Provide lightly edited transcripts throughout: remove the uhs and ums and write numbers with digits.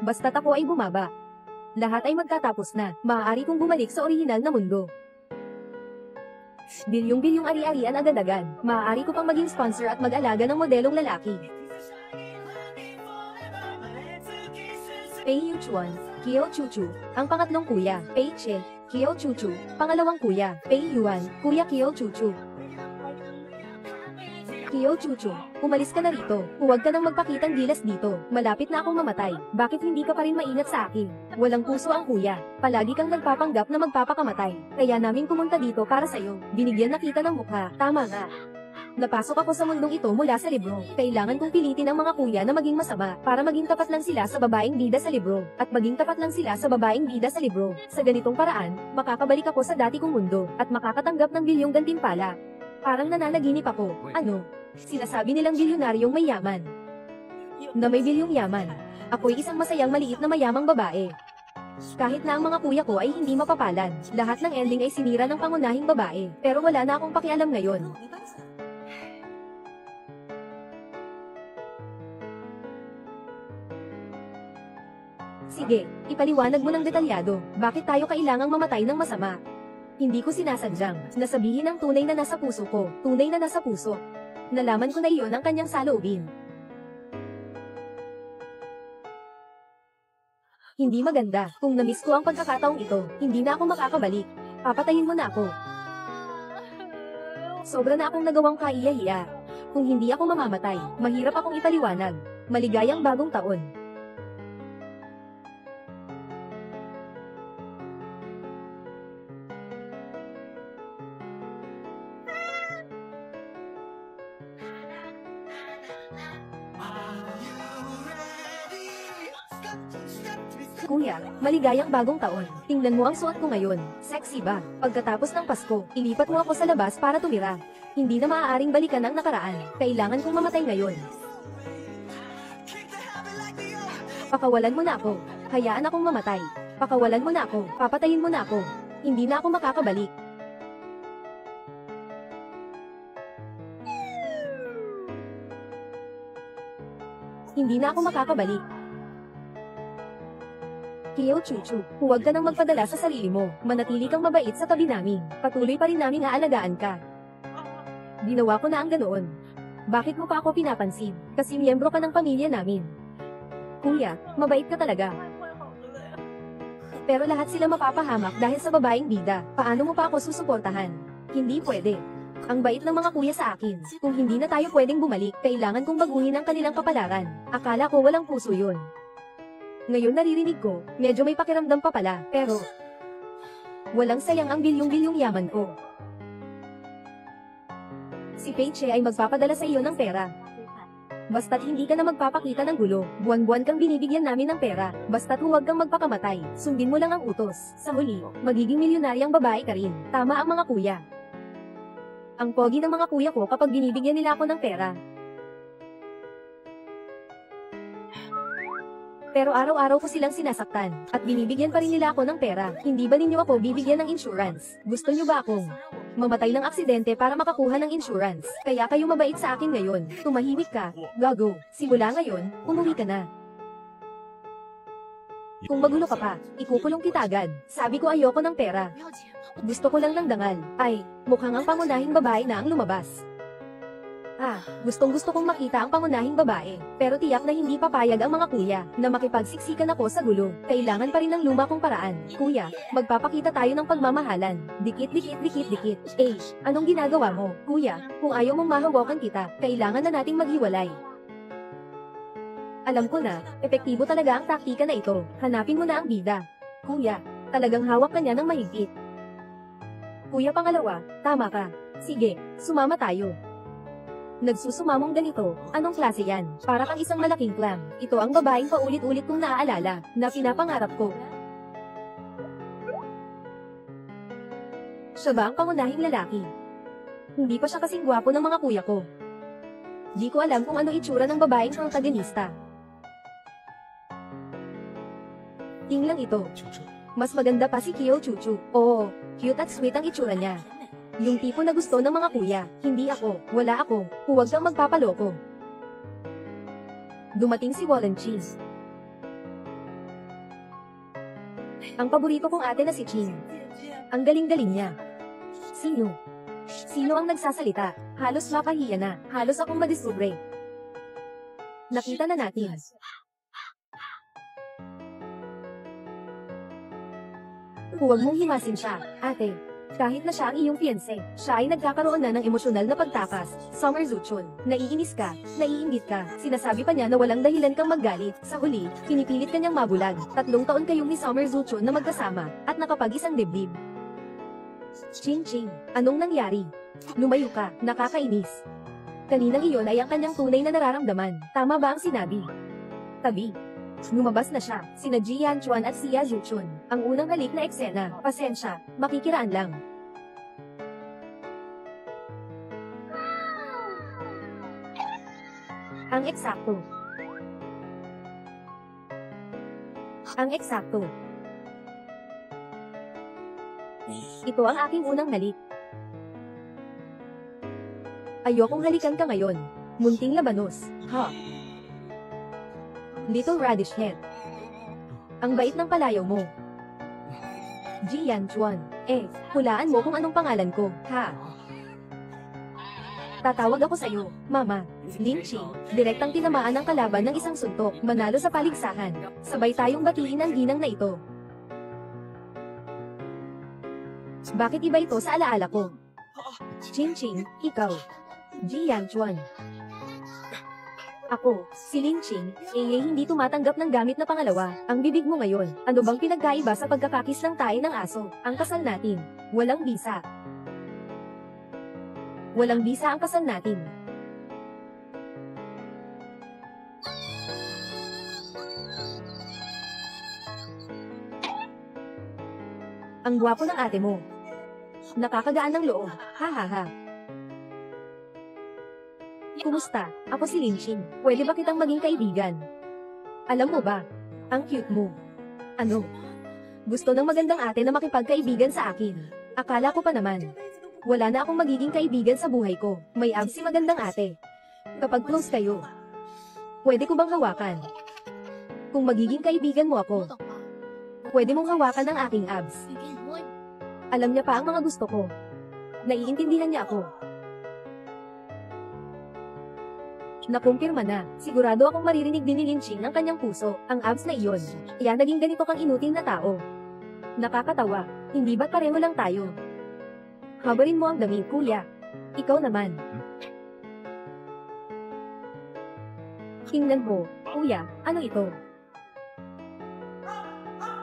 Basta't ako ay bumaba. Lahat ay magtatapos na. Maaari kong bumalik sa orihinal na mundo. Bilyong-bilyong ari-arian agad-agad. Maaari ko pang maging sponsor at mag-alaga ng modelong lalaki. Pei Yuchuan, Kyo Chuchu, ang pangatlong kuya. Pei Che, Kyo Chuchu, pangalawang kuya. Pei Yuan, kuya Kyo Chuchu. Kyo Chuchu, umalis ka na rito. Huwag ka nang magpakitang gilas dito. Malapit na akong mamatay. Bakit hindi ka pa rin maingat sa akin? Walang puso ang kuya. Palagi kang nagpapanggap na magpapakamatay. Kaya namin pumunta dito para sa'yo. Binigyan na kita ng mukha. Tama nga. Napasok ako sa mundong ito mula sa libro. Kailangan kong pilitin ang mga kuya na maging masama para maging tapat lang sila sa babaeng bida sa libro. At maging tapat lang sila sa babaeng bida sa libro. Sa ganitong paraan, makakabalik ako sa dati kong mundo at makakatanggap ng bilyong gantimpala. Parang nananaginip ako. Ano? Sinasabi nilang bilyonaryong may yaman. Na may bilyong yaman. Ako'y isang masayang maliit na mayamang babae. Kahit na ang mga kuya ko ay hindi mapapalad, lahat ng ending ay sinira ng pangunahing babae. Pero wala na akong pakialam ngayon. Sige, ipaliwanag mo ng detalyado, bakit tayo kailangang mamatay ng masama? Hindi ko sinasadyang, nasabihin ang tunay na nasa puso ko, tunay na nasa puso. Nalaman ko na iyon ang kanyang saloobin. Hindi maganda, kung namiss ko ang pagkakataong ito, hindi na ako makakabalik. Papatayin mo na ako. Sobra na akong nagawang kaiya-hiya. Kung hindi ako mamamatay, mahirap akong ipaliwanag. Maligayang bagong taon. Kuya, maligayang bagong taon. Tingnan mo ang suot ko ngayon. Sexy ba? Pagkatapos ng Pasko, ilipat mo ako sa labas para tumira. Hindi na maaaring balikan ang nakaraan. Kailangan kong mamatay ngayon. Pakawalan mo na ako. Hayaan akong mamatay. Pakawalan mo na ako. Papatayin mo na ako. Hindi na ako makakabalik. Hindi na ako makakabalik. Kyo Chuchu, huwag ka nang magpadala sa sarili mo. Manatili kang mabait sa tabi namin. Patuloy pa rin naming aalagaan ka. Ginawa ko na ang ganoon. Bakit mo pa ako pinapansin? Kasi miyembro ka ng pamilya namin. Kuya, mabait ka talaga. Pero lahat sila mapapahamak dahil sa babaeng bida. Paano mo pa ako susuportahan? Hindi pwede. Ang bait ng mga kuya sa akin. Kung hindi na tayo pwedeng bumalik, kailangan kong baguhin ang kanilang kapalaran. Akala ko walang puso yun. Ngayon naririnig ko, medyo may pakiramdam pa pala, pero walang sayang ang bilyong-bilyong yaman ko. Si Pei Che ay magpapadala sa iyo ng pera. Basta't hindi ka na magpapakita ng gulo, buwan-buwan kang binibigyan namin ng pera, basta't huwag kang magpakamatay, sundin mo lang ang utos. Sa huli, magiging milyonaryang babae ka rin. Tama ang mga kuya. Ang pogi ng mga kuya ko kapag binibigyan nila ako ng pera. Pero araw-araw ko silang sinasaktan, at binibigyan pa rin nila ako ng pera. Hindi ba ninyo ako bibigyan ng insurance? Gusto nyo ba akong mamatay ng aksidente para makakuha ng insurance? Kaya kayo mabait sa akin ngayon. Tumahimik ka, gago. Simula ngayon, umuwi ka na. Kung magulo ka pa, ikukulong kita agad. Sabi ko ayoko ng pera. Gusto ko lang ng dangal. Ay, mukhang ang pangunahing babae na ang lumabas. Gustong-gusto kong makita ang pangunahing babae, pero tiyak na hindi papayag ang mga kuya, na makipagsiksikan ako sa gulo. Kailangan pa rin ng luma kong paraan. Kuya, magpapakita tayo ng pagmamahalan. Dikit-dikit-dikit-dikit. Anong ginagawa mo? Kuya, kung ayaw mong mahawakan kita, kailangan na nating maghiwalay. Alam ko na, epektibo talaga ang taktika na ito. Hanapin mo na ang bida. Kuya, talagang hawak ka niya ng mahigpit. Kuya pangalawa, tama ka. Sige, sumama tayo. Nagsusumamong ganito, anong klase yan? Para kang isang malaking clam. Ito ang babaeng paulit-ulit kong naaalala, na pinapangarap ko. Siya ba ang pangunahing lalaki? Hindi pa siya kasing gwapo ng mga kuya ko. Di ko alam kung ano itsura ng babaeng protagonista. Tinglang ito. Mas maganda pa si Kyo Chuchu. Oo, cute at sweet ang itsura niya. Yung tipo na gusto ng mga kuya, hindi ako, wala ako, huwag kang magpapaloko. Dumating si Wallen Cheese. Ang paborito kong ate na si Chin. Ang galing-galing niya. Sino? Sino ang nagsasalita? Halos mapahiya na. Halos akong madiskubre. Nakita na natin. Huwag mong himasin siya, ate. Kahit na siya ang iyong fiancé, siya ay nagkakaroon na ng emosyonal na pagtakas. Summer Zuchon, naiinis ka, naiinggit ka, sinasabi pa niya na walang dahilan kang maggalit. Sa huli, pinipilit kanyang mabulag. 3 taon kayong ni Summer Zuchon na magkasama, at nakapag-isang dibdib. Ching, anong nangyari? Lumayo ka, nakakainis. Kaninang iyon ay ang kanyang tunay na nararamdaman. Tama ba ang sinabi? Tabi. Lumabas na siya, sina Ji Yanchuan at Xia Zuchun. Ang unang halik na eksena, pasensya, makikiraan lang. Ang eksakto. Ang eksakto. Ito ang aking unang halik. Ayokong halikan ka ngayon. Munting labanos, ha? Little radish head. Ang bait ng palayaw mo. Ji Yanchuan. Hulaan mo kung anong pangalan ko, ha? Tatawag ako sa'yo, Mama. Lin Chi, direktang tinamaan ng kalaban ng isang suntok, manalo sa paligsahan. Sabay tayong batiin ang ginang na ito. Bakit iba ito sa alaala ko? Ching, ikaw. Ji Yanchuan. Ako, si Lin Ching, hindi tumatanggap ng gamit na pangalawa. Ang bibig mo ngayon, ano bang pinagkaiba sa pagkakakis ng tayo ng aso? Ang kasal natin, walang bisa. Walang bisa ang kasal natin. Ang gwapo ng ate mo. Nakakagaan ng loob, ha. Kumusta? Ako si Lin Ching. Pwede ba kitang maging kaibigan? Alam mo ba? Ang cute mo. Ano? Gusto ng magandang ate na makipagkaibigan sa akin. Akala ko pa naman. Wala na akong magiging kaibigan sa buhay ko. May abs si magandang ate. Kapag close kayo, pwede ko bang hawakan? Kung magiging kaibigan mo ako, pwede mong hawakan ang aking abs. Alam niya pa ang mga gusto ko. Naiintindihan niya ako. Nakumpirma na, sigurado akong maririnig din ni Lin Ching ang kanyang puso, ang abs na iyon. Kaya naging ganito kang inutil na tao. Nakakatawa, hindi ba't pareho lang tayo? Habarin mo ang damit, kuya. Ikaw naman. Tingnan mo, kuya, ano ito?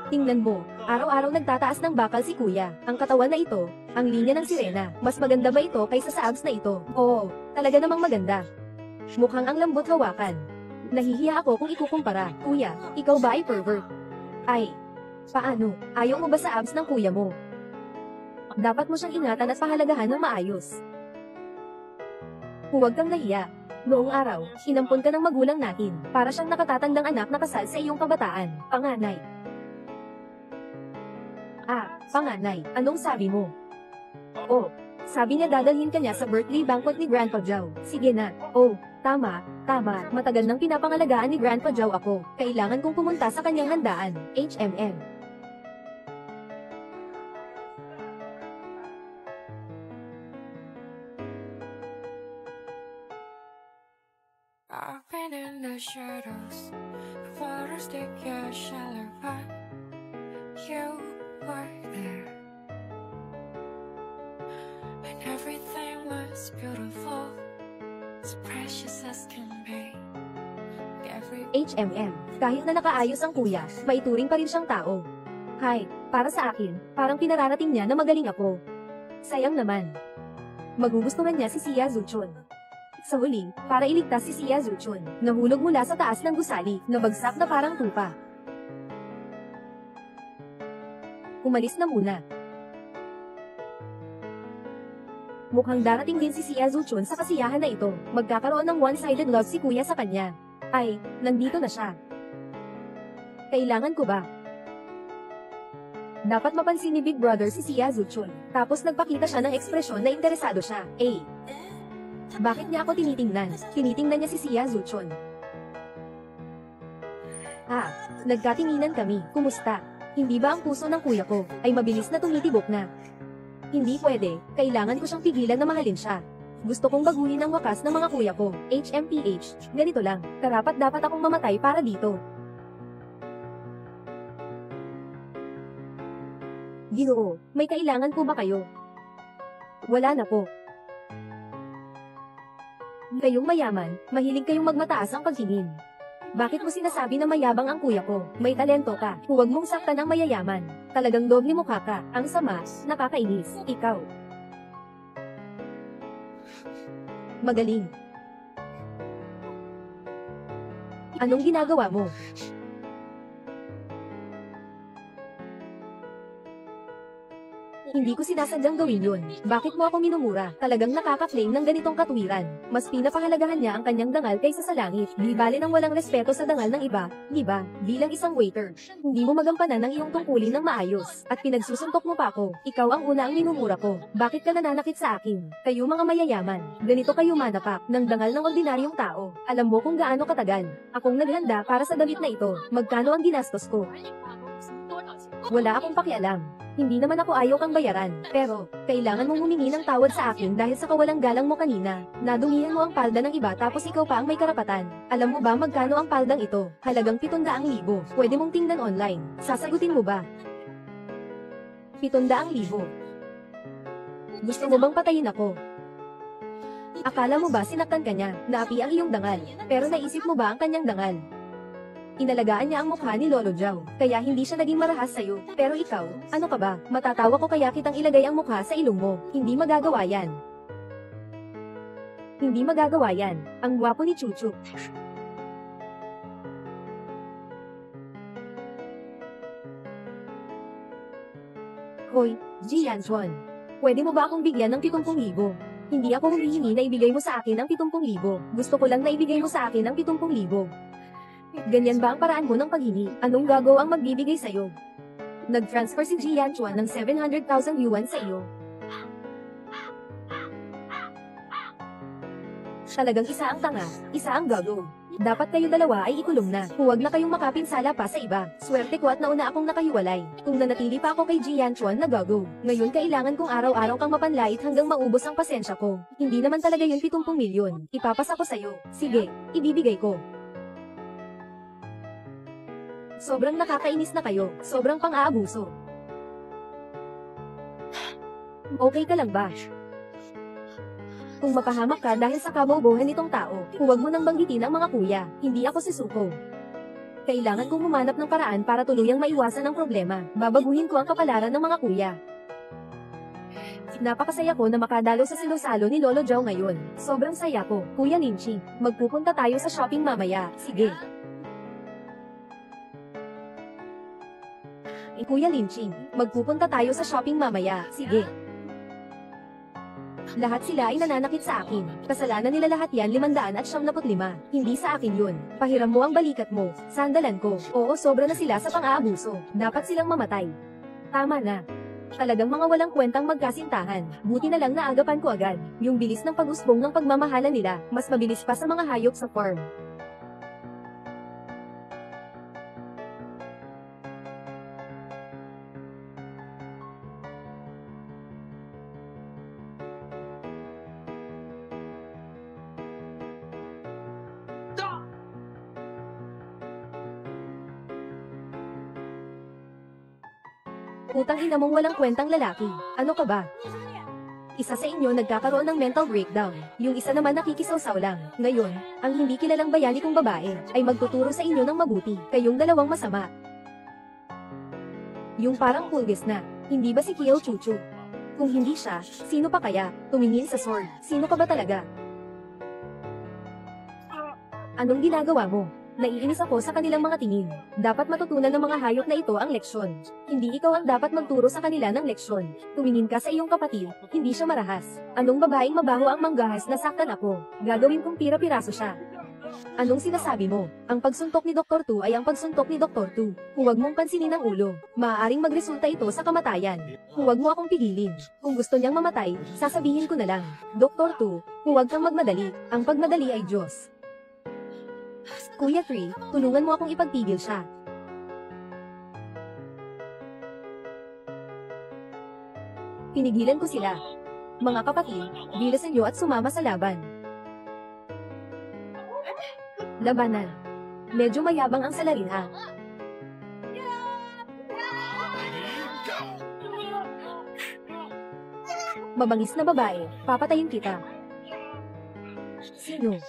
Tingnan mo, araw-araw nagtataas ng bakal si kuya. Ang katawan na ito, ang linya ng sirena. Mas maganda ba ito kaysa sa abs na ito? Oo, talaga namang maganda. Mukhang ang lambot hawakan. Nahihiya ako kung ikukumpara. Kuya, ikaw ba ay pervert? Ay, paano? Ayaw mo ba sa abs ng kuya mo? Dapat mo siyang ingatan at pahalagahan ng maayos. Huwag kang nahiya. Noong araw, inampon ka ng magulang natin, para siyang nakatatandang anak na kasal sa iyong kabataan, panganay. Panganay, anong sabi mo? Oh, sabi niya dadalhin ka niya sa birthday banquet ni Grandpa Zhao. Sige na. Oh, tama. Matagal nang pinapangalagaan ni Grandpa Zhao ako. Kailangan kong pumunta sa kanyang handaan. HMM. I've been in the shadows. The waters take your shallow but you were there. And everything was beautiful, as precious as can be. HMM. Kahit na nakaayos ang kuya, maituring pa rin siyang tao. Hay, para sa akin, parang pinararating niya na magaling ako. Sayang naman. Magugustuhan niya si Xia Zuchun. Sa huli, para iligtas si Xia Zuchun, nahulog mula sa taas ng gusali, nabagsak na parang tupa. Umalis na muna. Mukhang darating din si Xia Zuchun sa kasiyahan na ito. Magkakaroon ng one-sided love si kuya sa kanya. Ay, nandito na siya. Kailangan ko ba? Dapat mapansin ni Big Brother si Xia Zuchun. Tapos nagpakita siya ng ekspresyon na interesado siya. Bakit niya ako tinitingnan? Tinitingnan niya si Xia Zuchun. Nagkatinginan kami. Kumusta? Hindi ba ang puso ng kuya ko ay mabilis na tumitibok na? Hindi pwede, kailangan ko siyang pigilan na mahalin siya. Gusto kong baguhin ang wakas ng mga kuya ko. HMPH, ganito lang, karapat dapat akong mamatay para dito. Ginoo, may kailangan po ba kayo? Wala na po. Kayong mayaman, mahilig kayong magmataas ang pagtingin. Bakit mo sinasabi na mayabang ang kuya ko? May talento ka, huwag mong saktan ang mayayaman. Talagang doble mukha ka, ang sama, nakakainis, ikaw. Magaling. Anong ginagawa mo? Hindi ko sinasadyang gawin yun. Bakit mo ako minumura? Talagang nakaka-claim ng ganitong katwiran. Mas pinapahalagahan niya ang kanyang dangal kaysa sa langit. Di bale ng walang respeto sa dangal ng iba, di ba? Bilang isang waiter, hindi mo magampanan ng iyong tungkulin ng maayos. At pinagsusuntok mo pa ako. Ikaw ang una ang minumura ko. Bakit ka nananakit sa akin? Kayo mga mayayaman. Ganito kayo manapak ng dangal ng ordinaryong tao. Alam mo kung gaano katagal. Akong naghanda para sa damit na ito. Magkano ang ginastos ko? Wala akong pakialam. Hindi naman ako ayaw kang bayaran, pero, kailangan mong humingi ng tawad sa akin dahil sa kawalang galang mo kanina. Nadumihan mo ang palda ng iba tapos ikaw pa ang may karapatan. Alam mo ba magkano ang paldang ito? Halagang 700,000. Pwede mong tingnan online. Sasagutin mo ba? 700,000. Gusto mo bang patayin ako? Akala mo ba sinaktan ka niya, naapi ang iyong dangal, pero naisip mo ba ang kanyang dangal? Inalagaan niya ang mukha ni Lolo Jow, kaya hindi siya naging marahas sa'yo. Pero ikaw, ano ka ba? Matatawa ko kaya kitang ilagay ang mukha sa ilong mo. Hindi magagawa yan. Hindi magagawa yan. Ang gwapo ni Chuchu. Hoy, Ji Yanchuan. Pwede mo ba akong bigyan ng 70,000? Hindi ako humihingi na ibigay mo sa akin ang 70,000. Gusto ko lang na ibigay mo sa akin ang 70,000. Ganyan ba ang paraan mo ng paghingi? Anong gago ang magbibigay sa'yo? Nag-transfer si Ji Yanchuan ng 700,000 yuan sa iyo. Talagang isa ang tanga, isa ang gago. Dapat kayo dalawa ay ikulong na. Huwag na kayong makapinsala pa sa iba. Swerte ko at nauna akong nakahiwalay. Kung nanatili pa ako kay Ji Yanchuan na gago. Ngayon kailangan kong araw-araw kang mapanlait hanggang maubos ang pasensya ko. Hindi naman talaga yun 70 milyon. Ipapasa ko sa'yo. Sige, ibibigay ko. Sobrang nakakainis na kayo. Sobrang pang-aabuso. Okay ka lang ba? Kung mapahamak ka dahil sa kabobohan nitong tao, huwag mo nang banggitin ang mga kuya. Hindi ako si Suko. Kailangan kong humanap ng paraan para tuluyang maiwasan ang problema. Babaguhin ko ang kapalaran ng mga kuya. Napakasaya ko na makadalo sa sinusalo ni Lolo Jow ngayon. Sobrang saya ko. Kuya Ninchi, magpupunta tayo sa shopping mamaya. Sige. Kuya Linching, magpupunta tayo sa shopping mamaya. Sige. Lahat sila ay nananakit sa akin. Kasalanan nila lahat yan 575. Hindi sa akin yun. Pahiram mo ang balikat mo. Sandalan ko. Oo, sobra na sila sa pang-aabuso. Dapat silang mamatay. Tama na. Talagang mga walang kwentang magkasintahan. Buti na lang naagapan ko agad. Yung bilis ng pag-usbong ng pagmamahalan nila, mas mabilis pa sa mga hayop sa farm. Putang ina mong walang kwentang lalaki. Ano ka ba? Isa sa inyo nagkakaroon ng mental breakdown. Yung isa naman nakikisawsaw lang. Ngayon, ang hindi kilalang bayani kong babae, ay magtuturo sa inyo ng mabuti. Kayong dalawang masama. Yung parang pulgis na. Hindi ba si Kiel Chuchu? Kung hindi siya, sino pa kaya? Tumingin sa sword. Sino ka ba talaga? Anong ginagawa mo? Naiinis ako sa kanilang mga tingin. Dapat matutunan ng mga hayop na ito ang leksyon. Hindi ikaw ang dapat magturo sa kanila ng leksyon. Tumingin ka sa iyong kapatid, hindi siya marahas. Anong babaeng mabaho ang manggahas na saktan ako? Gagawin kong pira-piraso siya. Anong sinasabi mo? Ang pagsuntok ni Dr. Tu ay ang pagsuntok ni Dr. Tu. Huwag mong pansinin ang ulo. Maaaring magresulta ito sa kamatayan. Huwag mo akong pigilin. Kung gusto niyang mamatay, sasabihin ko na lang. Dr. Tu, huwag kang magmadali. Ang pagmadali ay Diyos. Kuya 3, tulungan mo akong ipagpigil siya. Pinigilan ko sila. Mga kapatid, bilisan niyo at sumama sa laban. Labanan. Medyo mayabang ang salarin ha. Mabangis na babae, papatayin kita. Sino?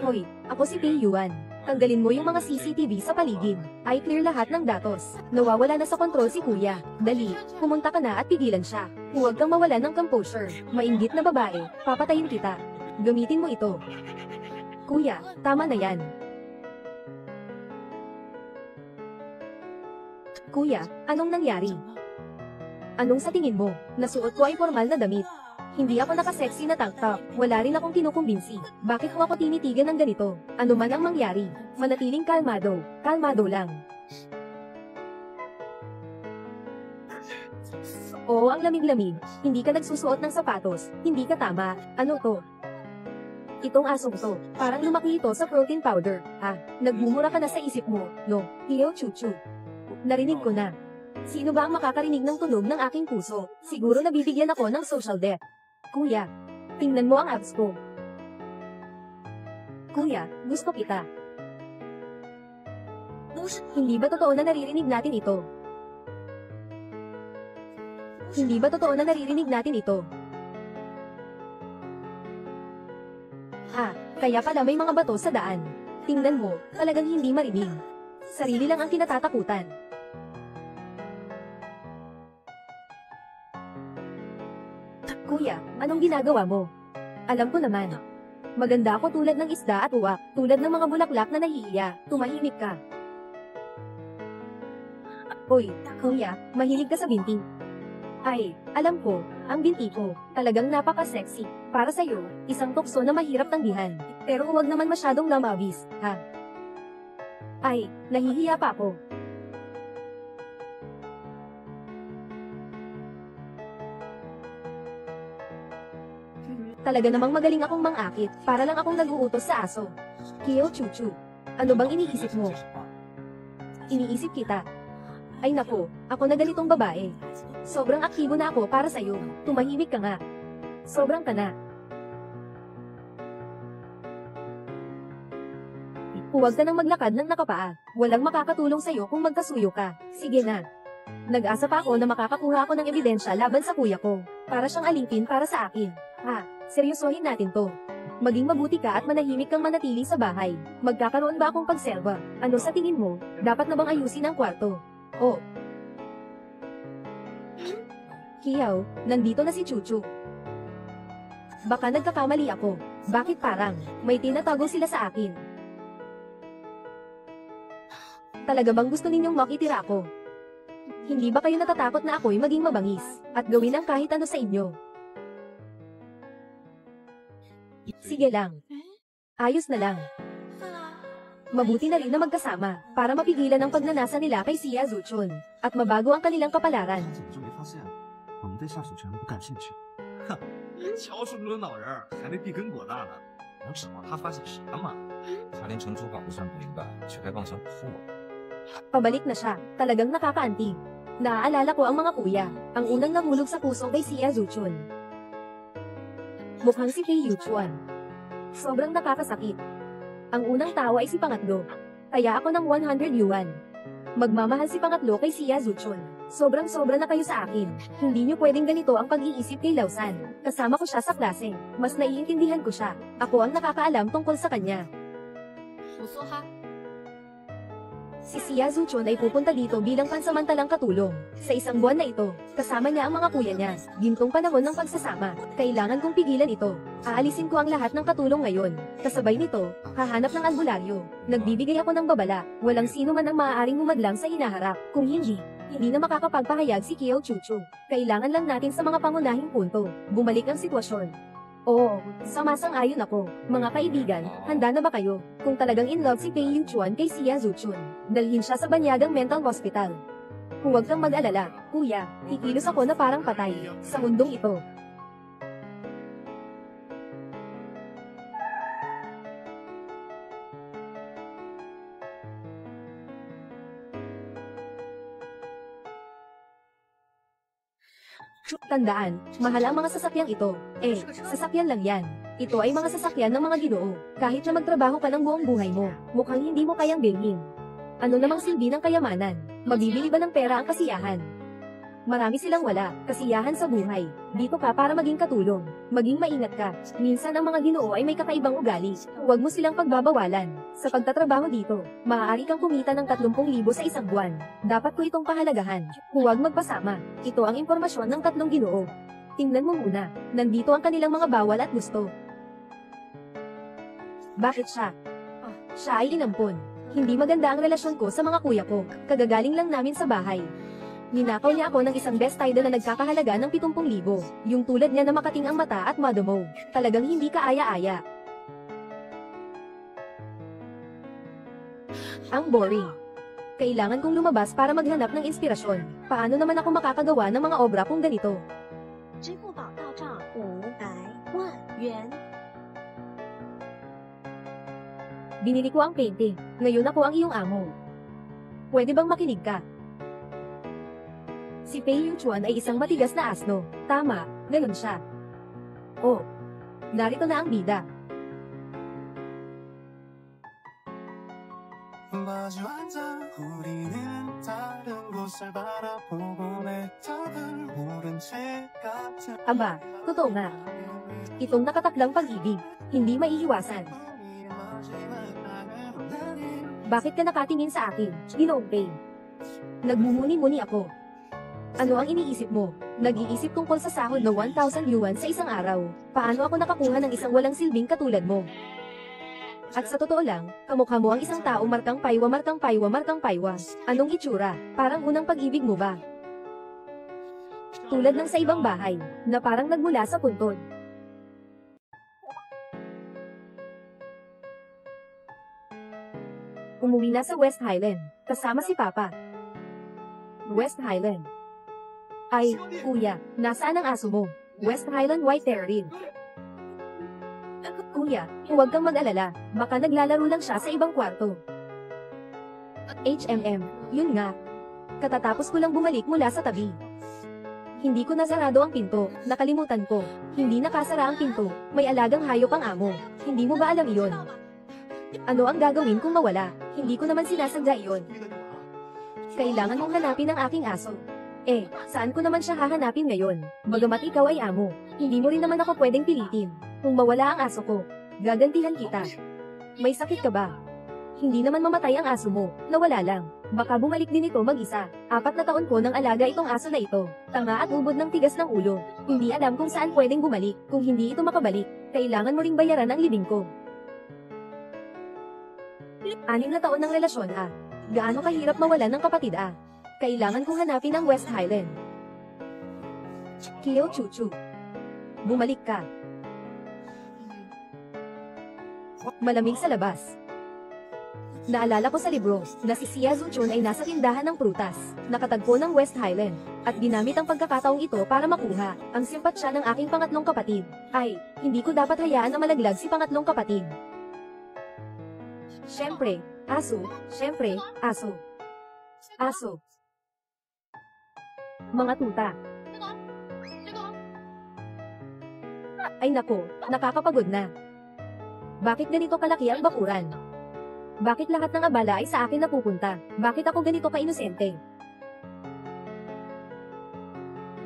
Hoy, ako si Pei Yuan. Tanggalin mo yung mga CCTV sa paligid. Ay clear lahat ng datos. Nawawala na sa kontrol si kuya. Dali, pumunta ka na at pigilan siya. Huwag kang mawala ng composure. Mainggit na babae, papatayin kita. Gamitin mo ito. Kuya, tama na yan. Kuya, anong nangyari? Anong sa tingin mo? Nasuot ko ay formal na damit. Hindi ako nakasexy na tank top. Wala rin akong kinukumbinsi. Bakit mo ako tinitigan ng ganito? Ano man ang mangyari, manatiling kalmado. Kalmado lang. Oo, ang lamig-lamig. Hindi ka nagsusuot ng sapatos. Hindi ka tama. Ano to? Itong asong to. Parang lumaki ito sa protein powder. Ah, nagmumura ka na sa isip mo, no? Hiyo chuchu. Narinig ko na. Sino ba ang makakarinig ng tunog ng aking puso? Siguro nabibigyan ako ng social debt. Kuya, tingnan mo ang abs ko. Kuya, gusto kita. Hindi ba totoo na naririnig natin ito? Hindi ba totoo na naririnig natin ito? Ah, kaya pala may mga bato sa daan. Tingnan mo, talagang hindi marinig. Sarili lang ang kinatatakutan. Kuya, anong ginagawa mo? Alam ko naman. Maganda ako tulad ng isda at uwak, tulad ng mga bulaklak na nahihiya. Tumahimik ka. Hoy, kuya, mahilig ka sa binti. Ay, alam ko, ang binti ko, talagang napaka-sexy. Para sa'yo, isang tukso na mahirap tanggihan. Pero huwag naman masyadong lamabis, ha? Ay, nahihiya pa ako. Talaga namang magaling akong mangakit, para lang akong nag-uutos sa aso. Kiyo chuchu. Ano bang iniisip mo? Iniisip kita. Ay nako, ako na ganitong babae. Sobrang aktibo na ako para sa'yo. Tumahimik ka nga. Sobrang ka na. Huwag ka nang maglakad ng nakapaa. Walang makakatulong sa'yo kung magkasuyo ka. Sige na. Nag-asa pa ako na makakakuha ako ng ebidensya laban sa kuya ko. Para siyang alipin para sa akin. Ha, seryosohin natin to. Maging mabuti ka at manahimik kang manatili sa bahay. Magkakaroon ba akong pagserba? Ano sa tingin mo? Dapat na bang ayusin ang kwarto? Oh. Kiyaw, nandito na si Chuchu. Baka nagkakamali ako. Bakit parang may tinatago sila sa akin? Talaga bang gusto ninyong makitira ako? Hindi ba kayo natatakot na ako'y maging mabangis at gawin ang kahit ano sa inyo? Sige lang. Ayos na lang. Mabuti na rin na magkasama para mapigilan ang pagnanasa nila kay Xia Zuchun at mabago ang kanilang kapalaran. 我们对下属权不感兴趣。哼，乔叔叔的脑仁儿还没碧根果大呢，能指望他发现什么？他连成主法都算不明白，却还妄想破我。 Pabalik na siya, talagang nakakaantig. Naaalala ko ang mga kuya, ang unang nahulog sa puso kay Xia Zuchun. Mukhang si Pei Yuchuan. Sobrang nakakasakit. Ang unang tawa ay si pangatlo. Kaya ako ng 100 yuan. Magmamahal si pangatlo kay Xia Zuchun. Sobrang-sobra na kayo sa akin. Hindi niyo pwedeng ganito ang pag-iisip kay Lausan. Kasama ko siya sa klase. Mas naiintindihan ko siya. Ako ang nakakaalam tungkol sa kanya. Si Xia Zuchun ay pupunta dito bilang pansamantalang katulong. Sa isang buwan na ito, kasama niya ang mga kuya niya. Gintong panahon ng pagsasama. Kailangan kong pigilan ito. Aalisin ko ang lahat ng katulong ngayon. Kasabay nito, hahanap ng albularyo. Nagbibigay ako ng babala. Walang sino man ang maaaring humadlang sa hinaharap. Kung hindi na makakapagpahayag si Kiyo Chuchu. Kailangan lang natin sa mga pangunahing punto. Bumalik ang sitwasyon. Oo, sumasang-ayon ako. Mga kaibigan, handa na ba kayo? Kung talagang in love si Pei Yuchuan kay Xia Zuchun, dalhin siya sa banyagang mental hospital. Huwag kang mag-alala, kuya, kikilos ako na parang patay, sa mundong ito. Tandaan, mahal ang mga sasakyang ito. Sasakyan lang yan. Ito ay mga sasakyan ng mga ginoo. Kahit na magtrabaho ka ng buong buhay mo, mukhang hindi mo kayang bilhin. Ano namang silbi ng kayamanan? Mabibili ba ng pera ang kasiyahan? Marami silang wala, kasiyahan sa buhay. Dito ka para maging katulong. Maging maingat ka. Minsan ang mga ginoo ay may kakaibang ugali. Huwag mo silang pagbabawalan. Sa pagtatrabaho dito, maaari kang kumita ng 30,000 sa isang buwan. Dapat ko itong pahalagahan. Huwag magpasama. Ito ang impormasyon ng 3 ginoo. Tingnan mo muna. Nandito ang kanilang mga bawal at gusto. Bakit siya? Siya ay inampon. Hindi maganda ang relasyon ko sa mga kuya ko. Kagagaling lang namin sa bahay. Ninakaw niya ako ng isang best idol na nagkakahalaga ng 70,000. Yung tulad niya na makating ang mata at madumo. Talagang hindi kaaya-aya. Ang boring. Kailangan kong lumabas para maghanap ng inspirasyon. Paano naman ako makakagawa ng mga obra kung ganito? 支付宝到账500万元。 Binili ko ang painting. Ngayon ako ang iyong amo. Pwede bang makinig ka? Si Pei Yuchuan ay isang matigas na asno. Tama, ganun siya. Oh, narito na ang bida. 마주앉아 우리는 다른 곳을 바라보고 내 덕을 모른 채 같은 Aba, totoo nga. Itong nakataklang pag-ibig, hindi maiiwasan. Bakit ka nakatingin sa akin, Ginoong Pei? Nagmumuni-muni ako. Ano ang iniisip mo? Nag-iisip tungkol sa sahod na 1,000 yuan sa isang araw. Paano ako nakakuha ng isang walang silbing katulad mo? At sa totoo lang, kamukha mo ang isang tao markang paywa markang paywa markang paywa. Anong itsura? Parang unang pag-ibig mo ba? Tulad ng sa ibang bahay, na parang nagmula sa puntod. Umuwi na sa West Highland, kasama si Papa. West Highland. Ay, kuya, nasaan ang aso mo? West Highland White Terrier. Kuya, huwag kang mag-alala, baka naglalaro lang siya sa ibang kwarto. Yun nga. Katatapos ko lang bumalik mula sa tabi. Hindi ko nasarado ang pinto, nakalimutan ko. Hindi nakasara ang pinto, may alagang hayop ang amo. Hindi mo ba alam iyon? Ano ang gagawin kung mawala? Hindi ko naman sinasadya iyon. Kailangan mong hanapin ang aking aso. Saan ko naman siya hahanapin ngayon? Bagamat ikaw ay amo, hindi mo rin naman ako pwedeng pilitin. Kung mawala ang aso ko, gagantihan kita. May sakit ka ba? Hindi naman mamatay ang aso mo, nawala lang. Baka bumalik din ito mag-isa. 4 na taon ko nang alaga itong aso na ito. Tanga at ubod ng tigas ng ulo. Hindi alam kung saan pwedeng bumalik. Kung hindi ito makabalik, kailangan mo ring bayaran ang libing ko. 6 na taon ng relasyon Gaano kahirap mawalan ng kapatid Kailangan kong hanapin ang West Highland. Kiyo Chuchu. Bumalik ka. Malamig sa labas. Naalala ko sa libro, na si Xia Zuchun ay nasa tindahan ng prutas, nakatagpo ng West Highland, at ginamit ang pagkakataong ito para makuha ang simpatsya ng aking pangatlong kapatid. Ay, hindi ko dapat hayaan na malaglag si pangatlong kapatid. Siyempre, aso. Siyempre, aso. Aso. Mga tuta. Ay nako, nakakapagod na. Bakit ganito kalaki ang bakuran? Bakit lahat ng abala ay sa akin napupunta? Bakit ako ganito ka-inosente?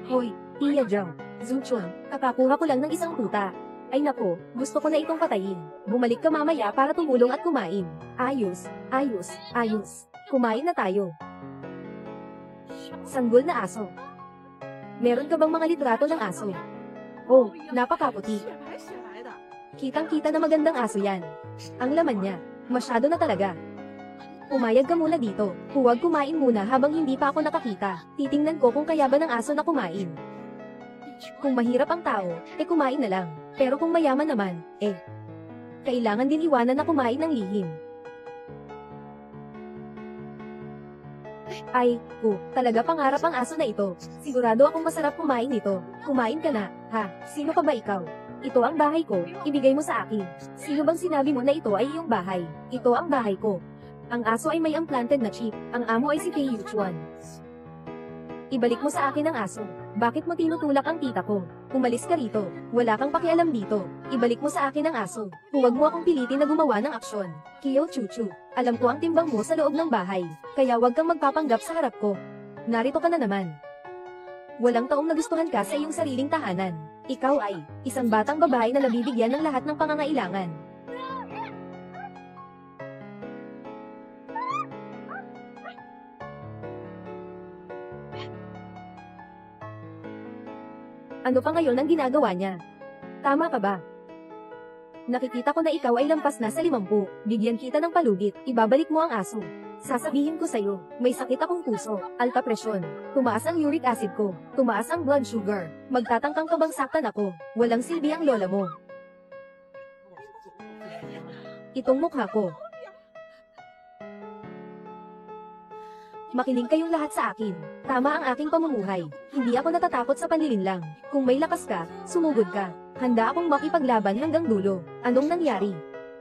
Hoy, Tia Zhao, Zuchun, kakakuha ko lang ng isang tuta. Ay nako, gusto ko na itong patayin. Bumalik ka mamaya para tumulong at kumain. Ayos, ayos, ayos. Kumain na tayo. Sanggol na aso. Meron ka bang mga litrato ng aso? Oh, napakaputi. Kitang-kita na magandang aso yan. Ang laman niya, masyado na talaga. Pumayag ka muna dito. Huwag kumain muna habang hindi pa ako nakakita. Titingnan ko kung kaya ba ng aso na kumain. Kung mahirap ang tao, kumain na lang. Pero kung mayaman naman, kailangan din iwanan na kumain ng lihim. Ay, talaga pangarap ang aso na ito. Sigurado akong masarap kumain nito. Kumain ka na, ha? Sino ka ba ikaw? Ito ang bahay ko, ibigay mo sa akin. Sino bang sinabi mo na ito ay iyong bahay? Ito ang bahay ko. Ang aso ay may implanted na chip. Ang amo ay si Pei Yuchuan. Ibalik mo sa akin ang aso. Bakit mo tinutulak ang tita ko? Umalis ka rito. Wala kang pakialam dito. Ibalik mo sa akin ang aso. Huwag mo akong pilitin na gumawa ng aksyon. Kiyo Chuchu, alam ko ang timbang mo sa loob ng bahay. Kaya huwag kang magpapanggap sa harap ko. Narito ka na naman. Walang taong nagustuhan ka sa iyong sariling tahanan. Ikaw ay isang batang babae na nabibigyan ng lahat ng pangangailangan. Ano pa ngayon ang ginagawa niya? Tama ka ba? Nakikita ko na ikaw ay lampas na sa 50. Bigyan kita ng palugit, ibabalik mo ang aso. Sasabihin ko sa'yo, may sakit akong puso, alta presyon, tumaas ang uric acid ko, tumaas ang blood sugar, magtatangkang ka bang saktan ako, walang silbi ang lola mo. Itong mukha ko. Makinig kayong lahat sa akin. Tama ang aking pamumuhay. Hindi ako natatakot sa panlilinlang. Kung may lakas ka, sumugod ka. Handa akong makipaglaban hanggang dulo. Anong nangyari?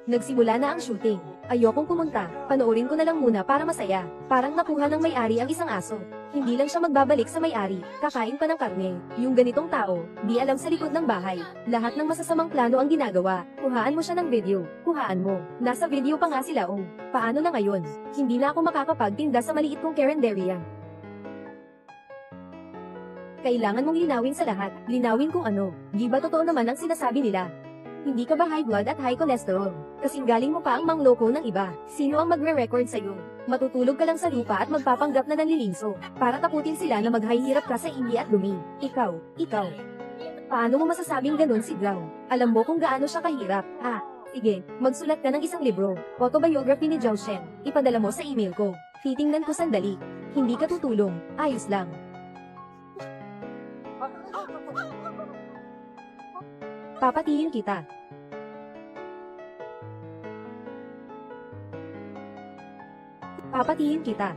Nagsimula na ang shooting. Ayokong pumunta. Panoorin ko na lang muna para masaya. Parang nakuha ng may-ari ang isang aso. Hindi lang siya magbabalik sa may-ari. Kakain pa ng karne. Yung ganitong tao, di alam sa likod ng bahay. Lahat ng masasamang plano ang ginagawa. Kuhaan mo siya ng video. Kuhaan mo. Nasa video pa nga sila oh. Paano na ngayon? Hindi na ako makakapagtinda sa maliit kong karinderya. Kailangan mong linawin sa lahat. Linawin kung ano. Di ba totoo naman ang sinasabi nila? Hindi ka ba high blood at high cholesterol? Kasing galing mo pa ang mangloko ng iba. Sino ang magre-record sa'yo? Matutulog ka lang sa lupa at magpapanggap na nanlilinso. Para takutin sila na maghahirap ka sa ingi at dumi. Ikaw. Paano mo masasabing ganun si Glau? Alam mo kung gaano siya kahirap. Sige, magsulat ka ng isang libro. Autobiography ni Zhao Shen. Ipadala mo sa email ko. Titingnan ko sandali. Hindi ka tutulong. Ayos lang. Papatiin kita. Papatiin kita.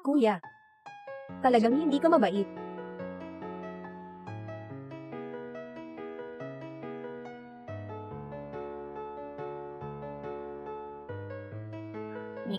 Kuya, talagang hindi ka mabait.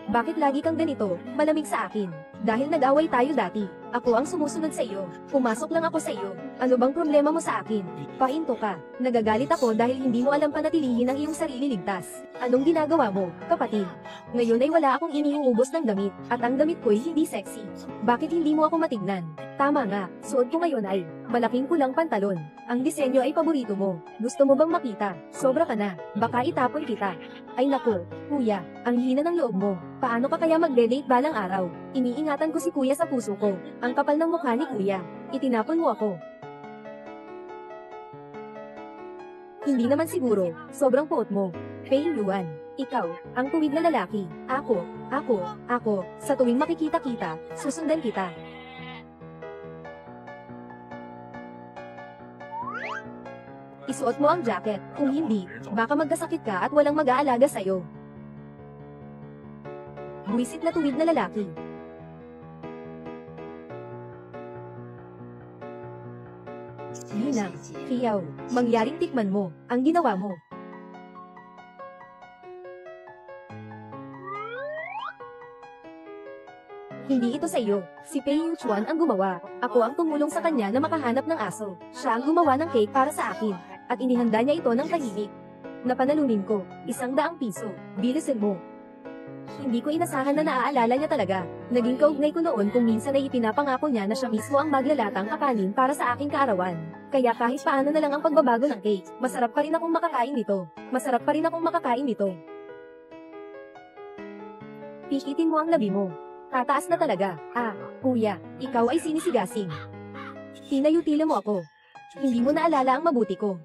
Bakit lagi kang ganito, malamig sa akin? Dahil nag-away tayo dati. Ako ang sumusunod sa iyo. Pumasok lang ako sa iyo. Ano bang problema mo sa akin? Pahinto ka. Nagagalit ako dahil hindi mo alam panatilihin ang iyong sarili ligtas. Anong ginagawa mo, kapatid? Ngayon ay wala akong iniuubos ng damit, at ang damit ko'y hindi sexy. Bakit hindi mo ako matignan? Tama nga, suot ko ngayon ay malaking kulang pantalon. Ang disenyo ay paborito mo. Gusto mo bang makita? Sobra ka na. Baka itapon kita. Ay naku, kuya, ang hina ng loob mo. Paano ka kaya magde-date balang araw? Iniingatan ko si kuya sa puso ko. Ang kapal ng mukha ni kuya. Itinapon mo ako. Hindi naman siguro. Sobrang puot mo. Pei Yuan. Ikaw, ang tuwid na lalaki. Ako. Sa tuwing makikita kita, susundan kita. Isuot mo ang jacket. Kung hindi, baka magkasakit ka at walang mag-aalaga sa'yo. Buwisit na tuwid na lalaki. Lina, Kiyaw, mangyaring tikman mo, ang ginawa mo. Hindi ito sa iyo. Si Pei Yuchuan ang gumawa. Ako ang tumulong sa kanya na makahanap ng aso. Siya ang gumawa ng cake para sa akin. At inihanda niya ito ng tahimik. Napanalunin ko, 100 piso. Bilisin mo. Hindi ko inasahan na naaalala niya talaga. Naging kaugnay ko noon kung minsan ay ipinapangako niya na siya mismo ang maglalatang kakanin para sa aking kaarawan. Kaya kahit paano na lang ang pagbabago ng cake, masarap pa rin akong makakain nito. Pikitin mo ang labi mo. Tataas na talaga. Kuya, ikaw ay sinisigasing. Tinayutila mo ako. Hindi mo naalala ang mabuti ko.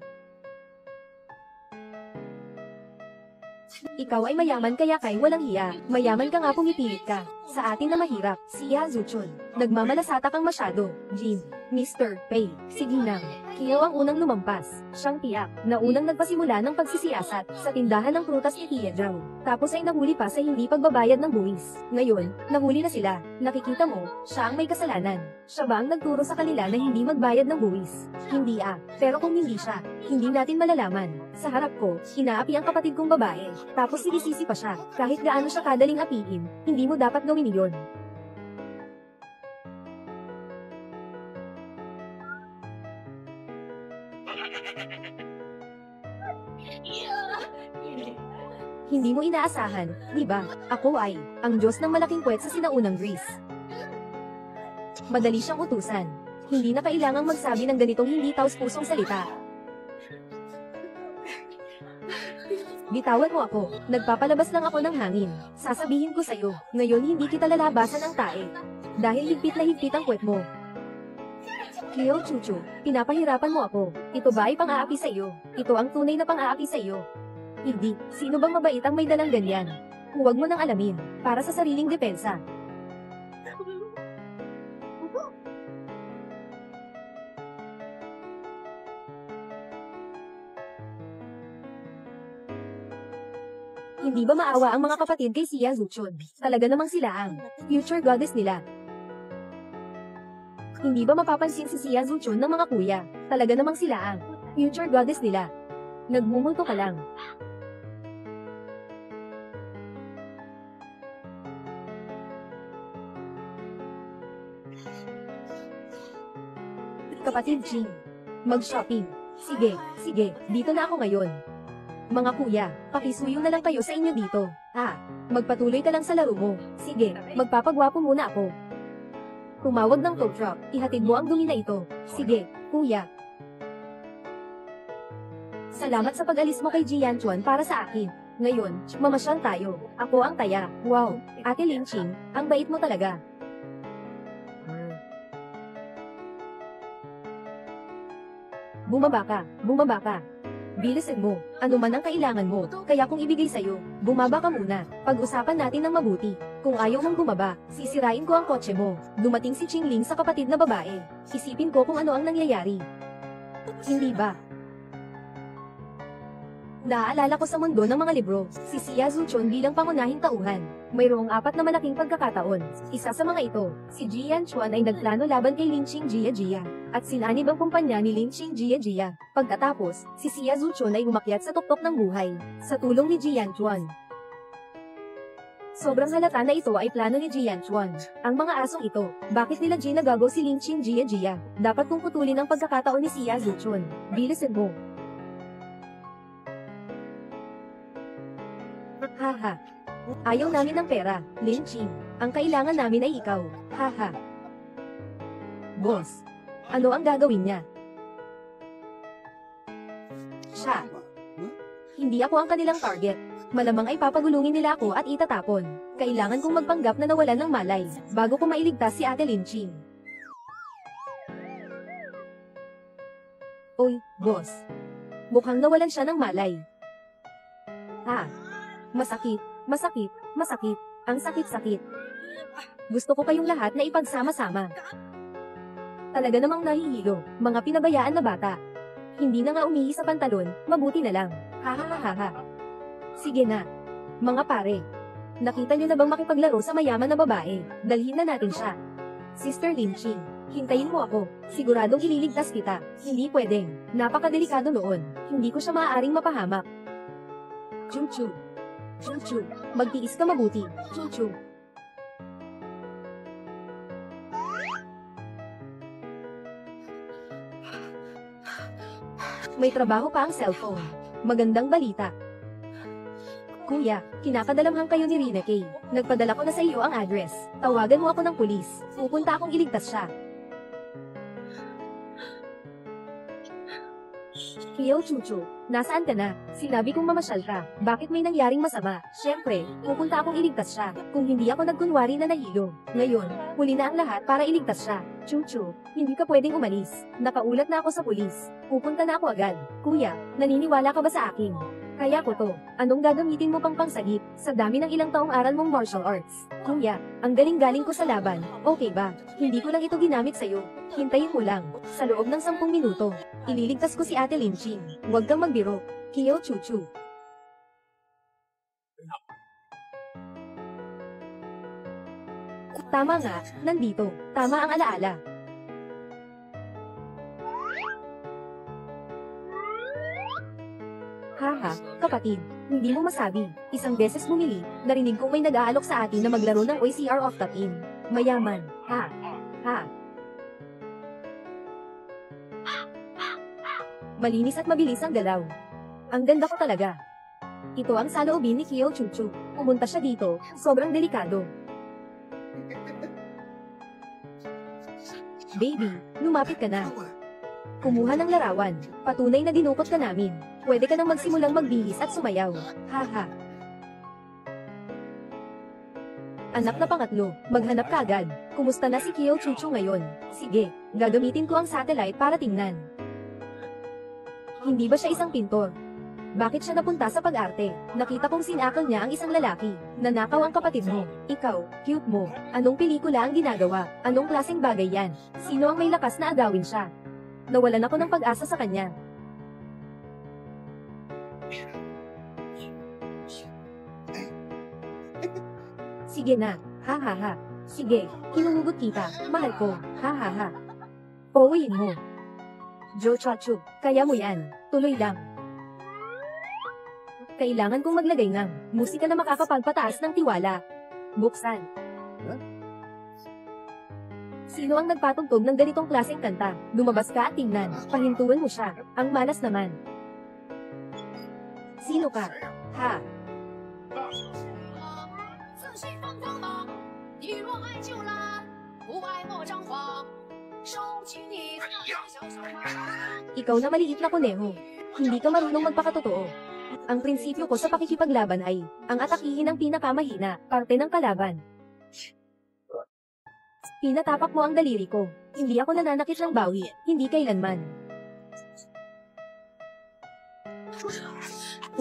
Ikaw ay mayaman kaya kay walang hiya. Mayaman ka nga pumipilit ka. Sa atin na mahirap, si Ya Zuchun. Nagmamalasata kang masyado. Jin, Mr. Pei, sige na. Kiyo ang unang lumampas. Siyang tiyak na unang nagpasimula ng pagsisiyasat sa tindahan ng prutas ni Tia Zhao. Tapos ay nahuli pa sa hindi pagbabayad ng buwis. Ngayon, nahuli na sila. Nakikita mo, siya ang may kasalanan. Siya ba ang nagturo sa kanila na hindi magbayad ng buwis? Hindi Pero kung hindi siya, hindi natin malalaman. Sa harap ko, inaapi ang kapatid kong babae. Tapos sinisisi pa siya. Kahit gaano siya kadaling apihin, hindi mo dapat gawin iyon. Hindi mo inaasahan, di ba? Ako ay, ang Diyos ng malaking puwet sa sinaunang Greece. Madali siyang utusan. Hindi na kailangang magsabi ng ganitong hindi taos-pusong salita. Bitawan mo ako, nagpapalabas lang ako ng hangin. Sasabihin ko sa'yo, ngayon hindi kita lalabasan ng tae. Dahil higpit na higpit ang puwet mo. Kiyo Chuchu, pinapahirapan mo ako. Ito ba ay pang-aapi sa iyo? Ito ang tunay na pang-aapi sa iyo. Hindi, sino bang mabait ang may dalang ganyan? Huwag mo nang alamin, para sa sariling depensa. Hindi ba maawa ang mga kapatid kay Sia Zuchon? Talaga namang sila ang future goddess nila. Hindi ba mapapansin si Sia Zuchon ng mga kuya? Talaga namang sila ang future goddess nila. Nagmumulto ka lang. Kapatid Jing, mag-shopping. Sige, dito na ako ngayon. Mga kuya, pakisuyo na lang kayo sa inyo dito. Magpatuloy ka lang sa laro mo. Sige, magpapagwapo muna ako. Tumawag ng tow truck, ihatid mo ang dumi na ito. Sige, kuya. Salamat sa pag-alis mo kay Jian Chuan para sa akin. Ngayon, mamasyal tayo. Ako ang taya. Wow, Ate Ling Ching, ang bait mo talaga. Bumaba ka. Bilisan mo, ano man ang kailangan mo, kaya kung ibigay sa'yo, bumaba ka muna. Pag-usapan natin ng mabuti. Kung ayaw mong bumaba, sisirain ko ang kotse mo. Dumating si Qingling sa kapatid na babae. Isipin ko kung ano ang nangyayari. Hindi ba? Naaalala ko sa mundo ng mga libro, si Sia Zuchon bilang pangunahing tauhan. Mayroong 4 na malaking pagkakataon. Isa sa mga ito, si Jian Chuan ay nagplano laban kay Lin Qing Jia, at sinanib ang kumpanya ni Lin Qing Jia. Pagkatapos, si Sia Zuchon ay umakyat sa tuktok ng buhay, sa tulong ni Jian Chuan. Sobrang halata na ito ay plano ni Jian Chuan. Ang mga asong ito, bakit nila ginagago si Lin Qing Jia? Dapat kong putulin ang pagkakataon ni Sia Zuchon. Bilisan mo. Haha. Ayaw namin ng pera, Lin Qing. Ang kailangan namin ay ikaw. Haha. Boss, ano ang gagawin niya? Siya. Hindi ako ang kanilang target. Malamang ay papagulungin nila ako at itatapon. Kailangan kong magpanggap na nawalan ng malay, bago ko mailigtas si Ate Lin Qing. Oy, boss. Mukhang nawalan siya ng malay. Masakit. Ang sakit-sakit. Gusto ko kayong lahat na ipagsama-sama. Talaga namang nahihilo, mga pinabayaan na bata. Hindi na nga umihi sa pantalon, mabuti na lang. Hahaha. Sige na. Mga pare. Nakita niyo na bang makipaglaro sa mayaman na babae? Dalhin na natin siya. Sister Lin Qing, hintayin mo ako. Siguradong ililigtas kita. Hindi pwedeng. Napakadelikado noon. Hindi ko siya maaaring mapahamak. Chuchu. Magtiis ka mabuti. Chuchu. May trabaho pa ang cellphone. Magandang balita. Kuya, kinakadalamhan kayo ni Rina Kay. Nagpadala ko na sa iyo ang address. Tawagan mo ako ng pulis. Pupunta akong iligtas siya. Kiyo Chuchu, nasaan ka na? Sinabi kong mamasyal ka. Bakit may nangyaring masama? Siyempre, pupunta akong iligtas siya. Kung hindi ako nagkunwari na nahilo. Ngayon, huli na ang lahat para iligtas siya. Chuchu, hindi ka pwedeng umalis. Nakaulat na ako sa pulis. Pupunta na ako agad. Kuya, naniniwala ka ba sa akin? Kaya ko to. Anong gagamitin mo pang pangsagip? Sa dami ng ilang taong aral mong martial arts. Kuya, ang galing-galing ko sa laban. Okay ba? Hindi ko lang ito ginamit sa'yo. Hintayin mo lang. Sa loob ng 10 minuto, ililigtas ko si Ate Linching. Huwag kang magbiro. Kiyo Chuchu. Tama nga, nandito. Tama ang alaala. Haha, kapatid, hindi mo masabi. Isang beses bumili, narinig kong may nag-aalok sa atin na maglaro ng OCR of Top-In. Mayaman, ha? Ha? Malinis at mabilis ang galaw. Ang ganda ko talaga. Ito ang saloobin ni Kiyo Chuchu. Pumunta siya dito, sobrang delikado. Baby, lumapit ka na. Kumuha ng larawan. Patunay na dinukot ka namin. Pwede ka nang magsimulang magbihis at sumayaw. Haha. Anak na pangatlo, maghanap ka agad. Kumusta na si Kiyo Chuchu ngayon? Sige, gagamitin ko ang satellite para tingnan. Hindi ba siya isang pintor? Bakit siya napunta sa pag-arte? Nakita kong sinakal niya ang isang lalaki. Nanakaw ang kapatid mo. Ikaw, cute mo. Anong pelikula ang ginagawa? Anong klaseng bagay yan? Sino ang may lakas na agawin siya? Nawalan ako ng pag-asa sa kanya. Sige na, ha ha ha. Sige, hinuhugot kita, mahal ko, ha ha ha. Pauwiin mo. Jo Chachu, kaya mo yan, tuloy lang. Kailangan kong maglagay ng musika na makakapagpataas ng tiwala. Buksan. Sino ang nagpatugtog ng ganitong klaseng kanta? Lumabas ka at tingnan, pahintuan mo siya, ang malas naman. Sino ka? Ha? 自信放光芒，你若爱就来，不爱莫张狂，收起你的小小马。 Ikaw na maliit na kuneho. Hindi ka marunong magpakatotoo. Ang prinsipyo ko sa pakikipaglaban ay, ang atakihin ang pinakamahina, parte ng kalaban. Pinatapak mo ang daliri ko. Hindi ako nananakit ng bawi, hindi kailanman.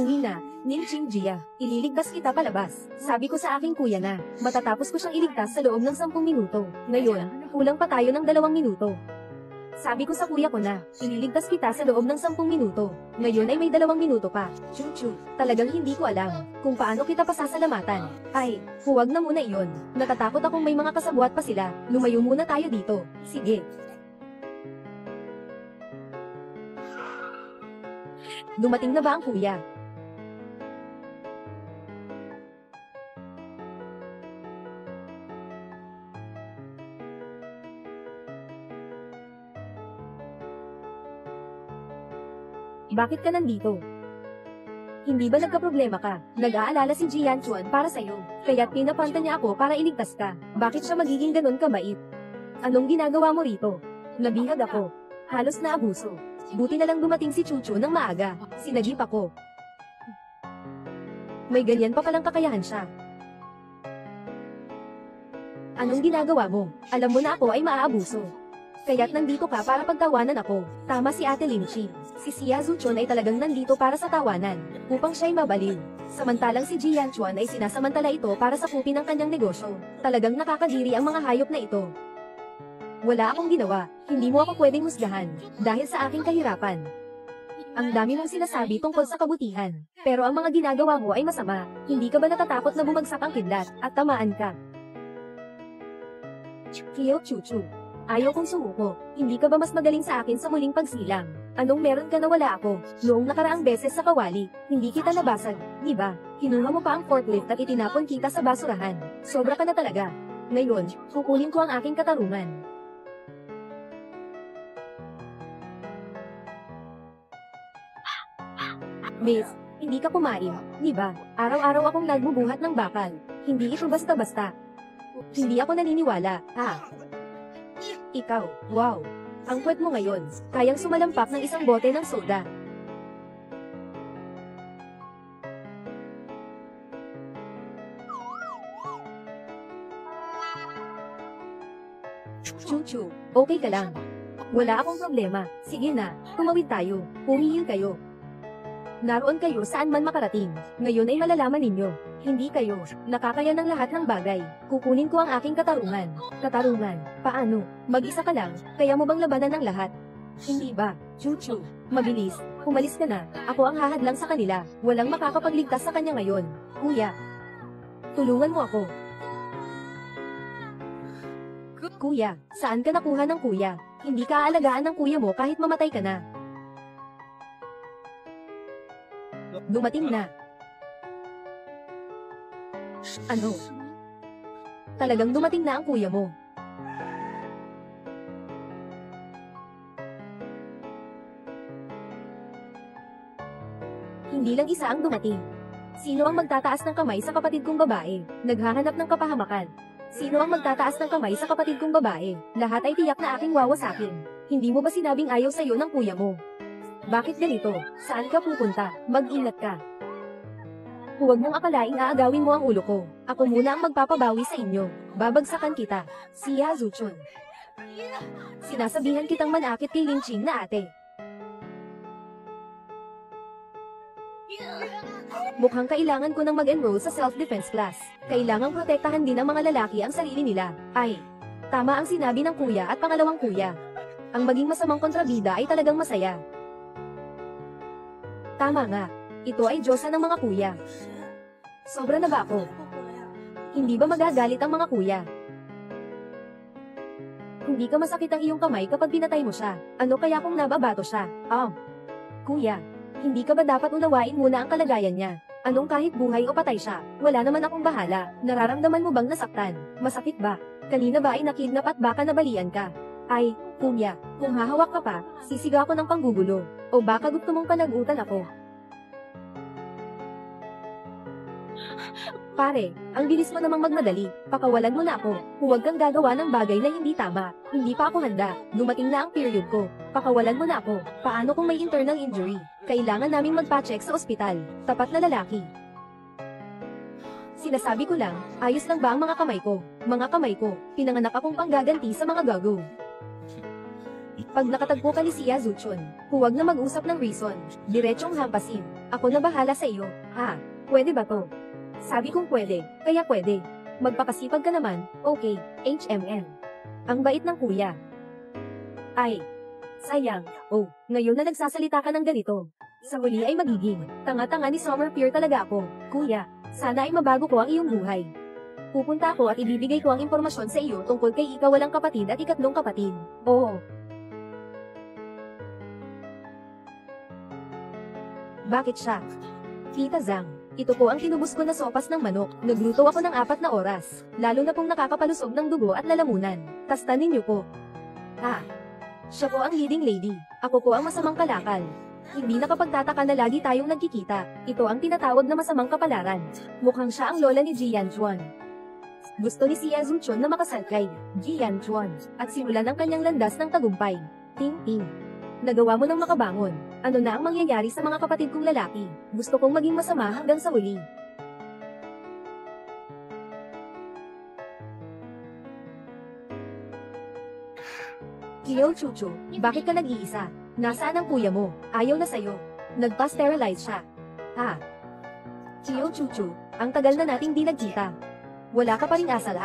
Uwi na, Ninching Jia. Ililigtas kita palabas. Sabi ko sa aking kuya na, matatapos ko siyang iligtas sa loob ng 10 minuto. Ngayon, kulang pa tayo ng 2 minuto. Sabi ko sa kuya ko na, ililigtas kita sa loob ng 10 minuto. Ngayon ay may 2 minuto pa. Chuchu, talagang hindi ko alam kung paano kita pasasalamatan. Ay, huwag na muna iyon. Natatakot akong may mga kasabwat pa sila. Lumayo muna tayo dito. Sige. Dumating na ba ang kuya? Bakit ka nandito? Hindi ba nagkaproblema ka? Nag-aalala si Jian Chuan para sa'yo, kaya't pinapanta niya ako para iligtas ka. Bakit siya magiging ganon kabait? Anong ginagawa mo rito? Nabihag ako. Halos na abuso. Buti na lang dumating si Chuchu ng maaga. Sinagip ako. May ganyan pa palang kakayahan siya. Anong ginagawa mo? Alam mo na ako ay maaabuso. Kaya't nandito ka para pagtawanan ako. Tama si Ate Linching. Si Xia Zuchon ay talagang nandito para sa tawanan, upang siya'y mabaliw. Samantalang si Jian Chuan ay sinasamantala ito para sakupin ang kanyang negosyo. Talagang nakakadiri ang mga hayop na ito. Wala akong ginawa, hindi mo ako pwedeng husgahan, dahil sa aking kahirapan. Ang dami mong sinasabi tungkol sa kabutihan, pero ang mga ginagawa mo ay masama. Hindi ka ba natatakot na bumagsak ang kidlat, at tamaan ka? Kiyo Chuchu. Ayaw kong sumuko. Hindi ka ba mas magaling sa akin sa muling pagsilang? Anong meron ka na wala ako? Noong nakaraang beses sa kawali, hindi kita nabasag, di ba? Kinuha mo pa ang forklift at itinapon kita sa basurahan. Sobra ka na talaga. Ngayon, kukunin ko ang aking katarungan. Miss, hindi ka kumain, di ba? Araw-araw akong nagbubuhat ng bakal. Hindi ito basta-basta. Hindi ako naniniwala, ha? Ikaw, wow! Ang puwet mo ngayon, kayang sumalampak ng isang bote ng soda. Chuchu, okay ka lang? Wala akong problema. Sige na, tumawid tayo. Pumihil kayo. Naroon kayo saan man makarating. Ngayon ay malalaman ninyo. Hindi kayo. Nakakaya ng lahat ng bagay. Kukunin ko ang aking katarungan. Katarungan. Paano? Mag-isa ka lang. Kaya mo bang labanan ng lahat? Hindi ba? Chuchu. Mabilis. Umalis ka na. Ako ang hahadlang sa kanila. Walang makakapagligtas sa kanya ngayon. Kuya. Tulungan mo ako. Kuya, saan ka nakuha ng kuya? Hindi ka aalagaan ng kuya mo kahit mamatay ka na. Dumating na. Ano? Talagang dumating na ang kuya mo. Hindi lang isa ang dumating. Sino ang magtataas ng kamay sa kapatid kong babae? Naghahanap ng kapahamakan. Sino ang magtataas ng kamay sa kapatid kong babae? Lahat ay tiyak na aking wawasakin. Hindi mo ba sinabing ayaw sa'yo ng kuya mo? Bakit ganito? Saan ka pupunta? Mag-ingat ka. Huwag mong akalaing aagawin mo ang ulo ko. Ako muna ang magpapabawi sa inyo. Babagsakan kita. Si Yazuchun. Sinasabihan kitang manakit kay Linching na ate. Mukhang kailangan ko nang mag-enroll sa self-defense class. Kailangang protektahan din ng mga lalaki ang sarili nila. Ay, tama ang sinabi ng kuya at pangalawang kuya. Ang maging masamang kontrabida ay talagang masaya. Tama nga. Ito ay Diyosa ng mga kuya. Sobra na ba ako? Hindi ba magagalit ang mga kuya? Hindi ka masakit ang iyong kamay kapag pinatay mo siya. Ano kaya kung nababato siya? Kuya, hindi ka ba dapat unawain muna ang kalagayan niya? Anong kahit buhay o patay siya? Wala naman akong bahala. Nararamdaman mo bang nasaktan? Masakit ba? Kanina ba ay nakidnap at baka nabalian ka? Ay, kuya, kung hahawak ka pa, sisiga ako ng panggugulo. O baka gusto mong panagutan ako? Pare, ang bilis mo namang magmadali. Pakawalan mo na ako. Huwag kang gagawa ng bagay na hindi tama. Hindi pa ako handa. Dumating na ang period ko. Pakawalan mo na ako. Paano kung may internal injury? Kailangan naming magpa-check sa ospital. Tapat na lalaki. Sinasabi ko lang, ayos lang ba ang mga kamay ko? Mga kamay ko, pinanganak akong panggaganti sa mga gago. Pag nakatagpo ka ni si Yazuchun, huwag na mag-usap ng reason. Diretsong hampasin. Ako na bahala sa iyo. Ha? Pwede ba to? Sabi kong pwede, kaya pwede. Magpakasipag ka naman, okay, HMN. Ang bait ng kuya. Ay, sayang, ngayon na nagsasalita ka ng ganito. Sa huli ay magiging, tanga-tanga ni Summer Pier talaga ako. Kuya, sana ay mabago ko ang iyong buhay. Pupunta ako at ibibigay ko ang impormasyon sa iyo tungkol kay ikawalang kapatid at ikatlong kapatid. Oo. Bakit siya? Tita Zhang, ito po ang tinubos ko na sopas ng manok. Nagluto ako ng 4 na oras. Lalo na pong nakakapalusog ng dugo at lalamunan. Tastanin niyo po. Siya po ang leading lady. Ako po ang masamang kalakal. Hindi nakapagtataka na lagi tayong nagkikita. Ito ang tinatawag na masamang kapalaran. Mukhang siya ang lola ni Jian Chuan. Gusto ni si Yazuchun na makasal kay Jian Chuan at simulan ang kanyang landas ng tagumpay. Ting-ting. Nagawa mo ng makabangon. Ano na ang mangyayari sa mga kapatid kong lalaki? Gusto kong maging masama hanggang sa huli. Kiyo Chuchu, bakit ka nag-iisa? Nasaan ang kuya mo? Ayaw na sa'yo. Nagpa-sterilize siya. Kiyo Chuchu, ang tagal na nating di nagkita. Wala ka pa ring asal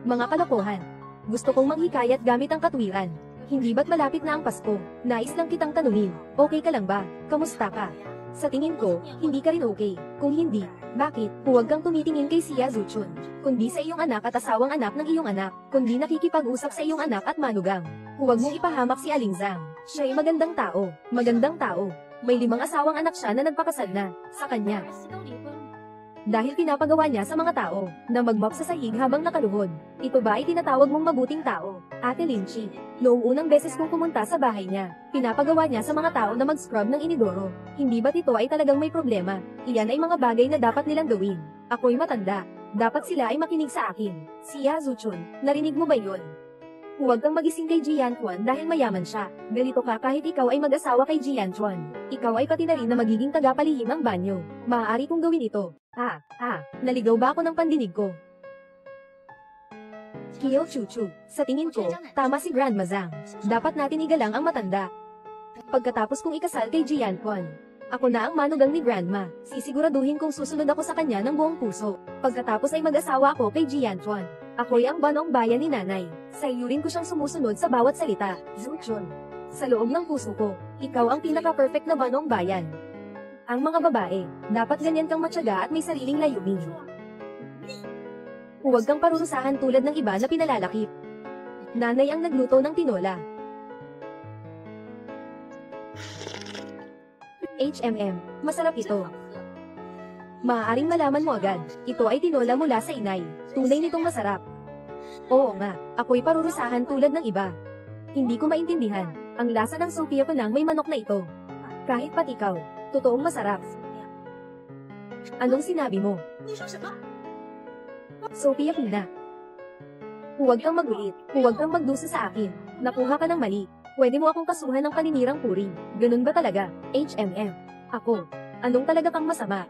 Mga kalokohan. Gusto kong manghikayat gamit ang katwiran. Hindi ba't malapit na ang Pasko? Nais lang kitang tanungin, okay ka lang ba? Kamusta ka? Sa tingin ko, hindi ka rin okay. Kung hindi, bakit? Huwag kang tumitingin kay si Yazuchun. Kundi sa iyong anak at asawang anak ng iyong anak. Kundi nakikipag-usap sa iyong anak at manugang. Huwag mong ipahamak si Aling Zhang. Siya ay magandang tao. Magandang tao. May 5 asawang anak siya na nagpakasal na. Sa kanya. Dahil pinapagawa niya sa mga tao, na mag-mop sa sahig habang nakaluhod. Ito ba ay tinatawag mong mabuting tao? Ate Linchi, noong unang beses kong pumunta sa bahay niya, pinapagawa niya sa mga tao na mag-scrub ng inidoro. Hindi ba't ito ay talagang may problema? Iyan ay mga bagay na dapat nilang gawin. Ako'y matanda. Dapat sila ay makinig sa akin. Si Yazuchun, narinig mo ba yun? Huwag kang magising kay Jian Chuan dahil mayaman siya. Ganito ka kahit ikaw ay mag-asawa kay Jian Chuan. Ikaw ay pati na rin na magiging tagapalihim ng banyo. Maaari kong gawin ito. Naligaw ba ako ng pandinig ko? Kiyo Chuchu, sa tingin ko, tama si Grandma Zhang. Dapat natin igalang ang matanda. Pagkatapos kong ikasal kay Jian Chuan, Ako na ang manugang ni Grandma. Sisiguraduhin kong susunod ako sa kanya ng buong puso. Pagkatapos ay mag-asawa ako kay Jianchuan. Ako'y ang banong bayan ni nanay. Sa iyo rin ko siyang sumusunod sa bawat salita. Zuchun. Sa loob ng puso ko, ikaw ang pinaka-perfect na banong bayan. Ang mga babae, dapat ganyan kang matyaga at may sariling layunin. Huwag kang parurusahan tulad ng iba na pinalalakip. Nanay ang nagluto ng tinola. Masarap ito. Maaaring malaman mo agad, ito ay tinola mula sa inay. Tunay nitong masarap. Oo nga, ako'y parurusahan tulad ng iba. Hindi ko maintindihan, ang lasa ng Sophia pa lang may manok na ito. Kahit pat ikaw, totoong masarap. Anong sinabi mo? Sophia Pina. Huwag kang magulit, huwag kang magdusa sa akin. Nakuha ka ng mali. Pwede mo akong kasuhan ng paninirang puring. Ganun ba talaga? Ako. Anong talaga kang masama?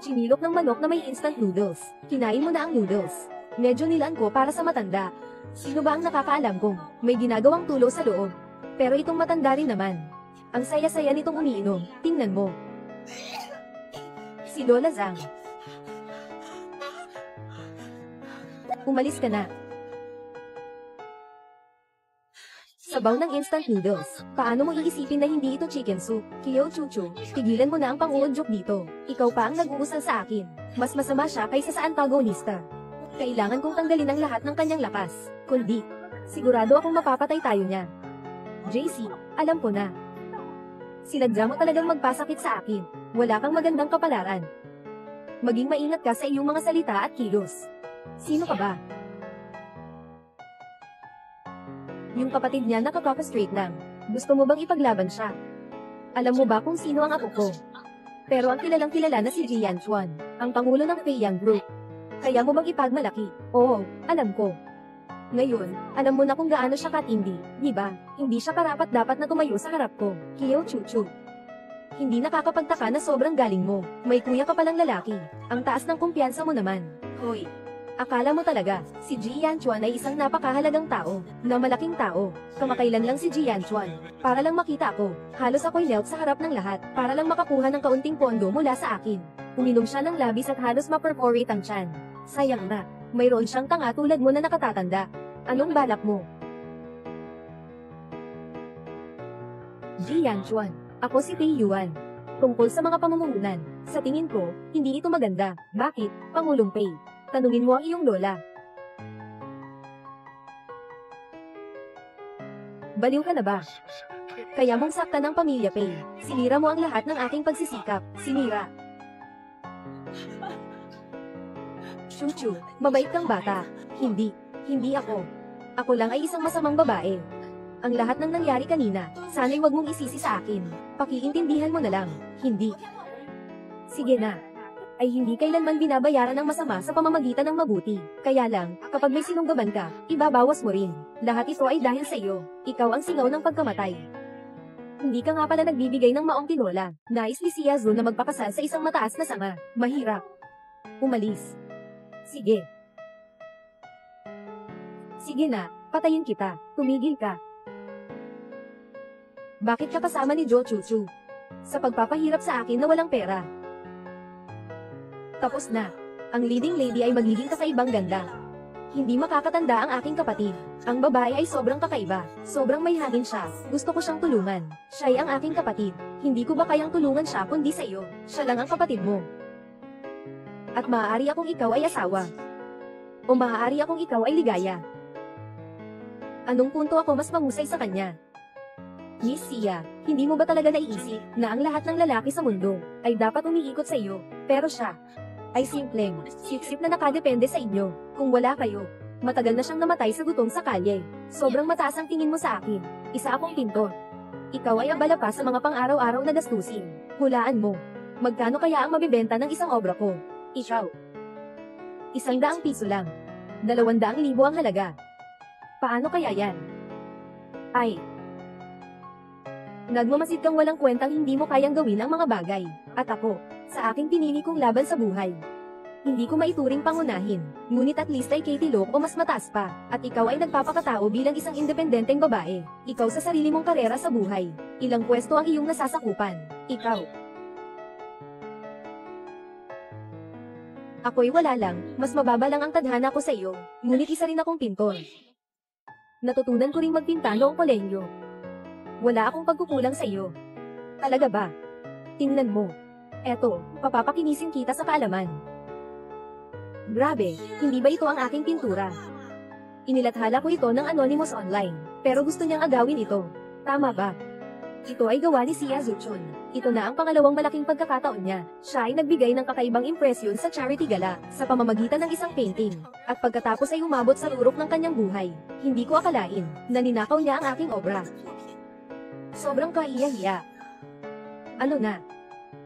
Sinilok ng manok na may instant noodles. Kinain mo na ang noodles. Medyo nilaan ko para sa matanda. Sino ba ang nakakaalam kung may ginagawang tulo sa loob? Pero itong matanda rin naman. Ang saya-saya nitong umiinom. Tingnan mo. Si Lola Zhang. Umalis ka na. Sabaw ng instant noodles. Paano mo iisipin na hindi ito chicken soup? Kiyo Chuchu, tigilan mo na ang pang-uudyok dito. Ikaw pa ang nag-uusal sa akin. Mas masama siya kaysa sa antagonista. Kailangan kong tanggalin ang lahat ng kanyang lakas. Kundi, sigurado akong mapapatay tayo niya. JC, alam ko na. Sinadya mo talagang magpasakit sa akin. Wala kang magandang kapalaran. Maging maingat ka sa iyong mga salita at kilos. Sino ka ba? Yung kapatid niya nakaka-straight lang. Gusto mo bang ipaglaban siya? Alam mo ba kung sino ang apo ko? Pero ang kilalang kilala na si Jianchuan, ang pangulo ng Peiyang Group. Kaya mo bang ipagmalaki? Oo, alam ko. Ngayon, alam mo na kung gaano siya katindi, di ba? Hindi siya karapat-dapat na tumayo sa harap ko. Kiyo Chuchu. Hindi nakakapagtaka na sobrang galing mo. May kuya ka palang lalaki. Ang taas ng kumpiyansa mo naman. Hoy. Akala mo talaga, si Jianchuan ay isang napakahalagang tao, na malaking tao. Kamakailan lang si Jianchuan. Para lang makita ako, halos ako'y knelt sa harap ng lahat, para lang makakuha ng kaunting pondo mula sa akin. Uminom siya ng labis at halos ma-perforate ang tiyan. Sayang na, mayroon siyang tanga tulad mo na nakatatanda. Anong balak mo? Jianchuan, ako si Pei Yuan. Tungkol sa mga pamumuhunan, sa tingin ko, hindi ito maganda. Bakit, Pangulong Pei? Tanungin mo ang iyong lola. Baliw ka na ba? Kaya mong saktan ng pamilya Pei. Sinira mo ang lahat ng aking pagsisikap. Sinira. Chuchu, mabait kang bata. Hindi ako. Ako lang ay isang masamang babae. Ang lahat ng nangyari kanina, sana'y wag mong isisi sa akin. Pakiintindihan mo na lang. Hindi. Sige na. Ay hindi kailanman binabayaran ng masama sa pamamagitan ng mabuti. Kaya lang, kapag may sinunggaban ka, ibabawas mo rin. Lahat ito ay dahil sa iyo. Ikaw ang singaw ng pagkamatay. Hindi ka nga pala nagbibigay ng maong tinola. Nais ni Siazu na magpakasal sa isang mataas na sanga. Mahirap. Umalis. Sige. Sige na, patayin kita. Tumigil ka. Bakit ka kasama ni Jo Chuchu? Sa pagpapahirap sa akin na walang pera. Tapos na. Ang leading lady ay magiging kakaibang ganda. Hindi makakatanda ang aking kapatid. Ang babae ay sobrang kakaiba. Sobrang may hangin siya. Gusto ko siyang tulungan. Siya'y ang aking kapatid. Hindi ko ba kayang tulungan siya kundi sa iyo? Siya lang ang kapatid mo. At maaari akong ikaw ay asawa. O maaari akong ikaw ay ligaya. Anong punto ako mas mahusay sa kanya? Miss Sia, hindi mo ba talaga naiisip na ang lahat ng lalaki sa mundo ay dapat umiikot sa iyo? Pero siya ay simpleng, siksip na nakadepende sa inyo. Kung wala kayo, matagal na siyang namatay sa gutom sa kalye. Sobrang mataas ang tingin mo sa akin. Isa akong pintor. Ikaw ay abala pa sa mga pang-araw-araw na gastusin. Hulaan mo. Magkano kaya ang mabibenta ng isang obra ko? Ikaw. 100 piso lang. 200,000 ang halaga. Paano kaya yan? Ay. Nagmamasid kang walang kwentang hindi mo kayang gawin ang mga bagay. At ako, sa aking pinili kong laban sa buhay. Hindi ko maituring pangunahin. Ngunit at least ay Katie Locke o mas mataas pa. At ikaw ay nagpapakatao bilang isang independenteng babae. Ikaw sa sarili mong karera sa buhay. Ilang pwesto ang iyong nasasakupan. Ikaw. Ako'y wala lang, mas mababa lang ang tadhana ko sa iyo. Ngunit isa rin akong pintor. Natutunan ko ring magpinta noong kolehiyo. Wala akong pagkukulang sa iyo. Talaga ba? Tingnan mo. Eto, papapakinisin kita sa kaalaman. Grabe, hindi ba ito ang aking pintura? Inilathala ko ito ng Anonymous online, pero gusto niyang agawin ito. Tama ba? Ito ay gawa ni Sia Zuchun. Ito na ang pangalawang malaking pagkakataon niya. Siya ay nagbigay ng kakaibang impresyon sa charity gala, sa pamamagitan ng isang painting. At pagkatapos ay umabot sa rurok ng kanyang buhay. Hindi ko akalain, na ninakaw niya ang aking obra. Sobrang kahiya-hiya. Ano na?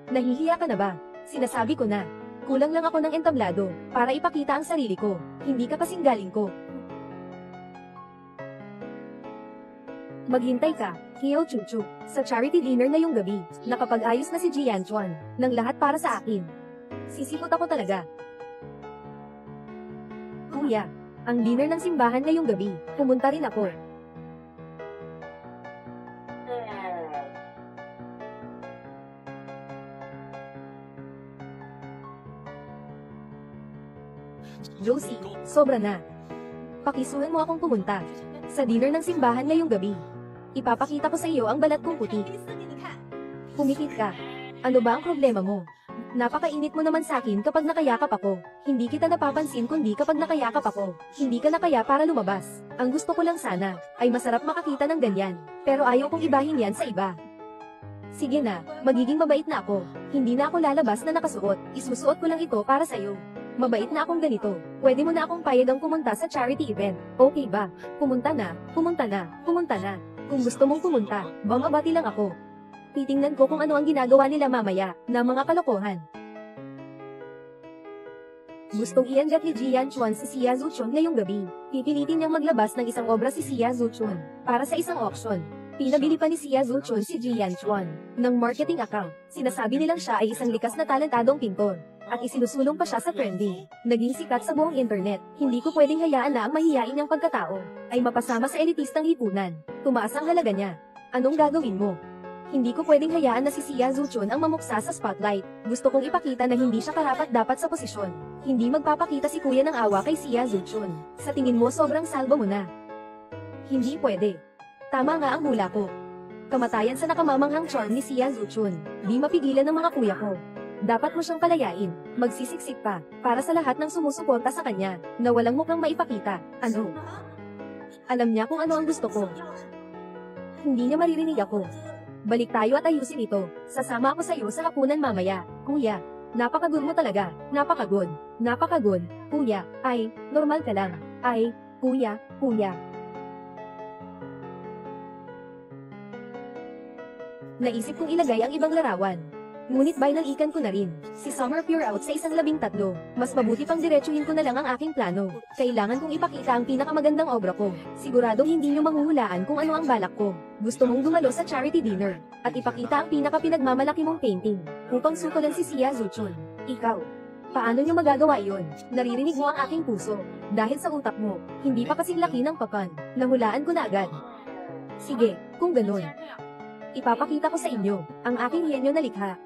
Nahihiya ka na ba? Sinasabi ko na. Kulang lang ako ng entablado, para ipakita ang sarili ko. Hindi ka kasing galing ko. Maghintay ka, Hyo Chuchu, sa charity dinner ngayong gabi. Nakapag-ayos na si Jian Chuan, ng lahat para sa akin. Sisipot ako talaga. Kuya, ang dinner ng simbahan ngayong gabi, pumunta rin ako. Josie, sobra na. Pakisuhan mo akong pumunta. Sa dinner ng simbahan ngayong gabi. Ipapakita ko sa iyo ang balat kong puti. Pumikit ka. Ano ba ang problema mo? Napakainit mo naman sa akin kapag nakayakap ako. Hindi kita napapansin kundi kapag nakayakap ako. Hindi ka nakaya para lumabas. Ang gusto ko lang sana, ay masarap makakita ng ganyan. Pero ayaw kong ibahin yan sa iba. Sige na, magiging mabait na ako. Hindi na ako lalabas na nakasuot. Isusuot ko lang ito para sa'yo. Mabait na akong ganito. Pwede mo na akong payagang pumunta sa charity event. Okay ba? Pumunta na, pumunta na, pumunta na. Kung gusto mong pumunta, bangabati lang ako. Titingnan ko kung ano ang ginagawa nila mamaya, na mga kalokohan. Gustong iangat ni Jian Chuan si Sia Zuchun ngayong gabi. Pipilitin niyang maglabas ng isang obra si Sia Zuchun, para sa isang auction. Pinabili pa ni Sia Zuchun si Jian Chuan, ng marketing account. Sinasabi nilang siya ay isang likas na talentadong pintor. At isinusulong pa siya sa trending. Naging sikat sa buong internet. Hindi ko pwedeng hayaan na ang mahihain niyang pagkatao ay mapasama sa elitistang lipunan. Tumaas ang halaga niya. Anong gagawin mo? Hindi ko pwedeng hayaan na si Sia Zuchun ang mamuksa sa spotlight. Gusto kong ipakita na hindi siya karapat-dapat sa posisyon. Hindi magpapakita si kuya ng awa kay Sia Zuchun. Sa tingin mo sobrang salba mo na. Hindi pwede. Tama nga ang hula ko. Kamatayan sa nakamamanghang charm ni Sia Zuchun. Di mapigilan ng mga kuya ko. Dapat mo siyang palayain, magsisiksik pa, para sa lahat ng sumusuporta sa kanya, na walang mukhang maipakita. Ano? Alam niya kung ano ang gusto ko. Hindi niya maririnig ako. Balik tayo at ayusin ito. Sasama ako sa iyo sa hapunan mamaya. Kuya, napakagod mo talaga. Napakagod. Napakagod. Kuya, ay, normal ka lang. Ay, kuya, kuya. Naisip kong ilagay ang ibang larawan. Ngunit binalikan ko na rin. Si Summer Pure Out sa 13. Mas mabuti pang diretsuhin ko na lang ang aking plano. Kailangan kong ipakita ang pinakamagandang obra ko. Siguradong hindi niyo manghuhulaan kung ano ang balak ko. Gusto mong dumalo sa charity dinner. At ipakita ang pinaka-pinagmamalaki mong painting. Upang sukolan si Sia Zuchun. Ikaw. Paano niyo magagawa iyon? Naririnig mo ang aking puso. Dahil sa utak mo, hindi pa kasing laki ng papan. Nahulaan ko na agad. Sige, kung ganun. Ipapakita ko sa inyo, ang aking henyo na likha.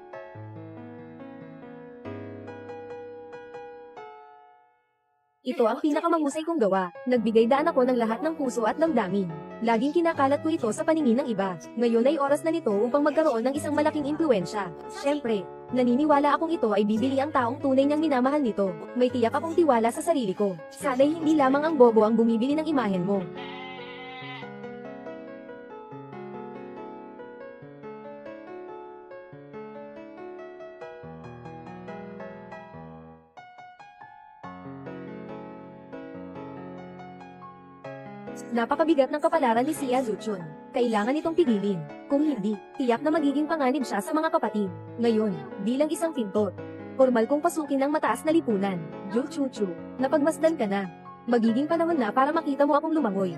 Ito ang pinakamahusay kong gawa. Nagbigay daan ako ng lahat ng puso at damdamin. Laging kinakalat ko ito sa paningin ng iba. Ngayon ay oras na nito upang magkaroon ng isang malaking impluwensya. Siyempre, naniniwala akong ito ay bibili ang taong tunay niyang minamahal nito. May tiyak akong tiwala sa sarili ko. Sana'y hindi lamang ang bobo ang bumibili ng imahen mo. Napakabigat ng kapalaran ni Sia Zuchun. Kailangan itong pigilin. Kung hindi, tiyak na magiging panganib siya sa mga kapatid. Ngayon, bilang isang pintor, formal kong pasukin ng mataas na lipunan. Jo Chuchu, napagmasdan ka na. Magiging panahon na para makita mo akong lumangoy.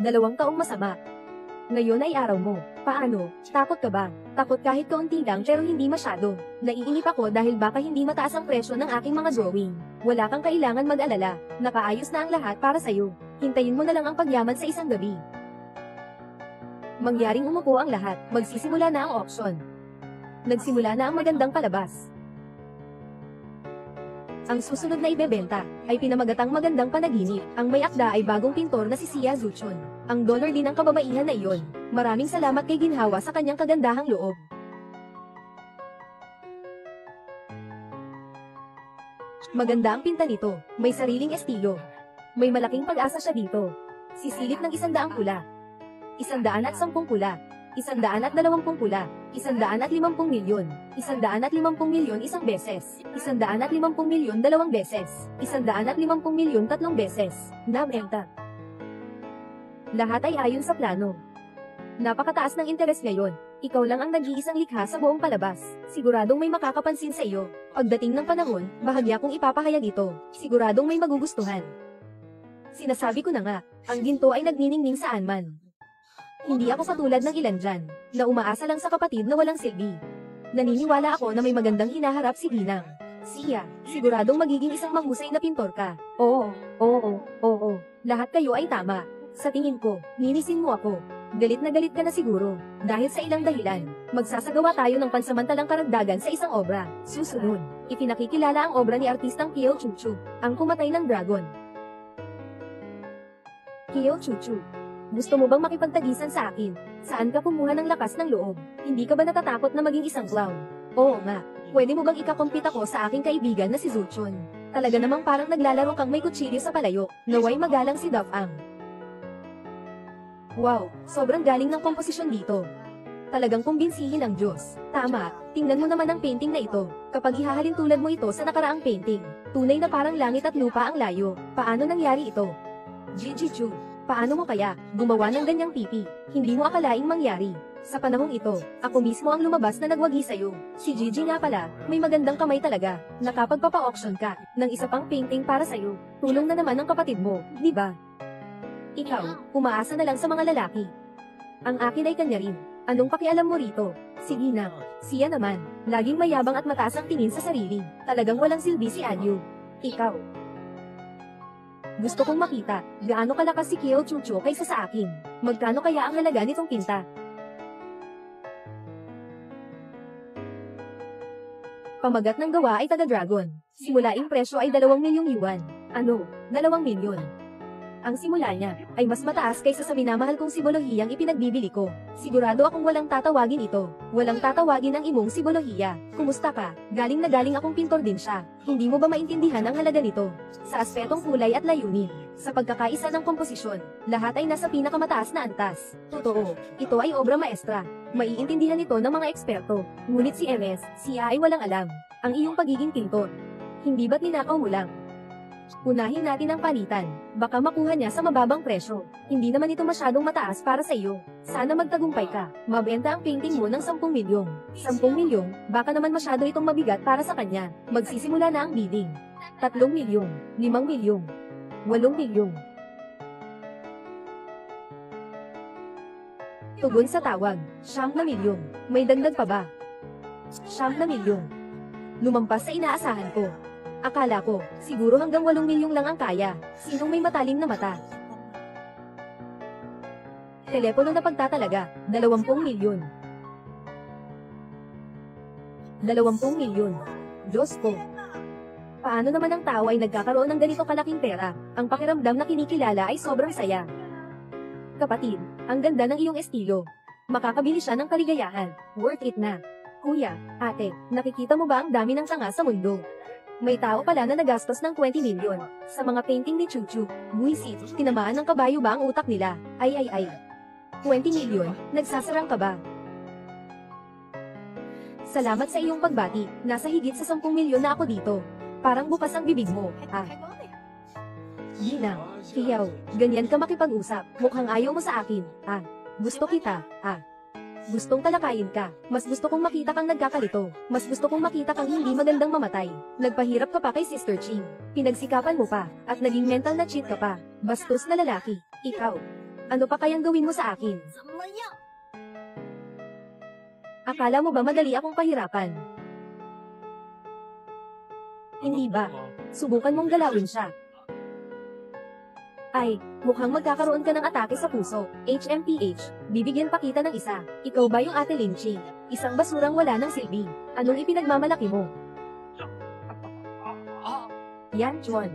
2 taong masama. Ngayon ay araw mo. Paano? Takot ka ba? Takot kahit kaunti lang pero hindi masyado. Naiinip ako dahil baka hindi mataas ang presyo ng aking mga drawing. Wala kang kailangan mag-alala. Nakaayos na ang lahat para sa'yo. Hintayin mo na lang ang pagyaman sa isang gabi. Mangyaring umupo ang lahat. Magsisimula na ang auction. Nagsimula na ang magandang palabas. Ang susunod na ibebenta ay pinamagatang magandang panaginip. Ang may akda ay bagong pintor na si Sia Zuchon. Ang dollar din ang kababaihan na iyon. Maraming salamat kay Ginhawa sa kanyang kagandahang loob. Maganda ang pinta nito. May sariling estilo. May malaking pag-asa siya dito. Sisilip ng 100 pula. 110 pula. 120 pula. 150 milyon. 150 milyon isang beses. 150 milyon dalawang beses. 150 milyon tatlong beses. Nabenta. Lahat ay ayon sa plano. Napakataas ng interes ngayon. Ikaw lang ang nag-iisang likha sa buong palabas. Siguradong may makakapansin sa iyo. Pagdating ng panahon, bahagya kong ipapahayag ito. Siguradong may magugustuhan. Sinasabi ko na nga, ang ginto ay nagniningning saan man. Hindi ako katulad ng ilan dyan, na umaasa lang sa kapatid na walang silbi. Naniniwala ako na may magandang hinaharap si Ginang. Siya, siguradong magiging isang mahusay na pintor ka. Oo. Lahat kayo ay tama. Sa tingin ko, ninisin mo ako. Galit na galit ka na siguro. Dahil sa ilang dahilan, magsasagawa tayo ng pansamantalang karagdagan sa isang obra. Susunod, ipinakikilala ang obra ni artistang Kyo Chuchu, ang pumatay ng dragon. Kyo Chuchu. Gusto mo bang makipagtagisan sa akin? Saan ka kumuha ng lakas ng loob? Hindi ka ba natatakot na maging isang clown? Oo nga. Pwede mo bang ikakompete ako sa aking kaibigan na si Zuchon? Talaga namang parang naglalaro kang may kutsilyo sa palayo. Naway magalang si Dafang. Wow, sobrang galing ng komposisyon dito. Talagang kumbinsihin ang Diyos. Tama, tingnan mo naman ang painting na ito. Kapag ihahalin tulad mo ito sa nakaraang painting, tunay na parang langit at lupa ang layo. Paano nangyari ito? Gigi Chu. Paano mo kaya gumawa ng ganyang pipi? Hindi mo akalaing mangyari. Sa panahong ito, ako mismo ang lumabas na nagwagi sa'yo. Si Gigi nga pala, may magandang kamay talaga. Nakapagpapa-auction ka ng isa pang painting para sa'yo. Tulong na naman ng kapatid mo, di ba? Ikaw, umaasa na lang sa mga lalaki. Ang akin ay kanya rin. Anong pakialam mo rito? Sige na. Siya naman, laging mayabang at mataas ang tingin sa sarili. Talagang walang silbi si Anyu. Ikaw. Gusto kong makita, gaano kalakas si Kyo Chuchu kaysa sa akin. Magkano kaya ang halaga nitong pinta? Pamagat ng gawa ay taga-dragon. Simulaing presyo ay 2 milyong yuan. Ano, 2 milyon? Ang simula niya ay mas mataas kaysa sa minamahal kong sibolohiyang ipinagbibili ko. Sigurado akong walang tatawagin ito. Walang tatawagin ang imong sibolohiya. Kumusta ka? Galing na galing akong pintor din siya. Hindi mo ba maintindihan ang halaga nito? Sa aspetong kulay at layunin. Sa pagkakaisa ng komposisyon, lahat ay nasa pinakamataas na antas. Totoo, ito ay obra maestra. Maiintindihan ito ng mga eksperto. Ngunit si MS, siya ay walang alam. Ang iyong pagiging pintor. Hindi ba't ninakaw mo lang? Unahin natin ang palitan. Baka makuha niya sa mababang presyo. Hindi naman ito masyadong mataas para sa iyo. Sana magtagumpay ka. Mabenta ang painting mo ng 10 milyong. 10 milyong, baka naman masyado itong mabigat para sa kanya. Magsisimula na ang bidding. 3 milyong, 5 milyong, 8 milyong. Tugon sa tawag, 9 milyong. May dagdag pa ba? 9 milyong. Lumampas sa inaasahan ko. Akala ko, siguro hanggang 8 milyong lang ang kaya. Sinong may matalim na mata? Telepono na pagtatalaga, 20 milyon. 20 milyon. Diyos ko. Paano naman ang tao ay nagkakaroon ng ganito kalaking pera? Ang pakiramdam na kinikilala ay sobrang saya. Kapatid, ang ganda ng iyong estilo. Makakabili siya ng kaligayahan. Worth it na. Kuya, ate, nakikita mo ba ang dami ng tanga sa mundo? May tao pala na nagastos ng 20 milyon sa mga painting ni Chuchu. Buisit, tinamaan ng kabayo ba ang utak nila? Ay. 20 milyon, nagsasarang ka ba? Salamat sa iyong pagbati, nasa higit sa 10 milyon na ako dito. Parang bukas ang bibig mo, Ginang, Kiyaw, ganyan ka makipag-usap, mukhang ayaw mo sa akin, Gusto kita, Gustong talakayin ka. Mas gusto kong makita kang nagkakalito. Mas gusto kong makita kang hindi magandang mamatay. Nagpahirap ka pa kay Sister Ching. Pinagsikapan mo pa. At naging mental na cheat ka pa. Bastos na lalaki. Ikaw. Ano pa kayang gawin mo sa akin? 怎么样？ Akala mo ba madali akong pahirapan? Hindi ba? Subukan mong galawin siya. Ay, mukhang magkakaroon ka ng atake sa puso. HMPH, bibigyan pa kita ng isa. Ikaw ba yung Ate Lynchy? Isang basurang wala ng silbi. Anong ipinagmamalaki mo? Yan Chuan.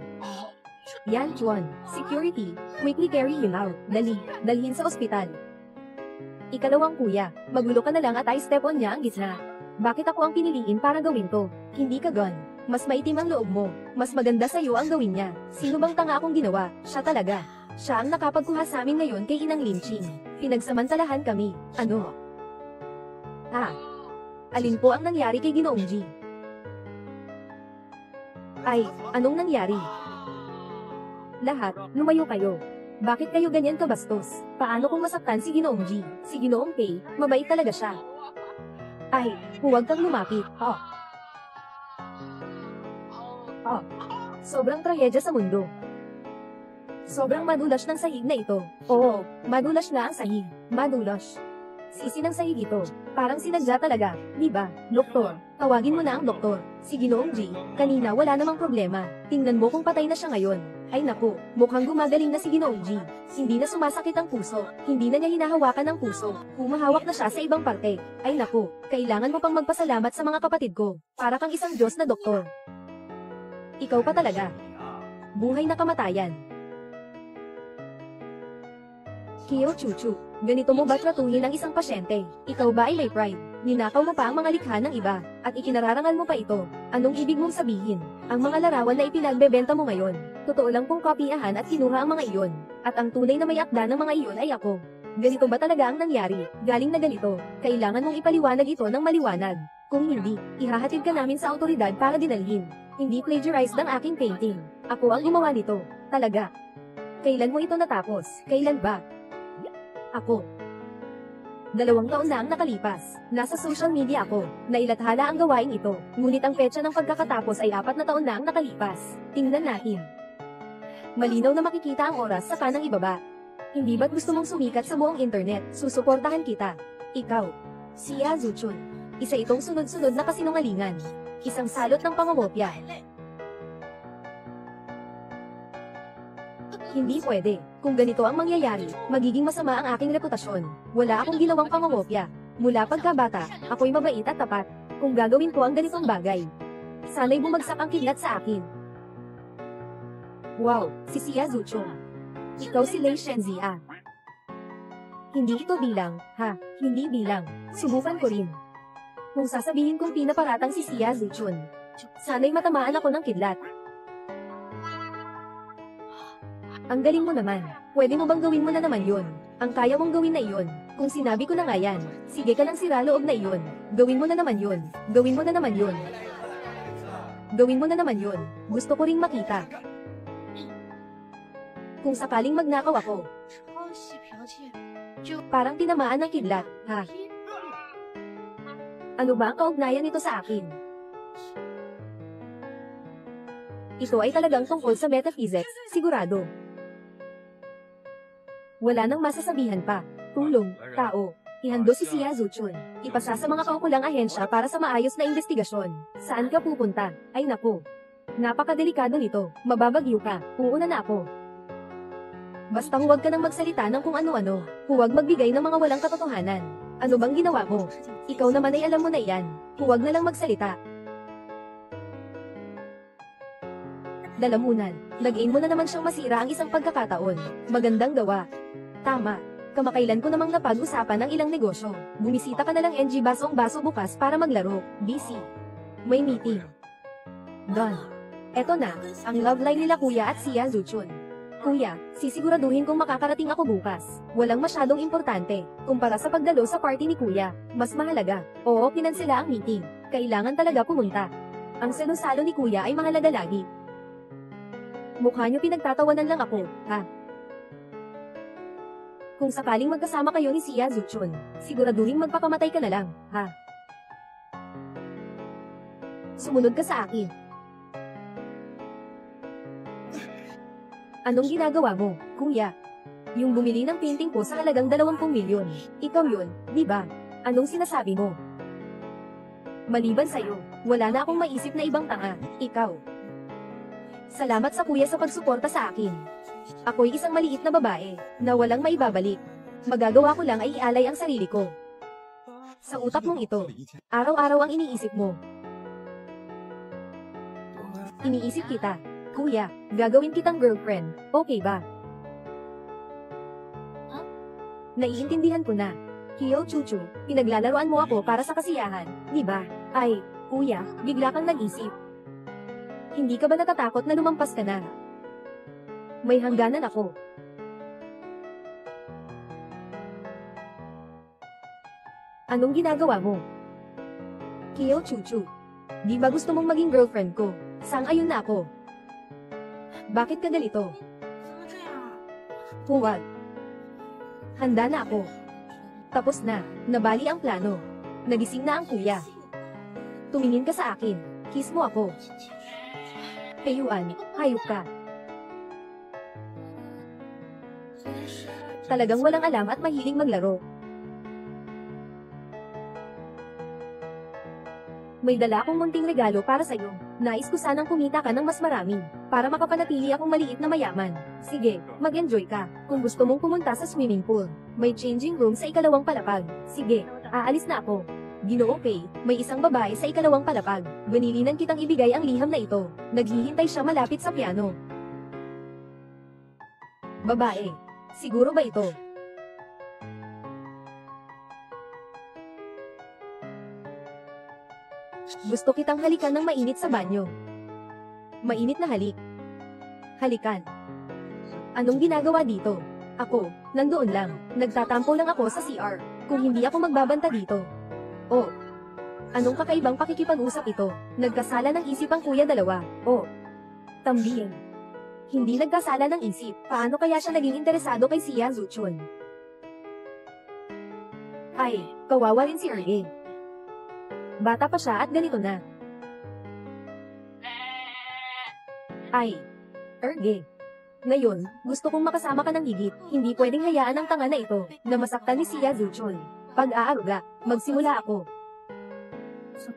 Yan Chuan. Security, quickly carry him out. Dali, dalhin sa ospital. Ikalawang kuya, magulo ka na lang at I-step on niya ang gitna. Bakit ako ang piniliin para gawin to? Hindi ka gon. Mas maitim ang loob mo. Mas maganda sa'yo ang gawin niya. Sino bang tanga akong ginawa? Siya talaga. Siya ang nakapagkuha sa amin ngayon kay Inang Lynchy. Pinagsamantalahan kami. Ano? Alin po ang nangyari kay Ginoong G? Ay, anong nangyari? Lahat, lumayo kayo. Bakit kayo ganyan kabastos? Paano kung masaktan si Ginoong G? Si Ginoong Pei, mabait talaga siya. Ay, huwag kang lumapit. Sobrang trahedya sa mundo. Sobrang madulas ng sahig na ito. Oo, madulas na ang sahig. Madulas. Sisi ng sahig ito. Parang sinadya talaga, di ba? Doktor, tawagin mo na ang doktor. Si Ginoong G, kanina wala namang problema. Tingnan mo kung patay na siya ngayon. Ay naku, mukhang gumagaling na si Ginoong G. Hindi na sumasakit ang puso. Hindi na niya hinahawakan ang puso. Humahawak na siya sa ibang parte. Ay naku, kailangan mo pang magpasalamat sa mga kapatid ko. Para kang isang Diyos na doktor. Ikaw pa talaga. Buhay na kamatayan. Kyo Chuchu, ganito mo ba tratuhin ang isang pasyente? Ikaw ba ay may pride? Ninakaw mo pa ang mga likha ng iba, at ikinararangal mo pa ito. Anong ibig mong sabihin? Ang mga larawan na ipinagbebenta mo ngayon, totoo lang pong kopyahan at kinuha ang mga iyon. At ang tunay na may akda ng mga iyon ay ako. Ganito ba talaga ang nangyari? Galing na ganito. Kailangan mong ipaliwanag ito ng maliwanag. Kung hindi, ihahatid ka namin sa autoridad para dinalhin. Hindi plagiarized ang aking painting. Ako ang gumawa nito. Talaga. Kailan mo ito natapos? Kailan ba? Ako. 2 taon na ang nakalipas. Nasa social media ako. Nailathala ang gawain ito. Ngunit ang petsa ng pagkakatapos ay 4 na taon na ang nakalipas. Tingnan natin. Malinaw na makikita ang oras sa kanang ibaba. Hindi ba't gusto mong sumikat sa buong internet? Susuportahan kita. Ikaw. Si Azuchun. Isa itong sunod-sunod na kasinungalingan. Isang salot ng pangongopya. Hindi pwede. Kung ganito ang mangyayari, magiging masama ang aking reputasyon. Wala akong ginawang pangongopya. Mula pagkabata, ako'y mabait at tapat. Kung gagawin ko ang ganitong bagay, sana'y bumagsak ang kidlat sa akin. Wow, si Sia Zucho. Ikaw si Lei Shenzia. Hindi ito bilang, ha? Hindi bilang. Subukan ko rin. Kung sasabihin kong pinaparatang si Sia Zuchun, sana'y matamaan ako ng kidlat. Ang galing mo naman. Pwede mo bang gawin mo na naman yun? Ang kaya mong gawin na iyon. Kung sinabi ko na nga yan, sige ka lang sira loob na iyon. Gawin mo na naman yun. Gawin mo na naman yun. Gawin mo na naman yun. Gusto ko ring makita. Kung sakaling magnakaw ako, parang tinamaan ng kidlat, ha? Ano ba ang kaugnayan nito sa akin? Ito ay talagang tungkol sa metaphysics, sigurado. Wala nang masasabihan pa. Tulong, tao. Ihando si Sia Zuchun. Ipasa sa mga kaukulang ahensya para sa maayos na investigasyon. Saan ka pupunta? Ay naku. Napakadelikado nito. Mababagyo ka. Uuna na ako. Basta huwag ka nang magsalita ng kung ano-ano. Huwag magbigay ng mga walang katotohanan. Ano bang ginawa mo? Ikaw naman ay alam mo na iyan. Huwag na lang magsalita. Dalamunan, nag-aim mo na naman siyang masira ang isang pagkakataon. Magandang gawa. Tama. Kamakailan ko namang napag-usapan ng ilang negosyo. Bumisita ka na lang NG basong-baso bukas para maglaro. Busy. May meeting. Done. Eto na, ang love line nila Kuya at Sia Zuchun. Kuya, sisiguraduhin kong makakarating ako bukas. Walang masyadong importante. Kumpara sa pagdalo sa party ni Kuya, mas mahalaga. Oo, kinansela ang meeting. Kailangan talaga pumunta. Ang salo-salo ni Kuya ay mahalaga lagi. Mukha niyo pinagtatawanan lang ako, ha? Kung sakaling magkasama kayo ni Sia Zuchun, siguraduhin magpakamatay ka na lang, ha? Sumunod ka sa akin. Anong ginagawa mo, Kuya? Yung bumili ng painting ko sa halagang 20 milyon. Ikaw yun, di ba? Anong sinasabi mo? Maliban sa'yo, wala na akong maisip na ibang tanga. Ikaw. Salamat sa kuya sa pagsuporta sa akin. Ako'y isang maliit na babae, na walang maibabalik. Magagawa ko lang ay ialay ang sarili ko. Sa utak mong ito, araw-araw ang iniisip mo. Iniisip kita, kuya, gagawin kitang girlfriend, okay ba? Naiintindihan ko na. Hiyo Chuchu, pinaglalaroan mo ako para sa kasiyahan, di ba? Ay, kuya, bigla kang nag-isip. Hindi ka ba natatakot na lumampas ka na? May hangganan ako. Anong ginagawa mo? Hiyo Chuchu, di ba gusto mong maging girlfriend ko? Sang-ayon na ako. Bakit ka ganito? 怎么这样？ Huwag. Handa na ako. Tapos na, nabali ang plano. Nagising na ang kuya. Tumingin ka sa akin, kiss mo ako. Payuan, hayop ka. Talagang walang alam at mahiling maglaro. May dala akong munting regalo para sa'yo. Nais ko sanang kumita ka ng mas marami, para makapanatili akong maliit na mayaman. Sige, mag-enjoy ka. Kung gusto mong pumunta sa swimming pool, may changing room sa ikalawang palapag. Sige, aalis na ako. Ginoo Pei, may isang babae sa ikalawang palapag. Ganilinan kitang ibigay ang liham na ito. Naghihintay siya malapit sa piano. Babae. Siguro ba ito? Gusto kitang halikan ng mainit sa banyo. Mainit na halik. Halikan. Anong ginagawa dito? Ako, nandoon lang. Nagtatampo lang ako sa CR. Kung hindi ako magbabanta dito. Oh. Anong kakaibang pakikipag-usap ito? Nagkasala ng isip ang kuya dalawa. Oh. También. Hindi nagkasala ng isip. Paano kaya siya naging interesado kay Sia Zuchun? Ay, kawawa rin si Erge. Bata pa siya at ganito na. Ay, Erge. Ngayon, gusto kong makasama ka ng higit. Hindi pwedeng hayaan ang tanga na ito, na masaktan ni Sia Zuchun. Pag-aaruga, magsimula ako.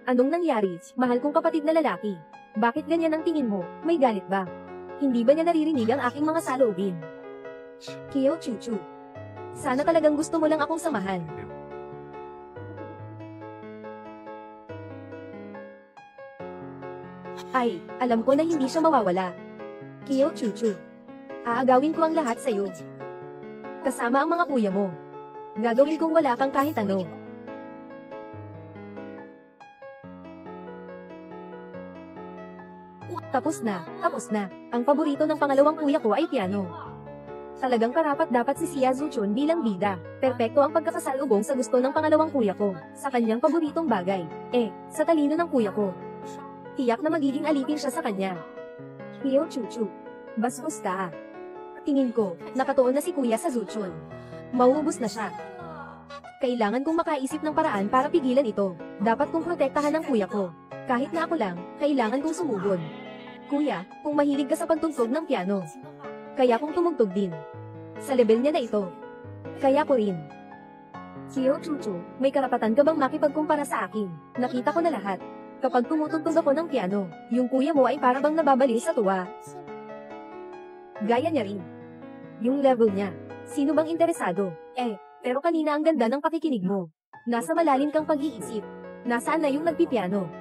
Anong nangyari, mahal kong kapatid na lalaki? Bakit ganyan ang tingin mo? May galit ba? Hindi ba niya naririnig ang aking mga saloobin? Kiyo Chuchu. Sana talagang gusto mo lang akong samahan. Ay, alam ko na hindi siya mawawala. Kiyo Chuchu. Aagawin ko ang lahat sa'yo. Kasama ang mga kuya mo. Gagawin kong wala kang kahit ano. Tapos na. Ang paborito ng pangalawang kuya ko ay piano. Talagang karapat-dapat si Sia Zuchun bilang bida. Perpekto ang pagkakasalubong sa gusto ng pangalawang kuya ko, sa kanyang paboritong bagay. Sa talino ng kuya ko. Tiyak na magiging alipin siya sa kanya. Hiyo Chuchu. Bastos ka. Tingin ko, nakatuon na si kuya sa Zuchun. Mauubos na siya. Kailangan kong makaisip ng paraan para pigilan ito. Dapat kong protektahan ang kuya ko. Kahit na ako lang, kailangan kong sumubon. Kuya, kung mahilig ka sa pagtugtog ng piano, kaya kong tumugtog din. Sa level niya na ito. Kaya ko rin. Hiyo Chuchu, may karapatan ka bang makipagkumpara sa akin? Nakita ko na lahat. Kapag tumutugtog ako ng piano, yung kuya mo ay para bang nababali sa tuwa. Gaya niya rin. Yung level niya. Sino bang interesado? Pero kanina ang ganda ng pakikinig mo. Nasa malalim kang pag-iisip. Nasaan na yung nagpipiano?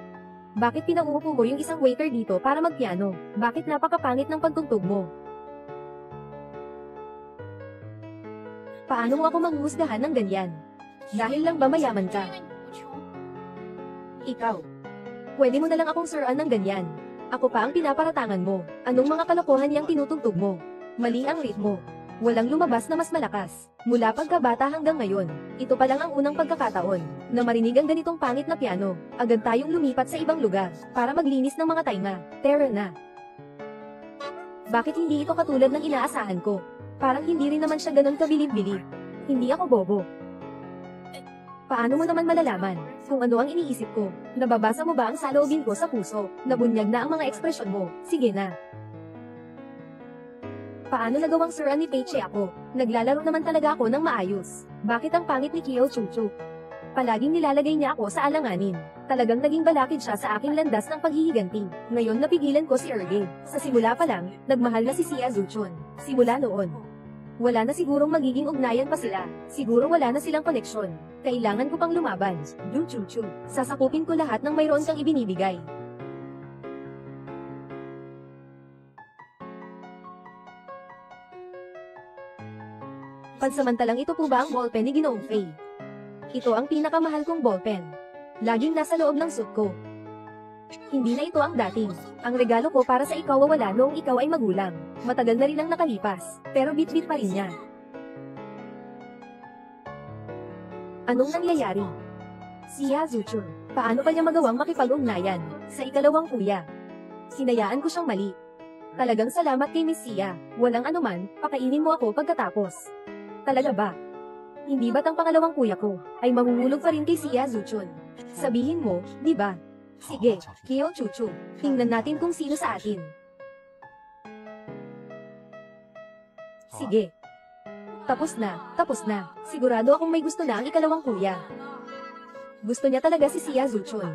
Bakit pinauupo mo yung isang waiter dito para magpiano? Bakit napakapangit ng pagtugtog mo? Paano mo ako manghuhusgahan ng ganyan? Dahil lang ba mayaman ka? 因为你不穷。 Ikaw. Pwede mo na lang akong suruan ng ganyan. Ako pa ang pinaparatangan mo. Anong mga kalokohan yang tinutugtog mo? Mali ang ritmo. Walang lumabas na mas malakas. Mula pagkabata hanggang ngayon, ito pa lang ang unang pagkakataon na marinig ang ganitong pangit na piano. Agad tayong lumipat sa ibang lugar para maglinis ng mga tainga. Terror na. Bakit hindi ito katulad ng inaasahan ko? Parang hindi rin naman siya ganun kabilib-bilib. Hindi ako bobo. Paano mo naman malalaman kung ano ang iniisip ko? Nababasa mo ba ang saloobin ko sa puso? Nabunyag na ang mga ekspresyon mo. Sige na. Paano nagawang Sir ni Peiche ako? Naglalaro naman talaga ako ng maayos. Bakit ang pangit ni Kyo Chuchu? Palaging nilalagay niya ako sa alanganin. Talagang naging balakid siya sa aking landas ng paghihiganti. Ngayon napigilan ko si Erge. Sa simula pa lang, nagmahal na si Sia Zuchun. Simula noon, wala na sigurong magiging ugnayan pa sila. Siguro wala na silang koneksyon. Kailangan ko pang lumaban. Du Chuchu. Sasakupin ko lahat ng mayroon kang ibinibigay. Pansamantalang ito po ba ang ballpen ni Ginoong Fei? Ito ang pinakamahal kong ballpen. Laging nasa loob ng suit ko. Hindi na ito ang dating. Ang regalo ko para sa ikaw wala noong ikaw ay magulang. Matagal na rin ang nakalipas, pero bit-bit pa rin niya. Anong nangyayari? Sia Zuchur, paano pa niya magawang makipag-ugnayan sa ikalawang kuya? Sinayaan ko siyang mali. Talagang salamat kay Miss Sia. Walang anuman, pakainin mo ako pagkatapos. Talaga ba? Hindi ba't ang pangalawang kuya ko ay mahuhulog pa rin kay Sia Zuchun? Sabihin mo, di ba? Sige, Kyo Chuchu, tingnan natin kung sino sa atin. Sige. Tapos na. Sigurado akong may gusto na ang ikalawang kuya. Gusto niya talaga si Sia Zuchun.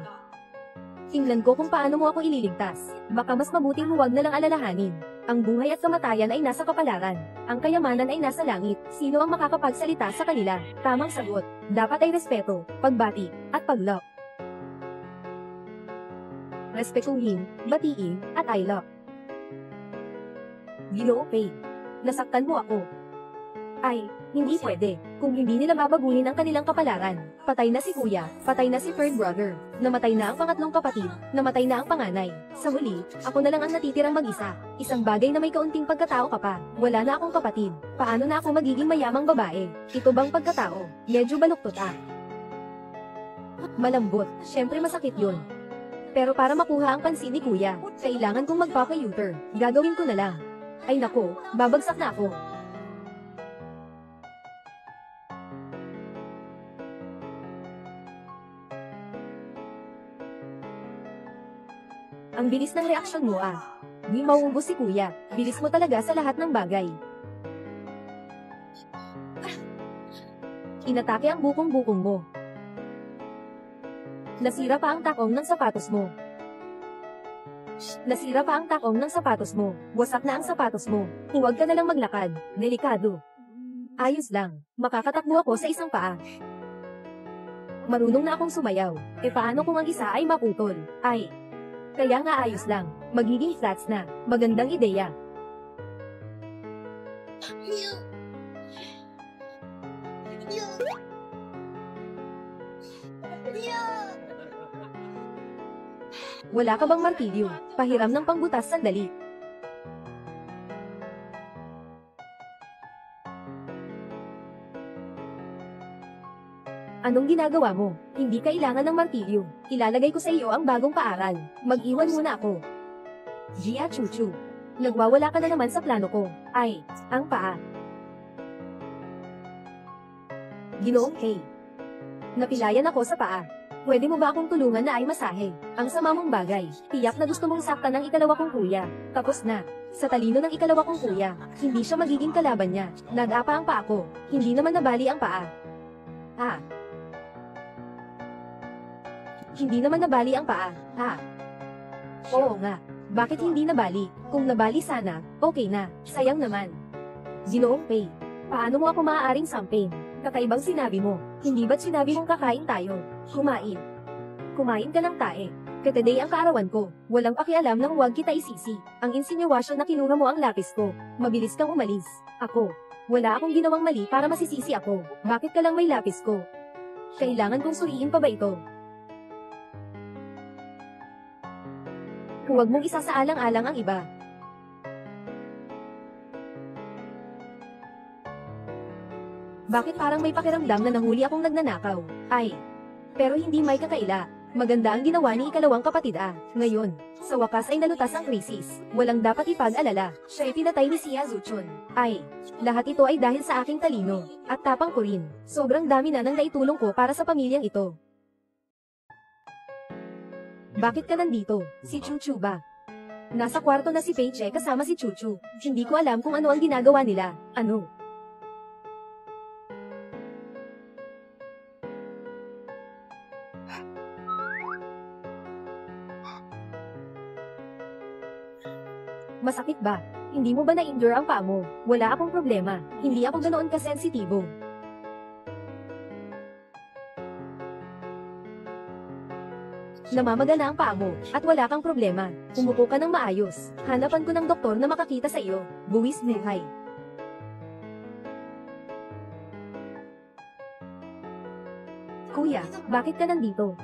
Tingnan ko kung paano mo ako ililigtas. Baka mas mabuting huwag na lang alalahanin. Ang buhay at kamatayan ay nasa kapalaran. Ang kayamanan ay nasa langit. Sino ang makakapagsalita sa kanila? Tamang sagot. Dapat ay respeto, pagbati, at paglok. Respetuhin, batiin, at I love. Ginoong Fei. Nasaktan mo ako. Ay, hindi pwede. Kung hindi nila babaguhin ang kanilang kapalaran. Patay na si kuya, patay na si third brother. Namatay na ang pangatlong kapatid, namatay na ang panganay. Sa huli, ako na lang ang natitirang mag-isa. Isang bagay na may kaunting pagkatao ka pa. Wala na akong kapatid. Paano na ako magiging mayamang babae? Ito bang pagkatao? Medyo baluktot ah. Malambot, syempre masakit yun. Pero para makuha ang pansin ni kuya, kailangan kong magpapa-uter. Gagawin ko na lang. Ay nako, babagsak na ako. Ang bilis ng reaksyon mo ah. Di mauubos si kuya. Bilis mo talaga sa lahat ng bagay. Inatake ang bukong-bukong mo. Nasira pa ang takong ng sapatos mo. Nasira pa ang takong ng sapatos mo. Wasak na ang sapatos mo. Huwag ka na lang maglakad. Delikado. Ayos lang. Makakatakbo ako sa isang paa. Marunong na akong sumayaw. E paano kung ang isa ay maputol? Ay. Kaya nga ayos lang. Magiging flats na. Magandang ideya. Wala ka bang martilyo? Pahiram ng pangbutas sandali. Anong ginagawa mo? Hindi kailangan ng martilyo. Ilalagay ko sa iyo ang bagong paaral. Mag-iwan muna ako. Jia Chuchu. Nagwawala ka na naman sa plano ko. Ay, ang paa. Ginoong Fei. Napilayan ako sa paa. Pwede mo ba akong tulungan na ay masahe? Ang sama mong bagay. Tiyak na gusto mong saktan ng ikalawa kong kuya. Tapos na. Sa talino ng ikalawa kong kuya, hindi siya magiging kalaban niya. Nag-apa ang paa ko. Hindi naman nabali ang paa. Ah. Hindi naman nabali ang paa. Ha? Oo nga. Bakit hindi nabali? Kung nabali sana, okay na. Sayang naman. Ginoong Fei. Paano mo ako maaaring sampin? Kakaibang sinabi mo. Hindi ba't sinabi mong kakain tayo? Kumain. Kumain ka ng tae. Kataday ang kaarawan ko. Walang pakialam nang huwag kita isisi. Ang insinuasyon na kinuha mo ang lapis ko. Mabilis kang umalis. Ako. Wala akong ginawang mali para masisisi ako. Bakit ka lang may lapis ko? Kailangan kong suriin pa ba ito? Huwag mong isasaalang-alang ang iba. Bakit parang may pakiramdam na nahuli akong nagnanakaw? Ay. Pero hindi may kakaila. Maganda ang ginawa ni ikalawang kapatid ah. Ngayon, sa wakas ay nalutas ang krisis. Walang dapat ipag-alala. Siya ay pinatay ni Sia Zuchun. Ay. Lahat ito ay dahil sa aking talino. At tapang ko rin. Sobrang dami na nang naitulong ko para sa pamilyang ito. Bakit ka nandito? Si Chuchu ba? Nasa kwarto na si Peiche kasama si Chuchu. Hindi ko alam kung ano ang ginagawa nila. Ano? Masakit ba? Hindi mo ba na-injure ang paa mo? Wala akong problema. Hindi ako ganoon kasensitibo. Namamaga na ang paa mo, at wala kang problema. Umupo ka ng maayos. Hanapan ko ng doktor na makakita sa iyo. Buwis buhay. Kuya, bakit ka nandito?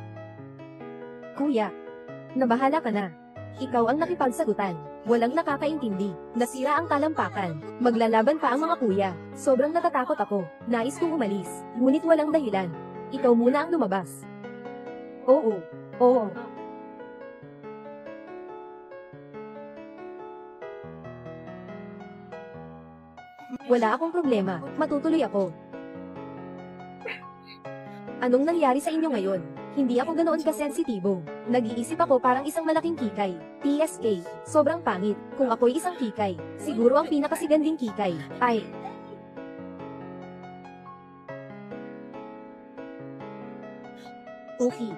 Kuya, nabahala ka na. Ikaw ang nakipagsagutan. Walang nakakaintindi. Nasira ang talampakan. Maglalaban pa ang mga kuya. Sobrang natatakot ako. Nais kong umalis. Ngunit walang dahilan. Ikaw muna ang lumabas. Oo. Oo. Wala akong problema. Matutuloy ako. Anong nangyari sa inyo ngayon? Hindi ako ganoon kasensitibo. Nag-iisip ako parang isang malaking kikay. TSK. Sobrang pangit. Kung ako'y isang kikay, siguro ang pinakasiganding kikay ay... Okay.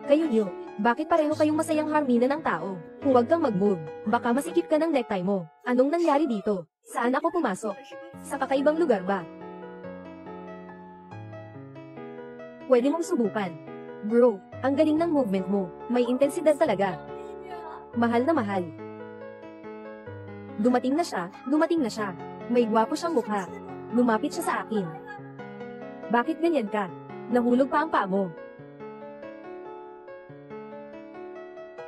Kayo niyo, bakit pareho kayong masayang harmina ng tao? Huwag kang mag-move. Baka masikip ka ng necktie mo. Anong nangyari dito? Saan ako pumasok? Sa kakaibang lugar ba? Pwede mong subukan. Bro, ang galing ng movement mo. May intensidad talaga. Mahal na mahal. Dumating na siya, dumating na siya. May gwapo siyang mukha. Lumapit siya sa akin. Bakit ganyan ka? Nahulog pa ang paa mo.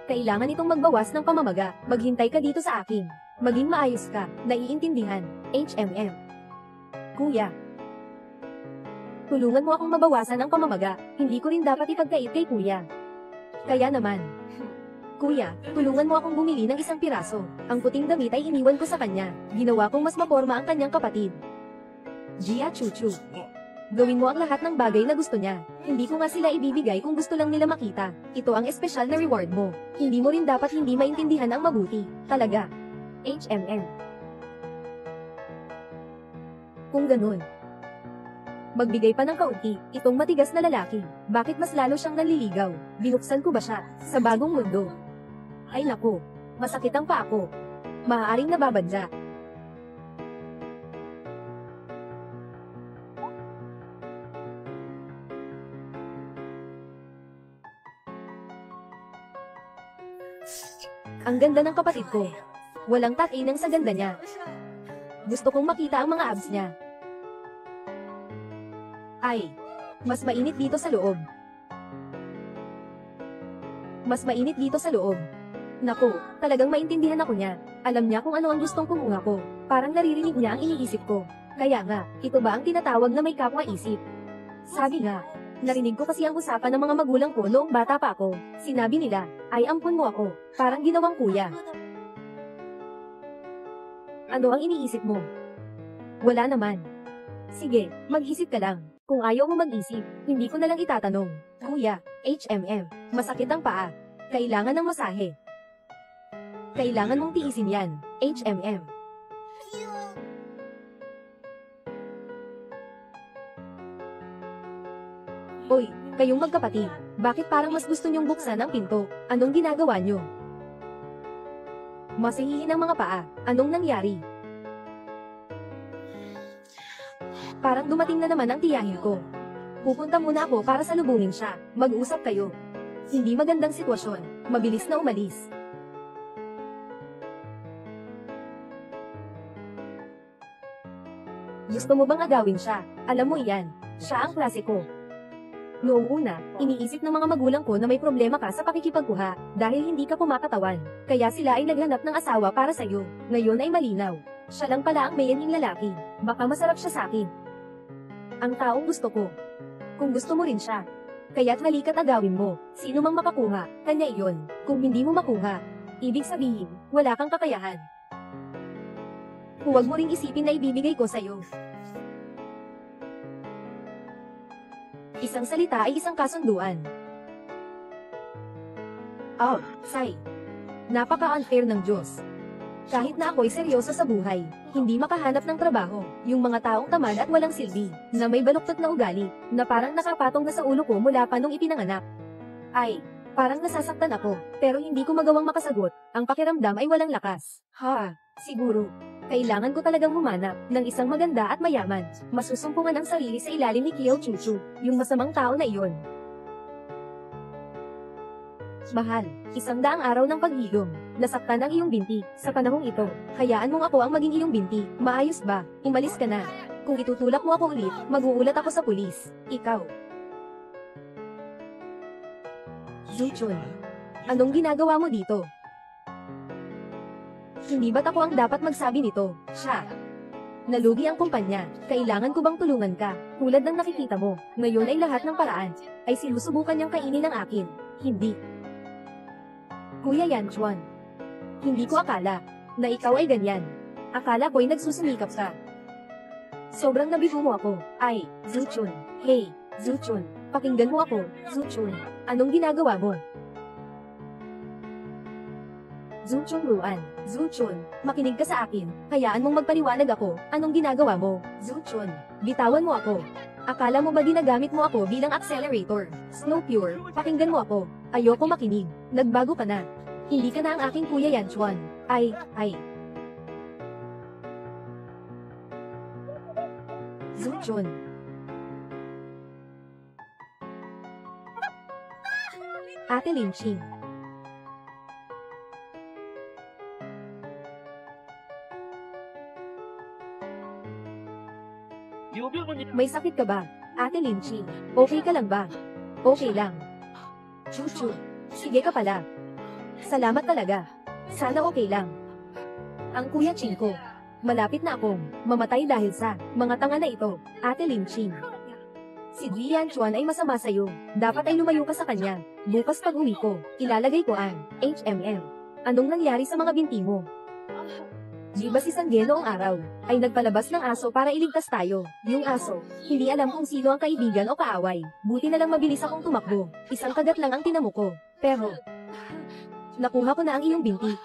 Kailangan itong magbawas ng pamamaga. Maghintay ka dito sa akin. Maging maayos ka. Naiintindihan. HMM. Kuya. Tulungan mo akong mabawasan ang pamamaga. Hindi ko rin dapat ipagkait kay kuya. Kaya naman. Kuya, tulungan mo akong bumili ng isang piraso. Ang puting damit ay iniwan ko sa kanya. Ginawa kong mas maporma ang kanyang kapatid. Gia Chuchu. Gawin mo ang lahat ng bagay na gusto niya. Hindi ko nga sila ibibigay kung gusto lang nila makita. Ito ang espesyal na reward mo. Hindi mo rin dapat hindi maintindihan ang mabuti. Talaga. HMM. Kung ganun. Magbigay pa ng kaunti, itong matigas na lalaki. Bakit mas lalo siyang nanliligaw? Binuksan ko ba siya? Sa bagong mundo? Ay naku, masakit ang paa ko. Maaaring nababadya. Ang ganda ng kapatid ko. Walang takinang sa ganda niya. Gusto kong makita ang mga abs niya. Ay, mas mainit dito sa loob. Mas mainit dito sa loob. Naku, talagang maintindihan ako niya. Alam niya kung ano ang gustong kumuha ko. Parang naririnig niya ang iniisip ko. Kaya nga, ito ba ang tinatawag na may kapwa-isip? Sabi nga, narinig ko kasi ang usapan ng mga magulang ko noong bata pa ako. Sinabi nila, ay ampun mo ako. Parang ginawang kuya. Ano ang iniisip mo? Wala naman. Sige, mag-isip ka lang. Kung ayaw mo mag-isip, hindi ko na lang itatanong. Kuya, HMM, masakit ang paa. Kailangan ng masahe. Kailangan mong tiisin yan, HMM. Hoy, kayong magkapatid, bakit parang mas gusto nyong buksan ang pinto? Anong ginagawa nyo? Masihihin ang mga paa. Anong nangyari? Parang dumating na naman ang tiyahin ko. Pupunta muna ako para salubungin siya. Mag-usap kayo. Hindi magandang sitwasyon. Mabilis na umalis. Gusto mo bang agawin siya? Alam mo iyan. Siya ang klase ko. Noong una, iniisip ng mga magulang ko na may problema ka sa pakikipagkuha dahil hindi ka kumakatawan. Kaya sila ay naghanap ng asawa para sa'yo. Ngayon ay malinaw. Siya lang pala ang mayanying lalaki. Baka masarap siya sa akin. Ang taong gusto ko. Kung gusto mo rin siya. Kaya't halika't agawin mo. Sino mang makakuha, kanya iyon. Kung hindi mo makuha, ibig sabihin, wala kang kakayahan. Huwag mo ring isipin na ibibigay ko sa'yo. Isang salita ay isang kasunduan. Oh, Sai. Napaka-unfair ng Diyos. Kahit na ako'y seryoso sa buhay, hindi makahanap ng trabaho, yung mga taong tamad at walang silbi, na may baluktot na ugali, na parang nakapatong na sa ulo ko mula pa nung ipinanganak. Ay, parang nasasaktan ako, pero hindi ko magawang makasagot, ang pakiramdam ay walang lakas. Siguro. Kailangan ko talagang humanap ng isang maganda at mayaman, masusumpungan ang sarili sa ilalim ni Kiyo Chuchu, yung masamang tao na iyon. Mahal, 100 araw ng paghilom, nasaktan ang iyong binti, sa panahong ito, hayaan mong ako ang maging iyong binti, maayos ba, umalis ka na. Kung itutulak mo ako ulit, mag-uulat ako sa pulis, ikaw. Zuchun, anong ginagawa mo dito? Hindi ba't ako ang dapat magsabi nito? Siya. Nalugi ang kumpanya, kailangan ko bang tulungan ka? Tulad ng nakikita mo, ngayon ay lahat ng paraan, ay sinusubukan niyang kainin ang akin. Hindi. Kuya Yanchuan, hindi ko akala na ikaw ay ganyan. Akala ko'y nagsusumikap ka. Sobrang nabigo mo ako. Ay, Zuchun. Hey, Zuchun, pakinggan mo ako, Zuchun. Anong ginagawa mo? Zuchun Ruan, Zuchun, makinig ka sa akin. Hayaan mong magpaliwanag ako. Anong ginagawa mo? Zuchun, bitawan mo ako. Akala mo ba ginagamit mo ako bilang accelerator? Snowpure, pakinggan mo ako. Ayoko makinig. Nagbago ka na. Hindi ka na ang aking Kuya Yanchuan. Ay. Zuchun. Ate Linching. May sakit ka ba? Ate Linching, okay ka lang ba? Okay lang. Chuchu, sige ka pala. Salamat talaga. Sana okay lang. Ang Kuya Ching ko, malapit na akong mamatay dahil sa mga tanga na ito, Ate Linching. Si Ji Yanchuan ay masama sa'yo. Dapat ay lumayo ka sa kanya. Bukas pag uwi ko, ilalagay ko ang HMM. Anong nangyari sa mga binti mo? Di ba si Sangye noong araw, ay nagpalabas ng aso para iligtas tayo. Yung aso, hindi alam kung sino ang kaibigan o kaaway. Buti na lang mabilis akong tumakbo. Isang kagat lang ang tinamo ko. Pero, nakuha ko na ang iyong binti.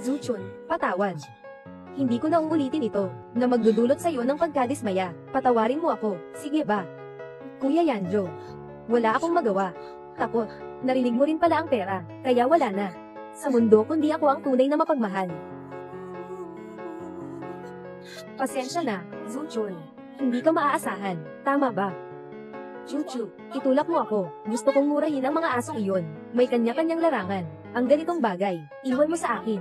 Zuchun, patawad. Hindi ko na uulitin ito, na magdudulot sa'yo ng pagkadismaya. Patawarin mo ako, sige ba? Kuya Yanjo, wala akong magawa. Takot, narinig mo rin pala ang pera, kaya wala na. Sa mundo kundi ako ang tunay na mapagmahal. Pasensya na, Zuchun. Hindi ka maaasahan, tama ba? Chuchu, itulak mo ako. Gusto kong murahin ang mga asong iyon. May kanya-kanyang larangan. Ang ganitong bagay, iwan mo sa akin.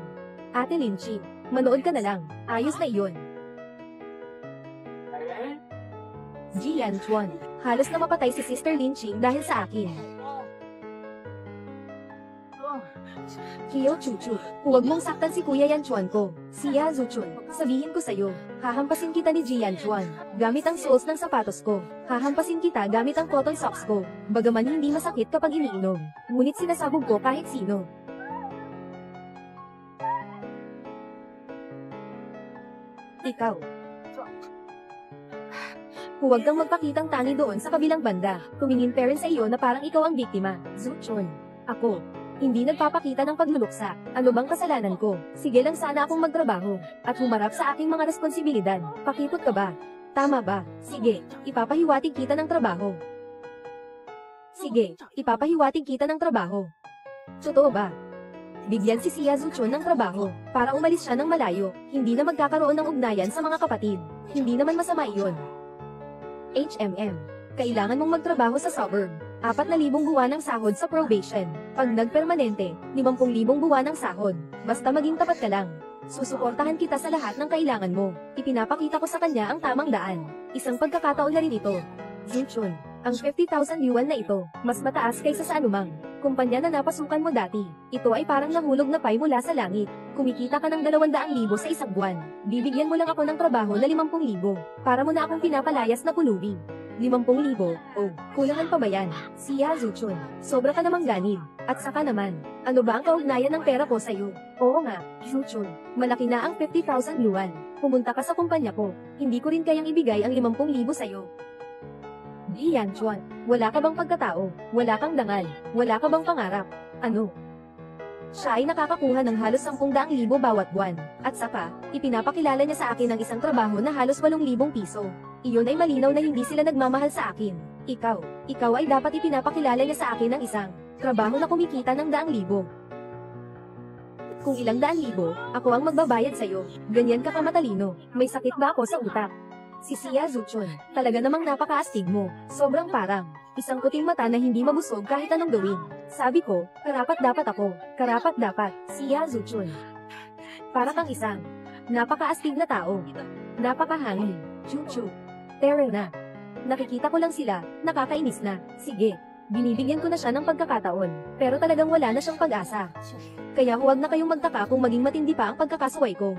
Ate Linching, manood ka na lang. Ayos na iyon. Ji Yanchuan, halos na mapatay si Sister Linching dahil sa akin. Kiyo Chuchu, huwag mong saktan si Kuya Yanchuan ko. Si Ya Zuchun, sabihin ko sa'yo, hahampasin kita ni Ji Yanchuan, gamit ang soles ng sapatos ko. Hahampasin kita gamit ang cotton socks ko. Bagaman hindi masakit kapag iniinom, ngunit sinasabog ko kahit sino. Ikaw. Huwag kang magpakitang tangi doon sa kabilang banda. Tumingin pa rin sa iyo na parang ikaw ang biktima. Zuchun. Ako. Hindi nagpapakita ng pagluluksa. Ano bang kasalanan ko? Sige lang sana akong magtrabaho at humarap sa aking mga responsibilidad. Pakipot ka ba? Tama ba? Sige, ipapahiwatig kita ng trabaho. Sige, ipapahiwatig kita ng trabaho. Totoo ba? Bigyan si Sia Zuchun ng trabaho para umalis siya ng malayo. Hindi na magkakaroon ng ugnayan sa mga kapatid. Hindi naman masama iyon. HMM. Kailangan mong magtrabaho sa suburb. 4,000 buwan ng sahod sa probation. Pag nagpermanente, 50,000 buwan ng sahod. Basta maging tapat ka lang. Susuportahan kita sa lahat ng kailangan mo. Ipinapakita ko sa kanya ang tamang daan. Isang pagkakataon na rin ito. Zuchun, ang 50,000 yuan na ito, mas mataas kaysa sa anumang kumpanya na napasukan mo dati. Ito ay parang nahulog na pay mula sa langit. Kumikita ka ng 200,000 sa isang buwan. Bibigyan mo lang ako ng trabaho na 50,000. Para mo na akong pinapalayas na pulubi. 50,000, oh, kulangan pa ba yan? Siya Zuchun, sobra ka namang ganib. At saka naman, ano ba ang kaugnayan ng pera ko sa'yo? Oo nga, Zuchun, malaki na ang 50,000 yuan. Pumunta ka sa kumpanya ko, hindi ko rin kayang ibigay ang 50,000 sa'yo. Li Yanchuan, wala ka bang pagkatao? Wala kang dangal? Wala ka bang pangarap? Ano? Siya ay nakakakuha ng halos 10,000 bawat buwan. At saka, ipinapakilala niya sa akin ang isang trabaho na halos 8,000 piso. Iyon ay malinaw na hindi sila nagmamahal sa akin. Ikaw ay dapat ipinapakilala niya sa akin ng isang trabaho na kumikita ng 100,000. Kung ilang 100,000, ako ang magbabayad sa'yo. Ganyan ka kamatalino. May sakit ba ako sa utak? Si Sia Zuchun, talaga namang napakaastig mo. Sobrang parang isang puting mata na hindi mabusog kahit anong gawin. Sabi ko, karapat dapat ako. Karapat dapat, Sia Zuchun. Para kang isang napakaastig na tao. Napakahangin. Chuchu. Tere na. Nakikita ko lang sila, nakakainis na. Sige, binibigyan ko na siya ng pagkakataon. Pero talagang wala na siyang pag-asa. Kaya huwag na kayong magtaka kung maging matindi pa ang pagkakasuway ko.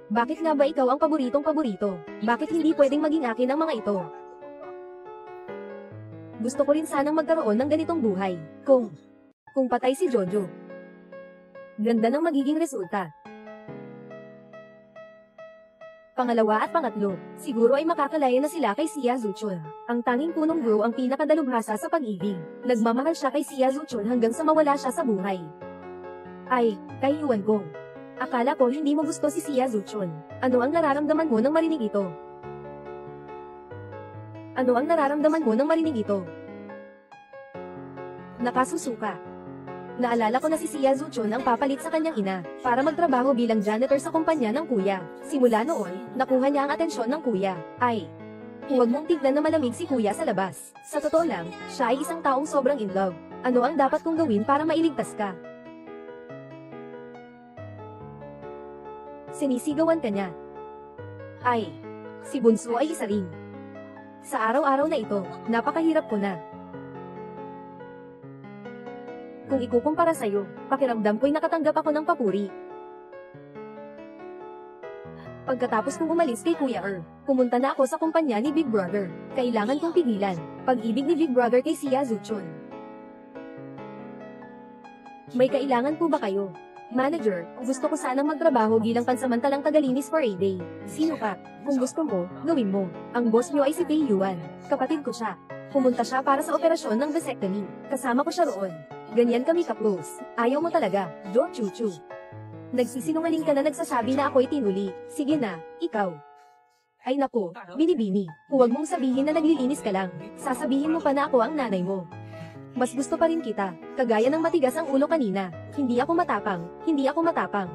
Bakit nga ba ikaw ang paboritong-paborito? Bakit hindi pwedeng maging akin ang mga ito? Gusto ko rin sanang magkaroon ng ganitong buhay. Kung patay si Jojo. Ganda ng magiging resulta. Pangalawa at pangatlo, siguro ay makakalaya na sila kay Sia Zuchun. Ang tanging punong bro ang pinakadalubhasa sa pag-ibig. Nagmamahal siya kay Sia Zuchun hanggang sa mawala siya sa buhay. Ay, kaiwan ko. Akala ko hindi mo gusto si Sia Zuchun. Ano ang nararamdaman mo nang marinig ito? Ano ang nararamdaman mo nang marinig ito? Nakasusuka. Naalala ko na si Sia Zuchun ang papalit sa kanyang ina, para magtrabaho bilang janitor sa kumpanya ng kuya. Simula noon, nakuha niya ang atensyon ng kuya. Ay, huwag mong tignan na malamig si kuya sa labas. Sa totoo lang, siya ay isang taong sobrang in love. Ano ang dapat kong gawin para mailigtas ka? Sinisigawan ka niya. Ay, si Bunso ay isa rin. Sa araw-araw na ito, napakahirap ko na. Kung ikukumpara sa'yo, pakiramdam ko'y nakatanggap ako ng papuri. Pagkatapos kong umalis kay Kuya pumunta na ako sa kumpanya ni Big Brother. Kailangan kong pigilan pag-ibig ni Big Brother kay Sia Zuchun. May kailangan po ba kayo? Manager, gusto ko sanang magtrabaho bilang pansamantalang tagalinis for a day. Sino ka? Kung gusto mo, gawin mo. Ang boss niyo ay si Pei Yuan. Kapatid ko siya. Pumunta siya para sa operasyon ng vasectomy. Kasama ko siya roon. Ganyan kami ka-close. Ayaw mo talaga, Jo Chuchu. Nagsisinungaling ka na nagsasabi na ako'y tinuli. Sige na, ikaw. Ay naku, binibini. Huwag mong sabihin na naglilinis ka lang. Sasabihin mo pa na ako ang nanay mo. Mas gusto pa rin kita, kagaya ng matigas ang ulo kanina. Hindi ako matapang, hindi ako matapang.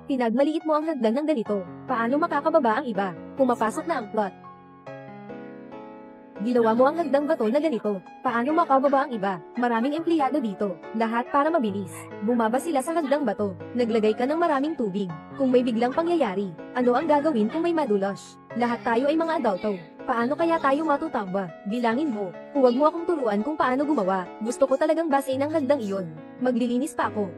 Pinagmaliit mo ang hagdan ng ganito. Paano makakababa ang iba? Pumapasok na ang plot. Ginawa mo ang hagdang bato na ganito. Paano makababa ang iba? Maraming empleyado dito. Lahat para mabilis. Bumaba sila sa hagdang bato. Naglagay ka ng maraming tubig. Kung may biglang pangyayari, ano ang gagawin kung may madulas? Lahat tayo ay mga adulto. Paano kaya tayo matutamba? Bilangin mo. Huwag mo akong turuan kung paano gumawa. Gusto ko talagang basein ang hagdang iyon. Maglilinis pa ako.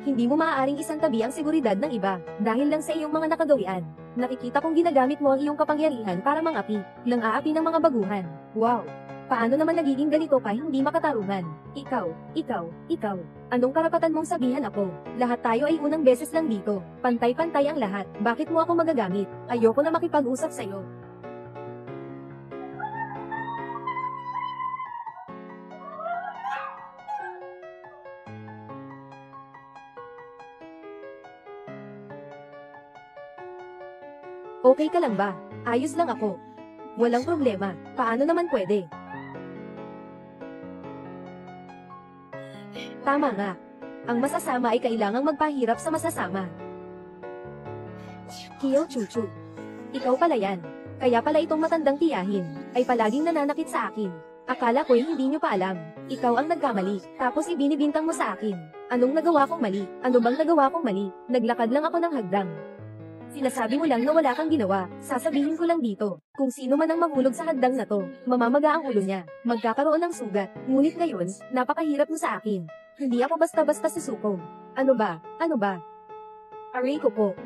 Hindi mo maaaring isantabi ang seguridad ng iba, dahil lang sa iyong mga nakagawian. Nakikita kong ginagamit mo ang iyong kapangyarihan para mangapi, ng aapi ng mga baguhan. Wow! Paano naman nagiging ganito ka hindi makatarungan? Ikaw. Anong karapatan mong sabihan ako? Lahat tayo ay unang beses lang dito. Pantay-pantay ang lahat. Bakit mo ako magagamit? Ayoko na makipag-usap sa'yo. Okay ka lang ba? Ayos lang ako. Walang problema. Paano naman pwede? Tama nga. Ang masasama ay kailangang magpahirap sa masasama. Kiyo Chuchu. Ikaw pala yan. Kaya pala itong matandang tiyahin, ay palaging nananakit sa akin. Akala ko'y hindi nyo pa alam. Ikaw ang nagkamali, tapos ibinibintang mo sa akin. Anong nagawa kong mali? Ano bang nagawa kong mali? Naglakad lang ako ng hagdang. Sinasabi mo lang na wala kang ginawa. Sasabihin ko lang dito, kung sino man ang mahulog sa hagdang na to, mamamaga ang ulo niya, magkakaroon ng sugat. Ngunit ngayon, napakahirap mo sa akin. Hindi ako basta-basta susuko. Ano ba? Aray ko po.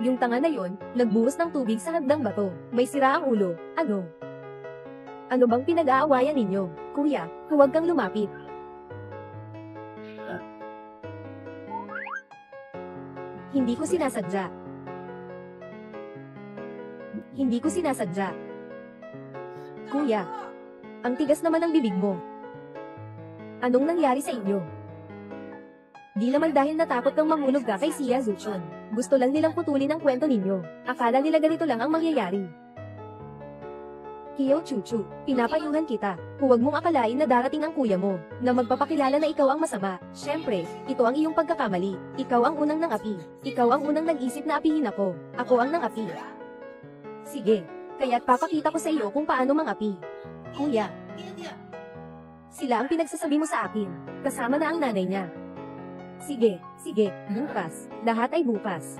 Yung tanga na yon, nagbuhos ng tubig sa hagdang bato. May sira ang ulo. Ano? Ano bang pinag-aawayan ninyo? Kuya, huwag kang lumapit. Hindi ko sinasadya. Hindi ko sinasadya. Kuya, ang tigas naman ng bibig mo. Anong nangyari sa inyo? Di naman dahil natakot kang mahulog ka kay Sia Zuchon. Gusto lang nilang putulin ang kwento ninyo. Akala nila ganito lang ang mangyayari. Kiyo Chuchu, pinapayuhan kita. Huwag mong akalain na darating ang kuya mo, na magpapakilala na ikaw ang masama. Siyempre, ito ang iyong pagkakamali. Ikaw ang unang nang-api. Ikaw ang unang nag-isip na apihin ako. Ako ang nang-api. Sige, kaya't papakita ko sa iyo kung paano mang-api. Kuya. Sila ang pinagsasabi mo sa akin. Kasama na ang nanay niya. Sige, bukas. Lahat ay bukas.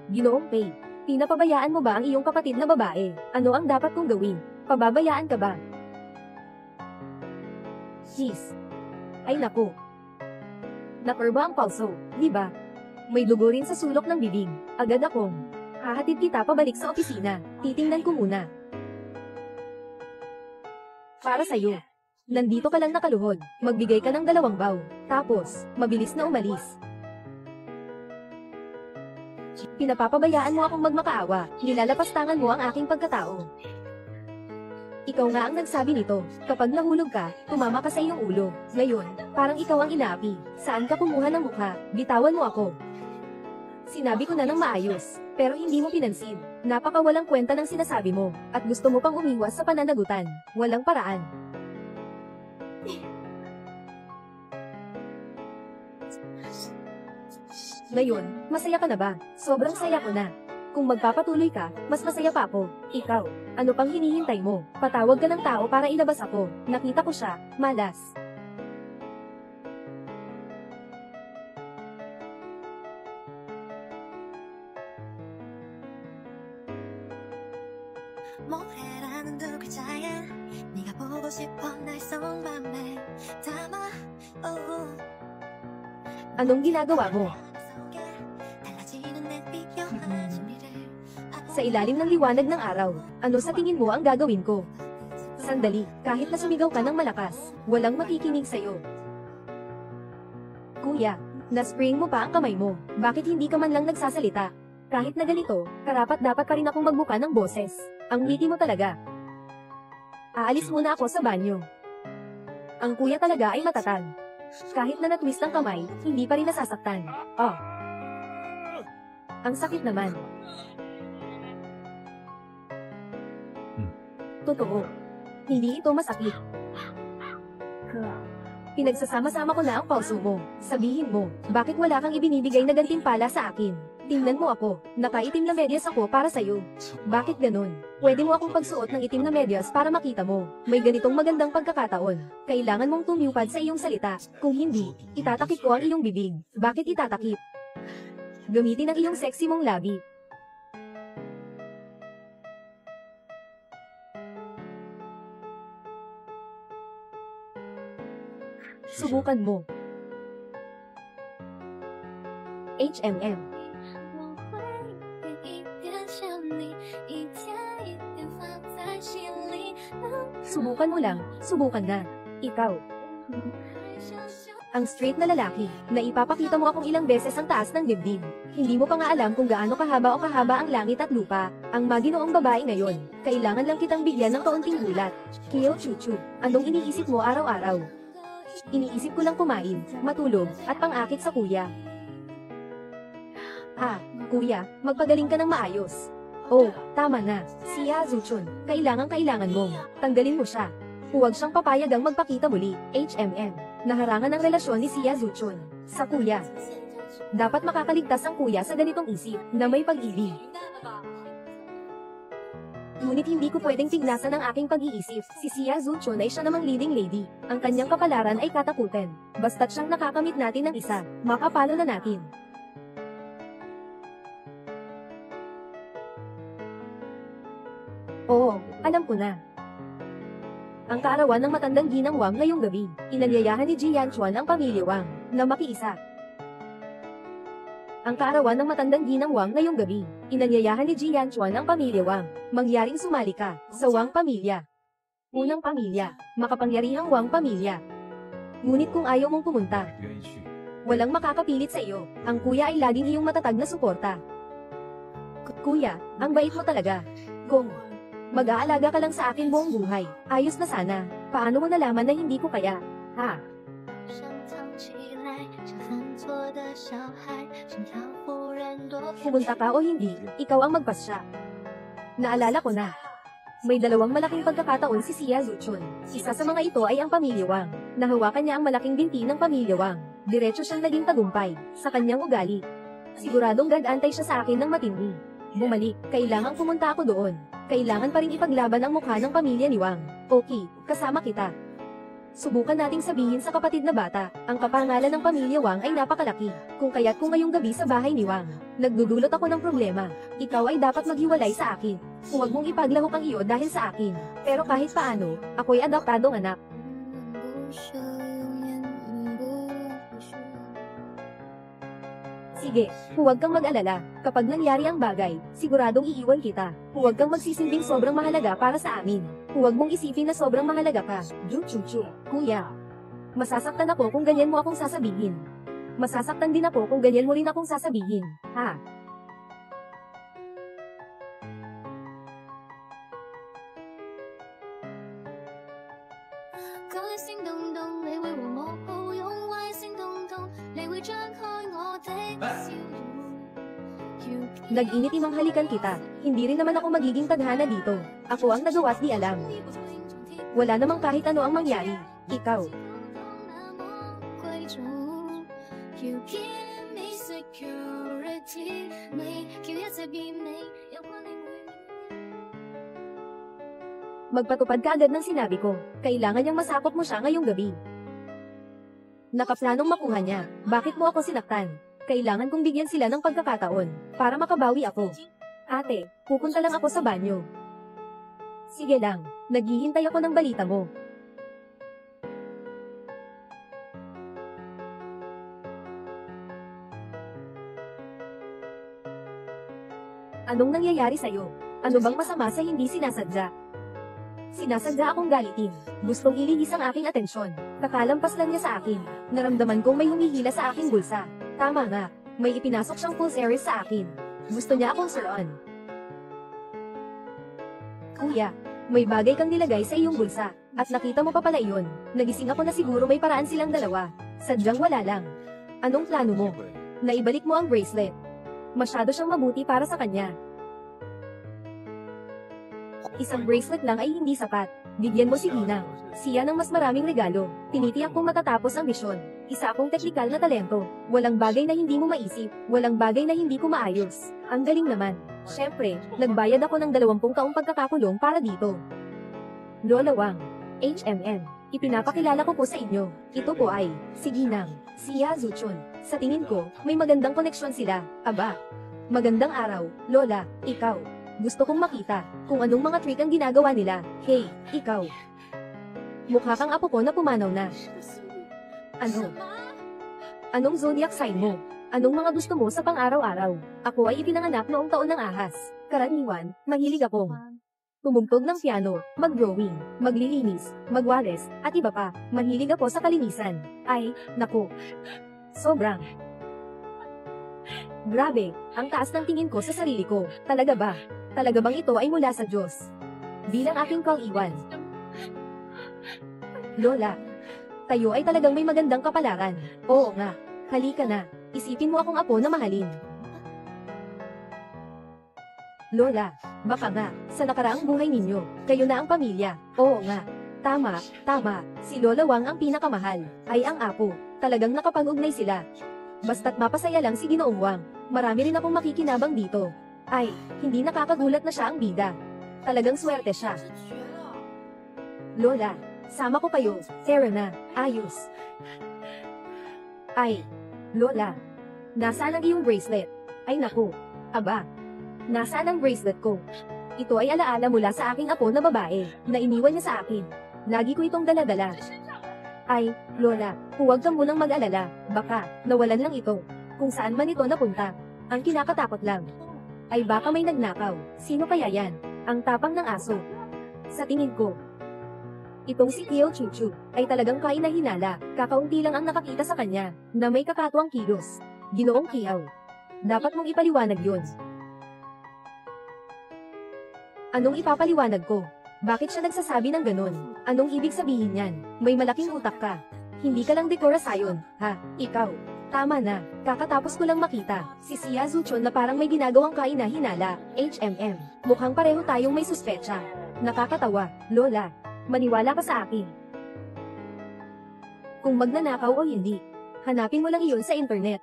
Ginoong Pei, pinapabayaan mo ba ang iyong kapatid na babae? Ano ang dapat kong gawin? Pababayaan ka ba? Jeez. Ay naku. Nakurba ang palso, di ba? May dugo rin sa sulok ng bibig. Agad akong hahatid kita pabalik sa opisina. Titingnan ko muna. Para sa'yo. Nandito ka lang nakaluhod. Magbigay ka ng 2 baw. Tapos, mabilis na umalis. Pinapapabayaan mo akong magmakaawa. Nilalapastangan mo ang aking pagkatao. Ikaw nga ang nagsabi nito. Kapag nahulog ka, tumama ka sa iyong ulo. Ngayon, parang ikaw ang inaapi. Saan ka kumuha ng mukha? Bitawan mo ako. Sinabi ko na ng maayos, pero hindi mo pinansin. Napakawalang kwenta ng sinasabi mo, at gusto mo pang umiwas sa pananagutan. Walang paraan. Ngayon, masaya ka na ba? Sobrang saya ko na. Kung magpapatuloy ka, mas masaya pa ako. Ikaw, ano pang hinihintay mo? Patawag ka ng tao para ilabas ako. Nakita ko siya, malas. 뭐해라는 두 글자에 네가 보고 싶어 날 속맘에 담아 Anong ginagawa mo? 달라지는 내 비교한 심리를 Sa ilalim ng liwanag ng araw, ano sa tingin mo ang gagawin ko? Sandali, kahit na sumigaw ka ng malakas, walang makikinig sa'yo. Kuya, na-sprain mo pa ang kamay mo, bakit hindi ka man lang nagsasalita? Kahit na ganito, karapat-dapat pa rin akong magbuka ng boses. Ang witty mo talaga. Aalis muna ako sa banyo. Ang kuya talaga ay matatag. Kahit na natwist ang kamay, hindi pa rin nasasaktan. Oh. Ang sakit naman. Totoo. Hindi ito masakit. Pinagsasama-sama ko na ang pauso mo. Sabihin mo, bakit wala kang ibinibigay na gantimpala sa akin? Tingnan mo ako, nakaitim na medyas ako para sa'yo. Bakit ganun? Pwede mo akong pagsuot ng itim na medyas para makita mo. May ganitong magandang pagkakataon. Kailangan mong tumupad sa iyong salita. Kung hindi, itatakip ko ang iyong bibig. Bakit itatakip? Gamitin ang iyong sexy mong labi. Subukan mo. HMM. 我会给一点想你，一天一点放在心里。 Subukan mo lang, subukan na. Ikaw. Ang straight na lalaki, na ipapakita mo akong ilang beses ang taas ng dibdib. Hindi mo pa nga alam kung gaano kahaba o kahaba ang langit at lupa. Ang maginoong babae ngayon, kailangan lang kitang bigyan ng kaunting gulat. Kiyo Chuchu, anong iniisip mo araw-araw? Iniisip ko lang kumain, matulog, at pang-akit sa kuya. Kuya, magpagaling ka ng maayos. Oh, tama na. Sia Zuchon, kailangan mong tanggalin mo siya. Huwag siyang papayagang magpakita muli. HMM. Naharangan ang relasyon ni Sia Zuchon sa kuya. Dapat makakaligtas ang kuya sa ganitong isip na may pag-ibig. Ngunit hindi ko pwedeng tignasan ang aking pag-iisip. Si Sia Zuchon ay siya namang leading lady. Ang kanyang kapalaran ay katakutan. Basta't siyang nakakamit natin ng isa, makapalo na natin. Oo, alam ko na. ang kaarawan ng matandang ginang Wang ngayong gabi. Inanyayahan ni Ji Yanchuan ang pamilya Wang na makiisa. Ang kaarawan ng matandang ginang Wang ngayong gabi. Inanyayahan ni Ji Yanchuan ang pamilya Wang. Mangyaring sumali ka sa Wang pamilya. Unang pamilya, makapangyarihang Wang pamilya. Ngunit kung ayaw mong pumunta, 愿意去。 walang makakapilit sa iyo. Ang kuya ay laging iyong matatag na suporta. Kuya, ang bait mo talaga. Kung mag-aalaga ka lang sa akin buong buhay, ayos na sana. Paano mo nalaman na hindi ko kaya? Ha? 上藏起来，像犯错的小孩，心跳忽然多。 Pumunta ka o hindi, ikaw ang magpasya. Naalala ko na. May dalawang malaking pagkakataon si Xia Zuchun. Isa sa mga ito ay ang pamilya Wang. Nahawakan niya ang malaking binti ng pamilya Wang. Diretso siyang naging tagumpay sa kanyang ugali. Siguradong gagantay siya sa akin ng matindi. Bumalik, kailangang pumunta ako doon. Kailangan pa rin ipaglaban ang mukha ng pamilya ni Wang. Okay, kasama kita. Subukan nating sabihin sa kapatid na bata, ang kapangalan ng pamilya Wang ay napakalaki. Kung kaya't kung ngayong gabi sa bahay ni Wang, nagdudulot ako ng problema, ikaw ay dapat maghiwalay sa akin. Huwag mong ipaglahok ang iyo dahil sa akin. Pero kahit paano, ako'y adoptadong anak. 不是永远不是。 Sige, huwag kang mag-alala. Kapag nangyari ang bagay, siguradong iiwan kita. Huwag kang magsisinding sobrang mahalaga para sa amin. Huwag mong isipin na sobrang mahalaga ka. Chu-chu-chu. Kuya. Masasaktan ako kung ganyan mo akong sasabihin. Masasaktan din ako kung ganyan mo rin akong sasabihin. Ha? Nag-init imang halikan kita. Hindi rin naman ako magiging tadhana dito. Ako ang nagawa't di alam. Wala namang kahit ano ang mangyari. Ikaw. Magpatupad ka agad ng sinabi ko. Kailangan niyang masakop mo siya ngayong gabi. Nakaplanong makuha niya. Bakit mo ako sinaktan? Kailangan kong bigyan sila ng pagkakataon para makabawi ako. Ate, pupunta lang ako sa banyo. Sige lang, naghihintay ako ng balita mo. Anong nangyayari sa'yo? Ano bang masama sa hindi sinasadya? Sinasadya akong galitin. Gustong ilihis ang aking atensyon. Kakalampas lang niya sa akin. Naramdaman kong may humihila sa aking bulsa. Tama nga, may ipinasok siyang pulse aries sa akin. Gusto niya akong suruan. Kuya, may bagay kang nilagay sa iyong bulsa, at nakita mo pa pala iyon. Nagising ako na siguro may paraan silang dalawa. Sadyang wala lang. Anong plano mo? Naibalik mo ang bracelet. Masyado siyang mabuti para sa kanya. Isang bracelet lang ay hindi sapat. Bigyan mo si Ginang. Siya ng mas maraming regalo. Tinitiyak kong matatapos ang misyon. Isa akong teknikal na talento. Walang bagay na hindi mo maisip. Walang bagay na hindi ko maayos. Ang galing naman. Siyempre, nagbayad ako ng 20 taong pagkakakulong para dito. Lola Wang. HMN. Ipinapakilala ko po sa inyo. Ito po ay, si Ginang. Xia Zuchun. Sa tingin ko, may magandang koneksyon sila. Aba. Magandang araw, Lola. Ikaw. Gusto kong makita kung anong mga trick ang ginagawa nila. Hey, ikaw. Mukha kang apo ko na pumanaw na. Ano? Anong zodiac sign mo? Anong mga gusto mo sa pang-araw-araw? Ako ay ipinanganak noong taon ng ahas. Karaniwan, mahilig akong tumugtog ng piano, mag-drawing, maglilinis, magwalis, at iba pa. Mahilig ako sa kalinisan. Ay, naku. Sobrang. Grabe, ang taas ng tingin ko sa sarili ko. Talaga ba? Talaga bang ito ay mula sa Diyos? Bilang aking kang-iwan. Lola, tayo ay talagang may magandang kapalaran. Oo nga. Halika na. Isipin mo akong apo na mahalin. Lola, baka nga, sa nakaraang buhay ninyo, kayo na ang pamilya. Oo nga. Tama, tama. Si Lola Wang ang pinakamahal. Ay ang apo. Talagang nakapag-ugnay sila. Basta't mapasaya lang si Ginoong Wang. Marami rin akong makikinabang dito. Ay, hindi nakakagulat na siya ang bida. Talagang swerte siya. Lola, sama ko kayo. Tara na, ayos. Ay, Lola, nasaan ang iyong bracelet? Ay naku, aba, nasaan ang bracelet ko? Ito ay alaala mula sa aking apo na babae, na iniwan niya sa akin. Lagi ko itong daladala. Ay, Lola, huwag ka munang mag-alala. Baka, nawalan lang ito. Kung saan man ito napunta. Ang kinakatakot lang. Ay baka may nagnakaw. Sino kaya yan? Ang tapang ng aso. Sa tingin ko, itong si Kiao Chuchu ay talagang kain na hinala. Kakaunti lang ang nakakita sa kanya na may kakatuwang kilos. Ginoong Kiao. Dapat mong ipaliwanag yun. Anong ipapaliwanag ko? Bakit siya nagsasabi ng ganun? Anong ibig sabihin yan? May malaking utak ka. Hindi ka lang dekorasayon, ha? Ikaw. Tama na, kakatapos ko lang makita, si Sia Zuchon na parang may ginagawang kain na hinala, HMM. Mukhang pareho tayong may suspecha. Nakakatawa, Lola. Maniwala ka sa akin. Kung magnanakaw o hindi, hanapin mo lang iyon sa internet.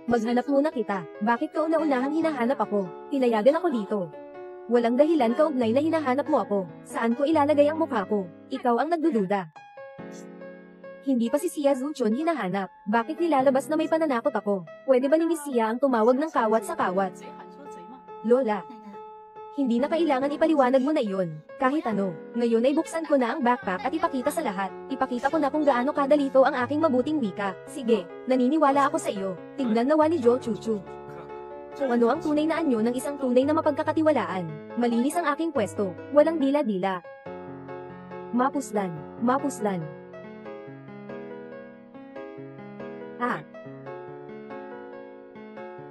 Maghanap muna kita, bakit ka una-unahang hinahanap ako? Tinayagan ako dito. Walang dahilan kaugnay na hinahanap mo ako. Saan ko ilalagay ang mukha ko? Ikaw ang nagdududa. Hindi pa si Sia Zuchon hinahanap. Bakit nilalabas na may pananakot ako? Pwede ba ni Miss Sia ang tumawag ng kawat sa kawat? Lola, hindi na kailangan ipaliwanag mo na iyon. Kahit ano, ngayon ay buksan ko na ang backpack at ipakita sa lahat. Ipakita ko na kung gaano kadalito ang aking mabuting wika. Sige, naniniwala ako sa iyo. Tignan nawa ni Jo Chuchu. Kung ano ang tunay na anyo ng isang tunay na mapagkakatiwalaan. Malinis ang aking pwesto. Walang dila-dila. Mapuslan, mapuslan. Ah.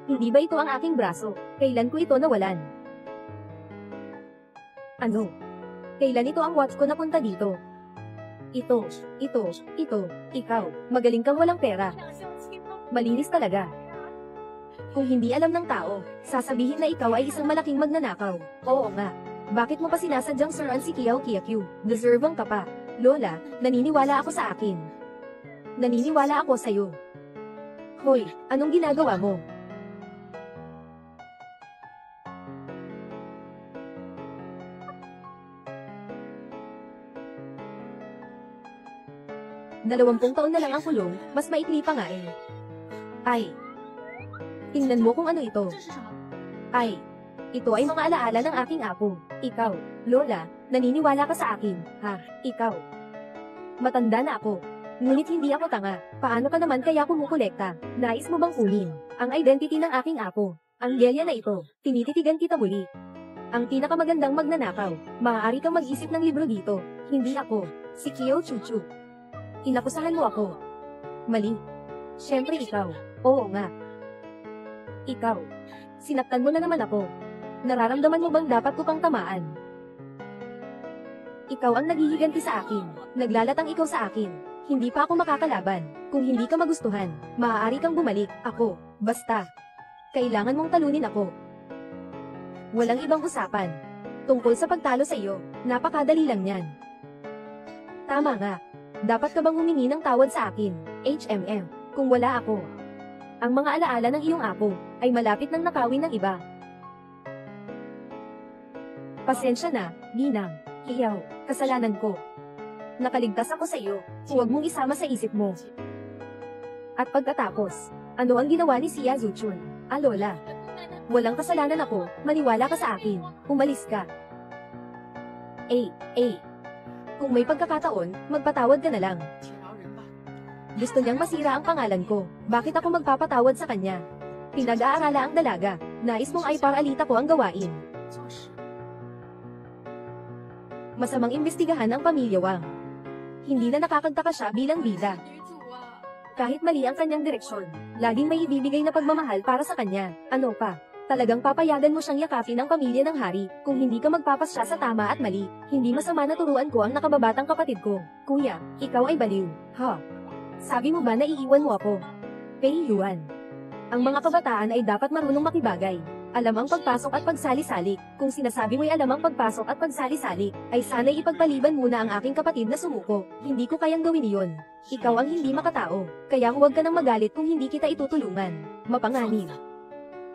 Hindi ba ito ang aking braso? Kailan ko ito nawalan? Ano? Kailan ito ang watch ko napunta dito? Ito, ikaw. Magaling kang walang pera. Malinis talaga. Kung hindi alam ng tao, sasabihin na ikaw ay isang malaking magnanakaw. Oo nga. Bakit mo pa sinasadyang suruan si Kiao Kiakyu? Deserving ka pa. Lola, naniniwala ako sa akin. Naniniwala ako sa'yo. Hoy, anong ginagawa mo? Dalawampung taon na lang ang kulong, mas maikli pa nga eh. Ay. Tingnan mo kung ano ito. Ay. Ito ay mga alaala ng aking apo. Ikaw, Lola, naniniwala ka sa akin, ha? Ikaw. Matanda na ako. Ngunit hindi ako tanga. Paano ka naman kaya kumukolekta? Nais mo bang kunin ang identity ng aking apo? Ang gelya na ito, tinititigan kita muli. Ang pinakamagandang magnanakaw. Maaari kang mag-isip ng libro dito. Hindi ako. Si Kiao Chuchu. Inakusahan mo ako. Mali. Siyempre ikaw. Oo nga. Ikaw. Sinaktan mo na naman ako. Nararamdaman mo bang dapat ko pang tamaan? Ikaw ang naghihiganti sa akin. Naglalatang ikaw sa akin. Hindi pa ako makakalaban. Kung hindi ka magustuhan, maaari kang bumalik. Ako. Basta. Kailangan mong talunin ako. Walang ibang usapan. Tungkol sa pagtalo sa iyo, napakadali lang yan. Tama nga. Dapat ka bang humingi ng tawad sa akin, HMM, kung wala ako? Ang mga alaala ng iyong apo ay malapit nang nakawin ng iba. Pasensya na, Ninang. Kiao, kasalanan ko. Nakaligtas ako sa iyo, huwag mong isama sa isip mo. At pagkatapos, ano ang ginawa ni Sia Zuchun? Lola. Walang kasalanan ako, maniwala ka sa akin, umalis ka. Kung may pagkakataon, magpatawad ka na lang. Gusto niyang masira ang pangalan ko. Bakit ako magpapatawad sa kanya? Pinag-aarala ang dalaga. Nais mong ay paralita ko ang gawain. Masamang imbestigahan ang pamilya Wang. Hindi na nakakagtaka siya bilang bida. Kahit mali ang kanyang direksyon, laging may ibibigay na pagmamahal para sa kanya. Ano pa? Talagang papayagan mo siyang yakapin ang pamilya ng hari, kung hindi ka magpapasya sa tama at mali. Hindi masama na turuan ko ang nakababatang kapatid ko. Kuya, ikaw ay baliw. Ha? Sabi mo ba na iiwan mo ako? Pei Yuan. Ang mga kabataan ay dapat marunong makibagay. Alam ang pagpasok at pagsali-salik. Kung sinasabi mo'y alam ang pagpasok at pagsali-salik, ay sana'y ipagpaliban muna ang aking kapatid na sumuko. Hindi ko kayang gawin iyon. Ikaw ang hindi makatao, kaya huwag ka nang magalit kung hindi kita itutulungan. Mapanganib.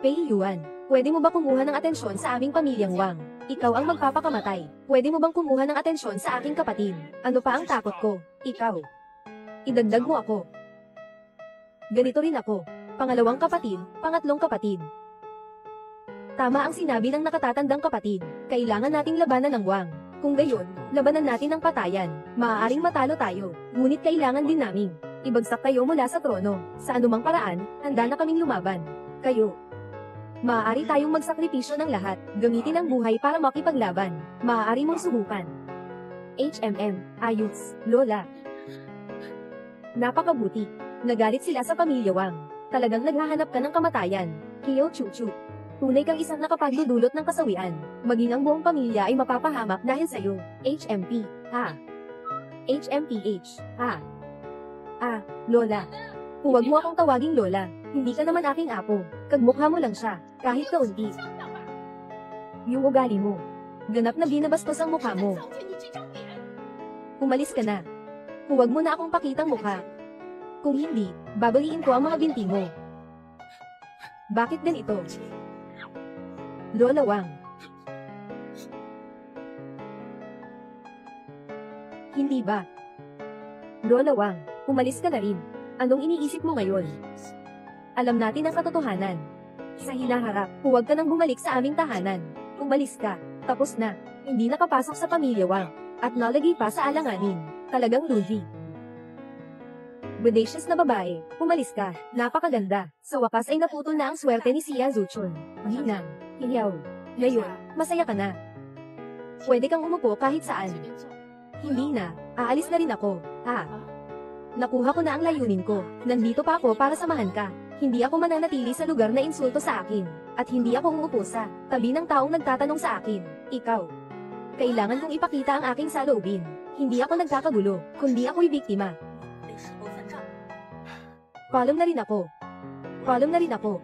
Pei Yuan, pwede mo ba kumuha ng atensyon sa aming pamilyang Wang? Ikaw ang magpapakamatay. Pwede mo bang kumuha ng atensyon sa aking kapatid? Ano pa ang takot ko? Ikaw. Idagdag mo ako. Ganito rin ako. Pangalawang kapatid, pangatlong kapatid. Tama ang sinabi ng nakatatandang kapatid. Kailangan nating labanan ng Wang. Kung gayon, labanan natin ang patayan. Maaaring matalo tayo, ngunit kailangan din naming ibagsak kayo mula sa trono. Sa anumang paraan, handa na kaming lumaban. Kayo. Maaari tayong magsakripisyo ng lahat, gamitin ang buhay para makipaglaban. Maaari mong subukan. Ayos, Lola. Napakabuti. Nagalit sila sa pamilya Wang. Talagang naghahanap ka ng kamatayan. Kiyo Chuchu. Tunay kang isang nakapagdudulot ng kasawian. Maging ang buong pamilya ay mapapahamak dahil sa'yo. HMP. HMPH. Lola. Huwag mo akong tawaging Lola. Hindi ka naman aking apo. Kagmukha mo lang siya, kahit kaunti. Yung ugali mo. Ganap na binabastos ang mukha mo. Umalis ka na. Huwag mo na akong pakitang mukha. Kung hindi, babaliin ko ang mga binti mo. Bakit ganito? Lola Wang. Hindi ba? Lola Wang, umalis ka na rin. Anong iniisip mo ngayon? Alam natin ang katotohanan. Sa hinaharap, huwag ka nang bumalik sa aming tahanan. Umalis ka. Tapos na. Hindi nakapasok sa pamilya Wang. At nalagay pa sa alanganin. Talagang lugi. Bodacious na babae, umalis ka. Napakaganda. Sa wakas ay naputol na ang swerte ni Xia Zuchun. Ginang, Hiyaw. Ngayon, masaya ka na. Pwede kang umupo kahit saan. Hindi na. Aalis na rin ako. Nakuha ko na ang layunin ko. Nandito pa ako para samahan ka. Hindi ako mananatili sa lugar na insulto sa akin. At hindi ako umupo sa tabi ng taong nagtatanong sa akin. Ikaw. Kailangan kong ipakita ang aking saloobin. Hindi ako nagkakagulo, kundi ako'y biktima. Palom na rin ako. Palom na rin ako.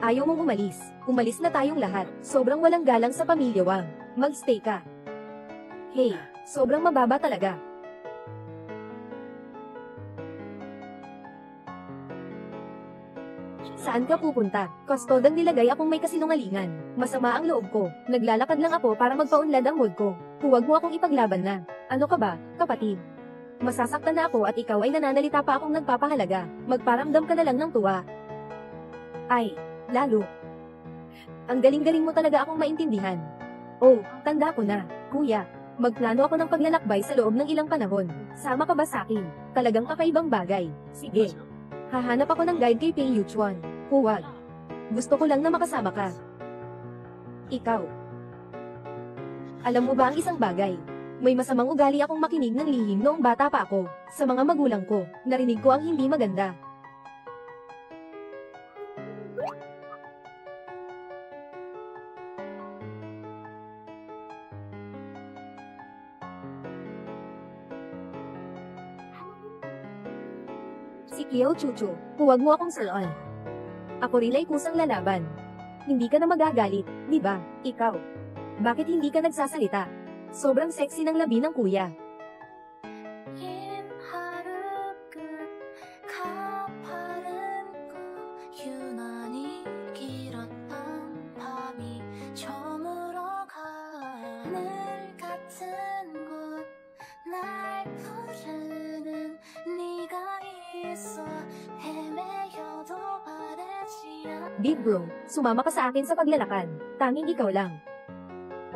Ayaw mong umalis. Umalis na tayong lahat. Sobrang walang galang sa pamilya Wang. Magstay ka. Hey, sobrang mababa talaga. Saan ka pupunta? Kustodang nilagay akong may kasinungalingan. Masama ang loob ko. Naglalakad lang ako para magpaunlad ang mood ko. Huwag mo akong ipaglaban na. Ano ka ba, kapatid? Masasaktan na ako at ikaw ay nananalita pa akong nagpapahalaga. Magparamdam ka na lang ng tuwa. Ay, lalo. Ang galing-galing mo talaga akong maintindihan. Oh, tanda ko na, kuya. Magplano ako ng paglalakbay sa loob ng ilang panahon. Sama ka ba sa akin? Talagang kakaibang bagay. Sige. Hahanap ako ng guide kay Pei Yuchuan. Huwag. Gusto ko lang na makasama ka. Ikaw. Alam mo ba ang isang bagay? May masamang ugali akong makinig ng lihim noong bata pa ako. Sa mga magulang ko, narinig ko ang hindi maganda. Si Kiyo Chuchu, huwag mo akong suruan. Ako rin ay kusang lalaban. Hindi ka na magagalit, di ba? Ikaw. Bakit hindi ka nagsasalita? Sobrang sexy ng labi ng kuya. 긴 하루 끝 가파른 꿈 유난히 길었던 밤이 저물어가 하늘 같은 곳 날 부르는 네가 있어 헤매여도 바라지 않아 Big bro, sumama ka sa akin sa paglalakad. Tanging ikaw lang.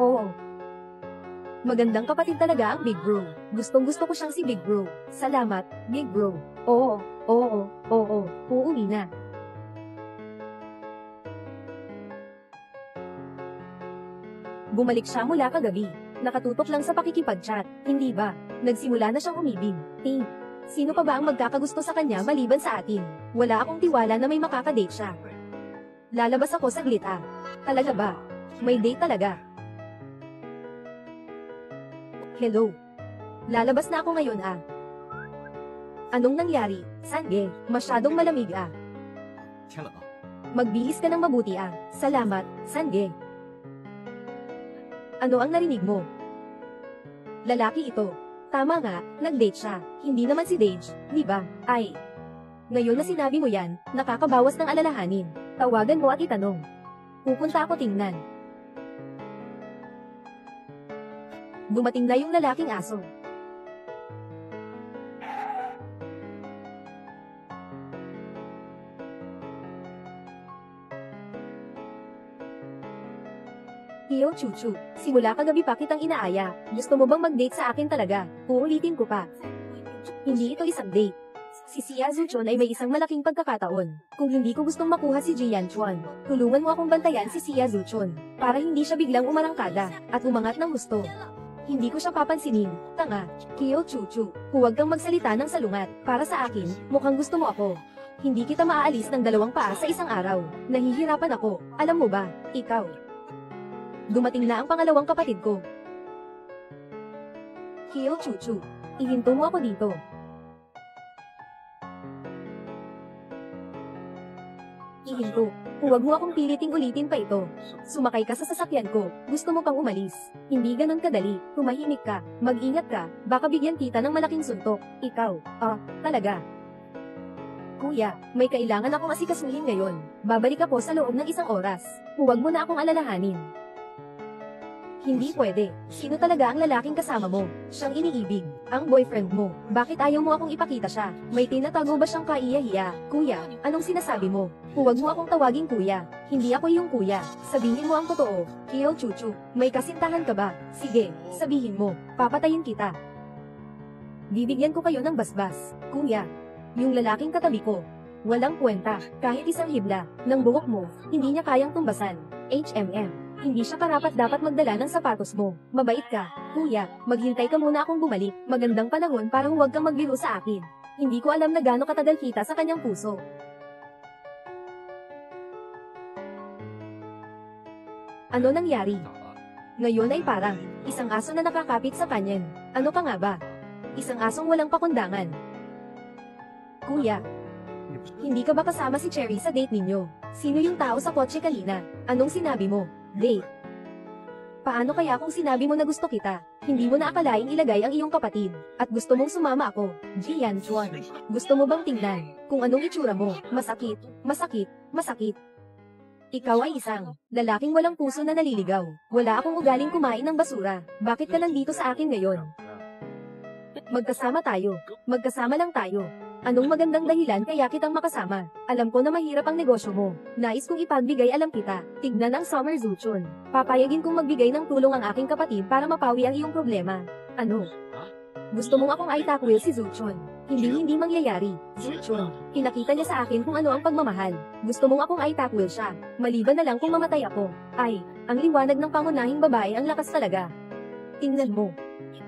Oo. Magandang kapatid talaga ang Big Bro. Gustong-gusto ko siyang si Big Bro. Salamat, Big Bro. Oo. Uuwi na. Bumalik siya mula kagabi. Nakatutok lang sa pakikipag-chat. Hindi ba? Nagsimula na siyang umibig. Sino pa ba ang magkakagusto sa kanya maliban sa atin? Wala akong tiwala na may makakadate siya. Lalabas ako saglit ah. Talaga ba? May date talaga. Hello. Lalabas na ako ngayon ah. Anong nangyari? Sange, masyadong malamig ah. 天冷了， Magbihis ka ng mabuti ah. Salamat, Sange. Ano ang narinig mo? Lalaki ito. Tama nga, nag-date siya. Hindi naman si Dage, di ba? Ay. Ngayon na sinabi mo yan, nakakabawas ng alalahanin. Tawagan mo at itanong. Pupunta ako tingnan. Dumating na yung lalaking aso. Kyo Chuchu, simula kagabi pa kitang inaaya. Gusto mo bang mag-date sa akin talaga? Uulitin ko pa. Hindi ito isang date. Si Sia Zuchon ay may isang malaking pagkakataon. Kung hindi ko gustong makuha si Jian Chuan, tulungan mo akong bantayan si Sia Zuchon, para hindi siya biglang umarangkada, at umangat ng gusto. Hindi ko siya papansinin, tanga. Kyo Chuchu, huwag kang magsalita ng salungat. Para sa akin, mukhang gusto mo ako. Hindi kita maaalis ng 2 paa sa isang araw. Nahihirapan ako, alam mo ba, ikaw. Dumating na ang pangalawang kapatid ko. Kyo Chuchu, ihinto mo ako dito. Ihinto. Huwag mo akong piliting ulitin pa ito. Sumakay ka sa sasakyan ko, gusto mo pang umalis. Hindi ganon kadali, tumahimik ka, mag-ingat ka, baka bigyan kita ng malaking suntok. Ikaw, talaga. Kuya, may kailangan akong asikasuhin ngayon. Babalik ako sa loob ng 1 oras. Huwag mo na akong alalahanin. Hindi pwede. Sino talaga ang lalaking kasama mo? Siyang iniibig. Ang boyfriend mo. Bakit ayaw mo akong ipakita siya? May tinatago ba siyang kaiya-hiya? Kuya, anong sinasabi mo? Huwag mo akong tawaging kuya. Hindi ako yung kuya. Sabihin mo ang totoo. Kyo Chuchu, may kasintahan ka ba? Sige, sabihin mo. Papatayin kita. Bibigyan ko kayo ng basbas. Kuya, yung lalaking katabi ko. Walang kwenta. Kahit isang hibla ng buhok mo, hindi niya kayang tumbasan. HMM. Hindi siya karapat-dapat magdala ng sapatos mo. Mabait ka. Kuya, maghintay ka muna akong bumalik. Magandang panahon para huwag kang magbiro sa akin. Hindi ko alam na gaano katagal kita sa kanyang puso. Ano nangyari? Ngayon ay parang isang aso na nakakapit sa kanyan. Ano ka nga ba? Isang asong walang pakundangan. Kuya, hindi ka ba kasama si Cherry sa date ninyo? Sino yung tao sa kotse kanina? Anong sinabi mo? Date. Paano kaya kung sinabi mo na gusto kita? Hindi mo na akalaing ilagay ang iyong kapatid, at gusto mong sumama ako, Jian Chuan. Gusto mo bang tingnan kung anong itsura mo? Masakit, masakit, masakit. Ikaw ay isang lalaking walang puso na naliligaw. Wala akong ugaling kumain ng basura. Bakit ka nandito sa akin ngayon? Magkasama tayo. Magkasama lang tayo. Anong magandang dahilan kaya kitang makasama? Alam ko na mahirap ang negosyo mo. Nais kong ipagbigay alam kita. Tignan ang Summer Zuchon. Papayagin kong magbigay ng tulong ang aking kapatid para mapawi ang iyong problema. Ano? Gusto mong akong aitakwil si Zuchon. Hindi mangyayari. Zuchon, pinakita niya sa akin kung ano ang pagmamahal. Gusto mong akong aitakwil siya. Maliban na lang kung mamatay ako. Ay, ang liwanag ng pangunahing babae ang lakas talaga. Tingnan mo.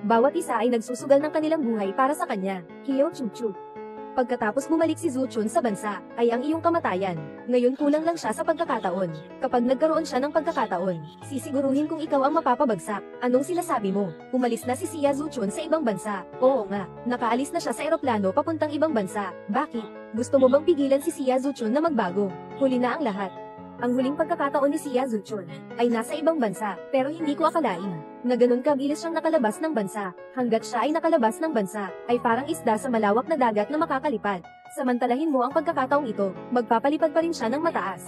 Bawat isa ay nagsusugal ng kanilang buhay para sa kanya. Kyo Chuchu. Pagkatapos bumalik si Zuchon sa bansa, ay ang iyong kamatayan. Ngayon kulang lang siya sa pagkakataon. Kapag nagkaroon siya ng pagkakataon, sisiguruhin kung ikaw ang mapapabagsak. Anong sinasabi mo? Umalis na si Sia Zuchon sa ibang bansa. Oo nga, nakaalis na siya sa eroplano papuntang ibang bansa. Bakit? Gusto mo bang pigilan si Sia Zuchon na magbago? Huli na ang lahat. Ang huling pagkakataon ni Sia Zuchon ay nasa ibang bansa, pero hindi ko akalain na ganun kabilis siyang nakalabas ng bansa. Hanggat siya ay nakalabas ng bansa, ay parang isda sa malawak na dagat na makakalipad. Samantalahin mo ang pagkakataong ito, magpapalipad pa rin siya ng mataas.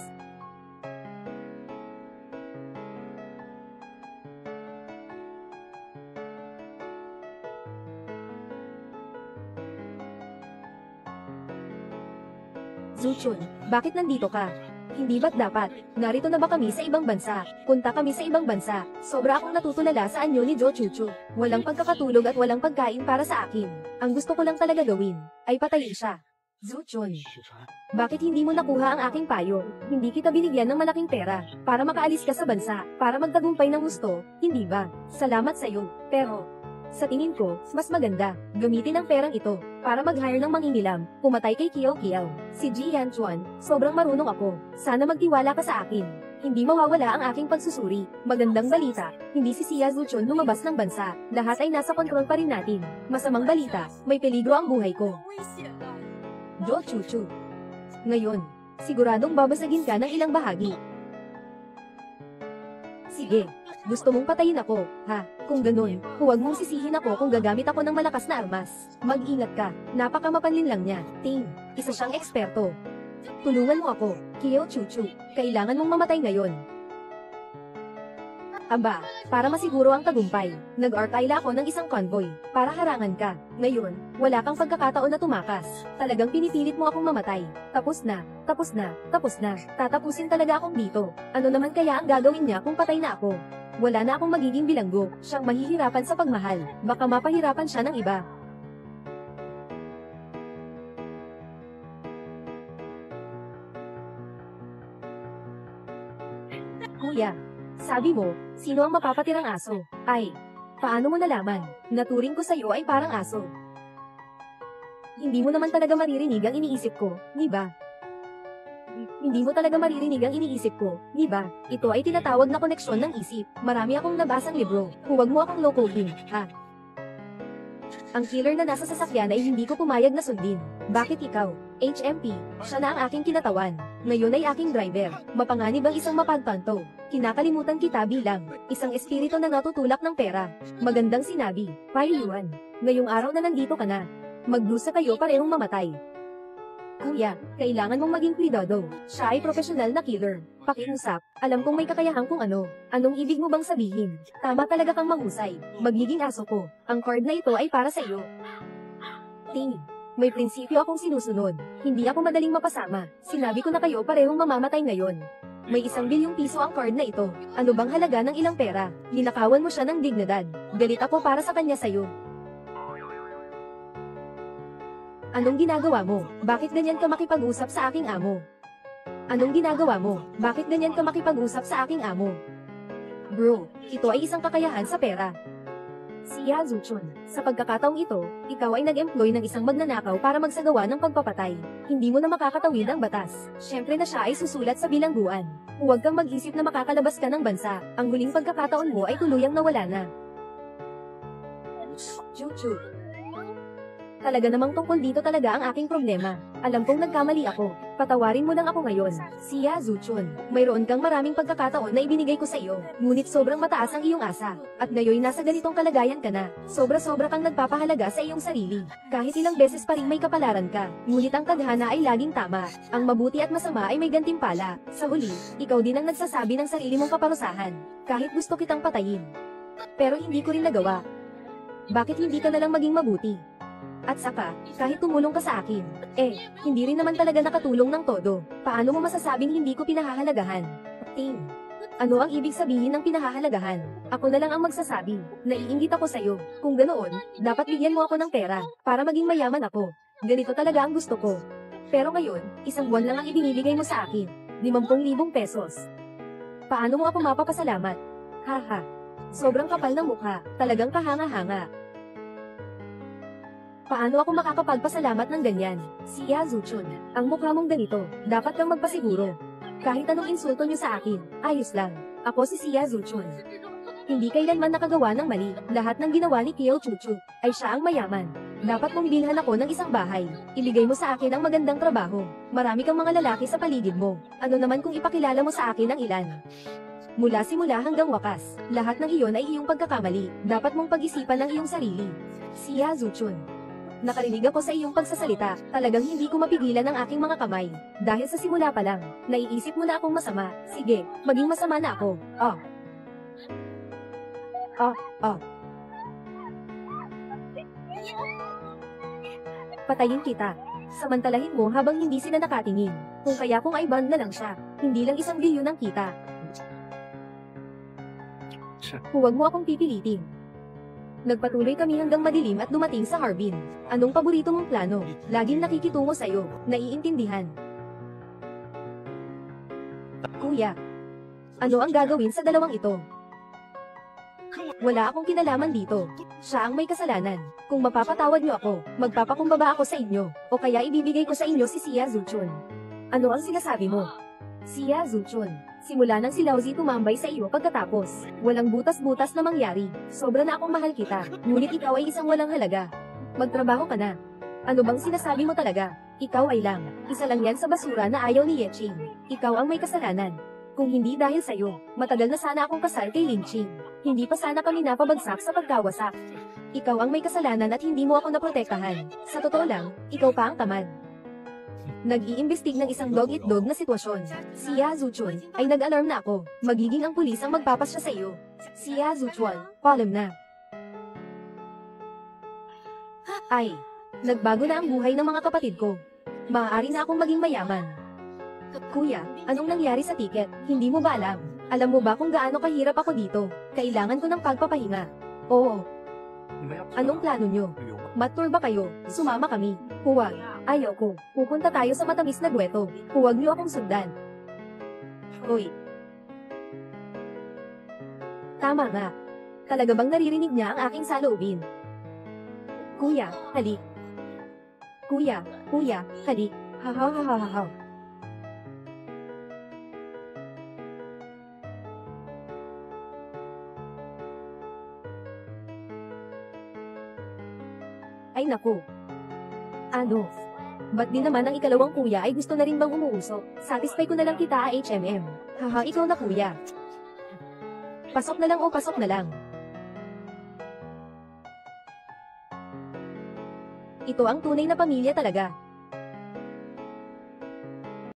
Zuchon, bakit nandito ka? Hindi ba't dapat? Narito na ba kami sa ibang bansa? Punta kami sa ibang bansa. Sobra akong natutulala sa anyo ni Jo Chuchu. Walang pagkakatulog at walang pagkain para sa akin. Ang gusto ko lang talaga gawin, ay patayin siya. Zuchon, bakit hindi mo nakuha ang aking payo? Hindi kita binigyan ng malaking pera, para makaalis ka sa bansa, para magtagumpay ng gusto, hindi ba? Salamat sa'yo, pero sa tingin ko, mas maganda, gamitin ang perang ito, para mag-hire ng mangingilam, pumatay kay Kiao Kiao. Si Jian Chuan, sobrang marunong ako, sana magtiwala ka sa akin. Hindi mawawala ang aking pagsusuri. Magandang balita, hindi si Sia Zuchon lumabas ng bansa, lahat ay nasa kontrol pa rin natin. Masamang balita, may peligro ang buhay ko. Jo Chuchu. Ngayon, siguradong babasagin ka ng ilang bahagi. Sige. Gusto mong patayin ako, ha? Kung ganun, huwag mong sisihin ako kung gagamit ako ng malakas na armas. Mag-ingat ka, napakamapanlin lang niya. Ting, isa siyang eksperto. Tulungan mo ako, Kyo Chuchu. Kailangan mong mamatay ngayon. Aba, para masiguro ang tagumpay, nag-artayla ako ng isang convoy, para harangan ka. Ngayon, wala kang pagkakataon na tumakas. Talagang pinipilit mo akong mamatay. Tapos na, tapos na, tapos na. Tatapusin talaga akong dito. Ano naman kaya ang gagawin niya kung patay na ako? Wala na akong magiging bilanggo, siyang mahihirapan sa pagmahal. Baka mapahirapan siya ng iba. Kuya, sabi mo, sino ang mapapatirang aso? Ay, paano mo nalaman? Naturing ko sa'yo ay parang aso. Hindi mo naman talaga maririnig ang iniisip ko, di ba? Hindi mo talaga maririnig ang iniisip ko, di ba? Ito ay tinatawag na koneksyon ng isip. Marami akong nabasang libro. Huwag mo akong lokohin, ha? Ang killer na nasa sasakyan ay hindi ko pumayag na sundin. Bakit ikaw? HMP, siya na ang aking kinatawan. Ngayon ay aking driver. Mapanganib ang isang mapagtanto. Kinakalimutan kita bilang isang espiritu na natutulak ng pera. Magandang sinabi, Paiyuan. Ngayong araw na nandito ka na. Magdusa kayo parehong mamatay. Kuya, kailangan mong maging kuidado. Siya ay profesional na killer. Pakiusap, alam kong may kakayahan kung ano. Anong ibig mo bang sabihin? Tama talaga kang mahusay. Magiging aso ko. Ang card na ito ay para sa iyo. Ting, may prinsipyo akong sinusunod. Hindi ako madaling mapasama. Sinabi ko na kayo parehong mamamatay ngayon. May 1 bilyong piso ang card na ito. Ano bang halaga ng ilang pera? Ninakawan mo siya ng dignidad. Galit ako para sa kanya sa'yo. Anong ginagawa mo? Bakit ganyan ka makipag-usap sa aking amo? Anong ginagawa mo? Bakit ganyan ka makipag-usap sa aking amo? Bro, ito ay isang kakayahan sa pera. Si Yazuchun, sa pagkakataong ito, ikaw ay nag-employ ng isang magnanakaw para magsagawa ng pagpapatay. Hindi mo na makakatawid ang batas. Siyempre na siya ay susulat sa bilangguan. Huwag kang mag-isip na makakalabas ka ng bansa. Ang huling pagkakataon mo ay tuluyang nawala na. Chuchu. Talaga namang tungkol dito talaga ang aking problema. Alam kong nagkamali ako. Patawarin mo lang ako ngayon. Si Yazuchun, mayroon kang maraming pagkakataon na ibinigay ko sa iyo. Ngunit sobrang mataas ang iyong asa. At ngayon nasa ganitong kalagayan ka na. Sobra-sobra kang nagpapahalaga sa iyong sarili. Kahit ilang beses pa rin may kapalaran ka. Ngunit ang tadhana ay laging tama. Ang mabuti at masama ay may gantimpala. Sa huli, ikaw din ang nagsasabi ng sarili mong kaparusahan. Kahit gusto kitang patayin. Pero hindi ko rin nagawa. Bakit hindi ka nalang maging mabuti? At saka, kahit tumulong ka sa akin, hindi rin naman talaga nakatulong ng todo. Paano mo masasabing hindi ko pinahahalagahan? Ting, ano ang ibig sabihin ng pinahahalagahan? Ako na lang ang magsasabi, naiinggit ako sa'yo. Kung ganoon, dapat bigyan mo ako ng pera, para maging mayaman ako. Ganito talaga ang gusto ko. Pero ngayon, 1 buwan lang ang ibinibigay mo sa akin, 50,000 pesos. Paano mo ako mapapasalamat? Haha, sobrang kapal ng mukha, talagang kahanga-hanga. Paano ako makakapagpasalamat ng ganyan? Si Yazuchun, ang mukha mong ganito, dapat kang magpasiguro. Kahit anong insulto niyo sa akin, ayos lang. Ako si Yazuchun. Hindi kailanman nakagawa ng mali. Lahat ng ginawa ni Kyo Chuchu ay siya ang mayaman. Dapat mong bilhan ako ng isang bahay. Ibigay mo sa akin ang magandang trabaho. Marami kang mga lalaki sa paligid mo. Ano naman kung ipakilala mo sa akin ang ilan? Mula simula hanggang wakas, lahat ng iyon ay iyong pagkakamali. Dapat mong pag-isipan ang iyong sarili. Si Yazuchun. Nakarinig ako sa iyong pagsasalita, talagang hindi ko mapigilan ang aking mga kamay. Dahil sa simula pa lang, naiisip mo na akong masama. Sige, maging masama na ako. Patayin kita. Samantalahin mo habang hindi sila nakatingin. Kung kaya kung ay band na lang siya, hindi lang 1 bilyon ang kita. Huwag mo akong pipilitin. Nagpatuloy kami hanggang madilim at dumating sa Harbin. Anong paborito mong plano? Laging nakikitungo sa'yo. Naiintindihan. Kuya, ano ang gagawin sa dalawang ito? Wala akong kinalaman dito. Siya ang may kasalanan. Kung mapapatawad niyo ako, magpapakumbaba ako sa inyo, o kaya ibibigay ko sa inyo si Yazuchun. Ano ang sinasabi mo? Si Yazuchun. Simula nang si Laozi tumambay sa iyo pagkatapos. Walang butas-butas na mangyari. Sobra na akong mahal kita. Ngunit ikaw ay isang walang halaga. Magtrabaho ka na. Ano bang sinasabi mo talaga? Ikaw ay lang. Isa lang yan sa basura na ayaw ni Yeching. Ikaw ang may kasalanan. Kung hindi dahil sa'yo, matagal na sana akong kasal kay Linching. Hindi pa sana kami napabagsak sa pagkawasak. Ikaw ang may kasalanan at hindi mo ako naprotektahan. Sa totoo lang, ikaw pa ang tamad. Nag-iimbestig ng isang dog-eat-dog na sitwasyon. Si Yazuchun ay nag-alarm na ako. Magiging ang pulis ang magpapasya sa iyo. Si Yazuchun, palm na. Ay, nagbago na ang buhay ng mga kapatid ko. Maaari na akong maging mayaman. Kuya, anong nangyari sa ticket? Hindi mo ba alam? Alam mo ba kung gaano kahirap ako dito? Kailangan ko ng pagpapahinga. Oo, 你们要 anong plano nyo? 旅游吗？ Mat-tour ba kayo? Sumama kami. Huwag. Ayaw ko. Pupunta tayo sa matamis na guweto. Huwag niyo akong sundan. Hoy. Tama nga. Talaga bang naririnig niya ang aking saloobin? Kuya, halik. Kuya, halik. Ha. Ay naku. Ano? Ba't di naman ang ikalawang kuya ay gusto na rin bang umuusok? Satisfy ko na lang kita, HMM. Haha, ikaw na kuya. Pasok na lang o pasok na lang. Ito ang tunay na pamilya talaga.